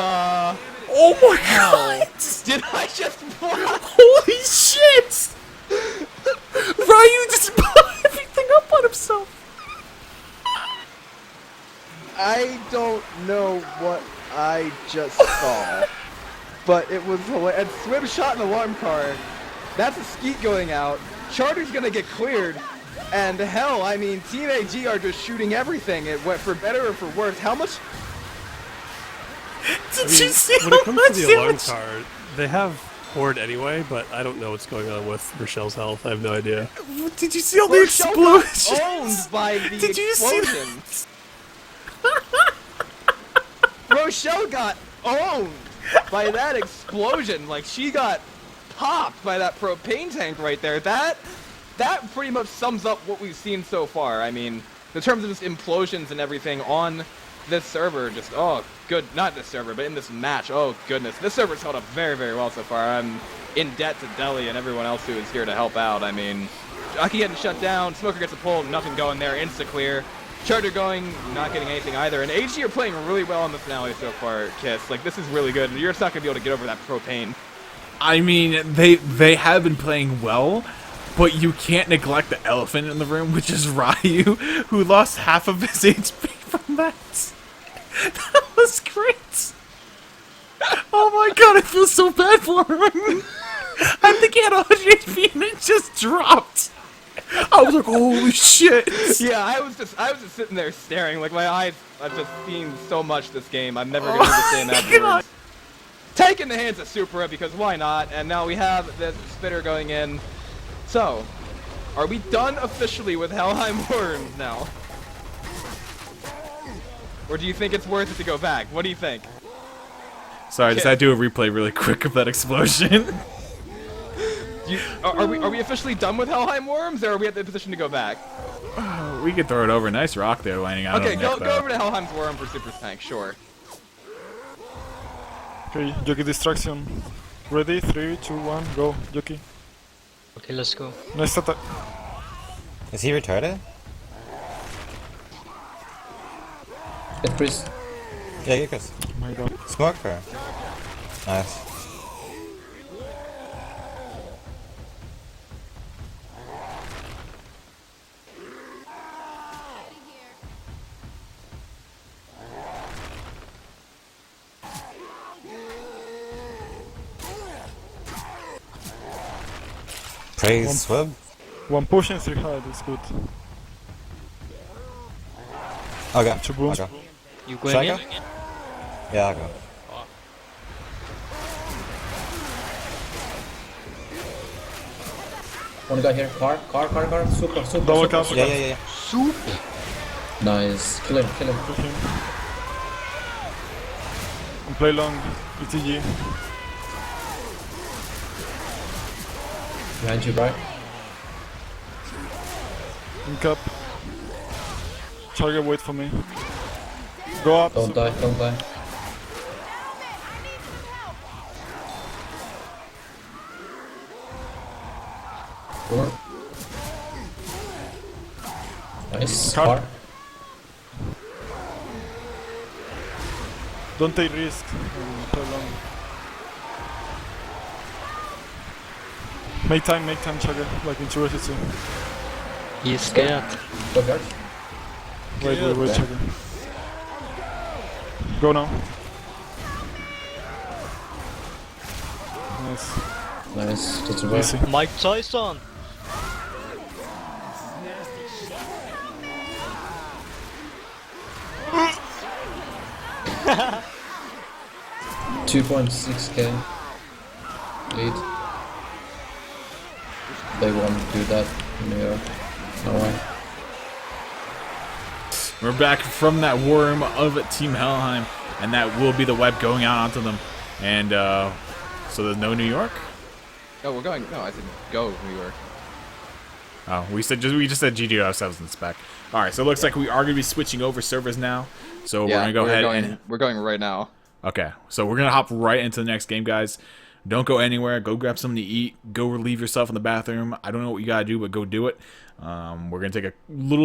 Oh my god! Did I just Holy shit! Ryu just blew everything up on himself. I don't know what I just saw, but it was hilarious. And Swim shot an alarm car. That's a skeet going out. Charter's gonna get cleared. And hell, I mean, Team AG are just shooting everything. It went for better or for worse. How much? Did you see when it how comes much to the alarm damage? car, they have Horde anyway, but I don't know what's going on with Rochelle's health. I have no idea. Did you see all the Rochelle got explosions? owned by the Did you see explosion. Rochelle got owned by that explosion. Like, she got popped by that propane tank right there. That pretty much sums up what we've seen so far. I mean, in terms of just implosions and everything on this server, just, oh, good, not this server, but in this match, oh, goodness. This server's held up very, very well so far. I'm in debt to Deli and everyone else who is here to help out. I mean, Aki getting shut down, Smoker gets a pull, nothing going there, insta-clear. Charger going, not getting anything either. And AG are playing really well in the finale so far, Kiss. Like, this is really good. You're just not going to be able to get over that propane. I mean, they have been playing well, but you can't neglect the elephant in the room, which is Ryu, who lost half of his HP from that. That was great. Oh my god, I feel so bad for him. I think he had 100 HP and it just dropped. I was like, holy shit. Yeah, I was just sitting there staring. Like, my eyes, I've just seen so much this game. I'm never going to do the same afterwards. Take in the hands of Supra, because why not? And now we have this spitter going in. So, are we done officially with Helheim Worms now? Or do you think it's worth it to go back? What do you think? Sorry, I just had to do a replay really quick of that explosion. Are we officially done with Helheim Worms, or are we at the position to go back? We could throw it over. Nice rock there landing out Okay, on go the net, over to Helheim's Worm for Super's tank, sure. Okay, Jockey distraction. Ready? 3, 2, 1, go, Jockey. Okay, let's go. Nice attack. Is he retarded? Get Chris. Yeah, you can Oh my god. smoke her. Nice. Praise swim. One pushing 3 hard is good. Okay. Two booms. Okay. You Should I go? Yeah, I'll go. One guy here. Car. Super. Double cap. Yeah. Nice. Kill him. Kill him. And play long. ETG. Behind you, right? In cap. Target wait for me. Go up. Don't die. Four. Nice. Car. Car. Don't take risk. Play long. Make time, Chugger. Like in 2 He's scared. Go guard. Wait, Chugger. Go now. Nice. Nice. That's a Easy. Mike Tyson. $2.6k lead. They won't do that in New York. No way. We're back from that worm of Team Helheim, and that will be the web going out onto them. And so there's no New York. No, we're going. No, I said go New York. Oh, we just said GG ourselves in spec. All right, so it looks like we are gonna be switching over servers now. So we're gonna go ahead and we're going right now. okay. So we're gonna hop right into the next game, guys. Don't go anywhere. Go grab something to eat. Go relieve yourself in the bathroom. I don't know what you gotta do, but go do it. We're gonna take a little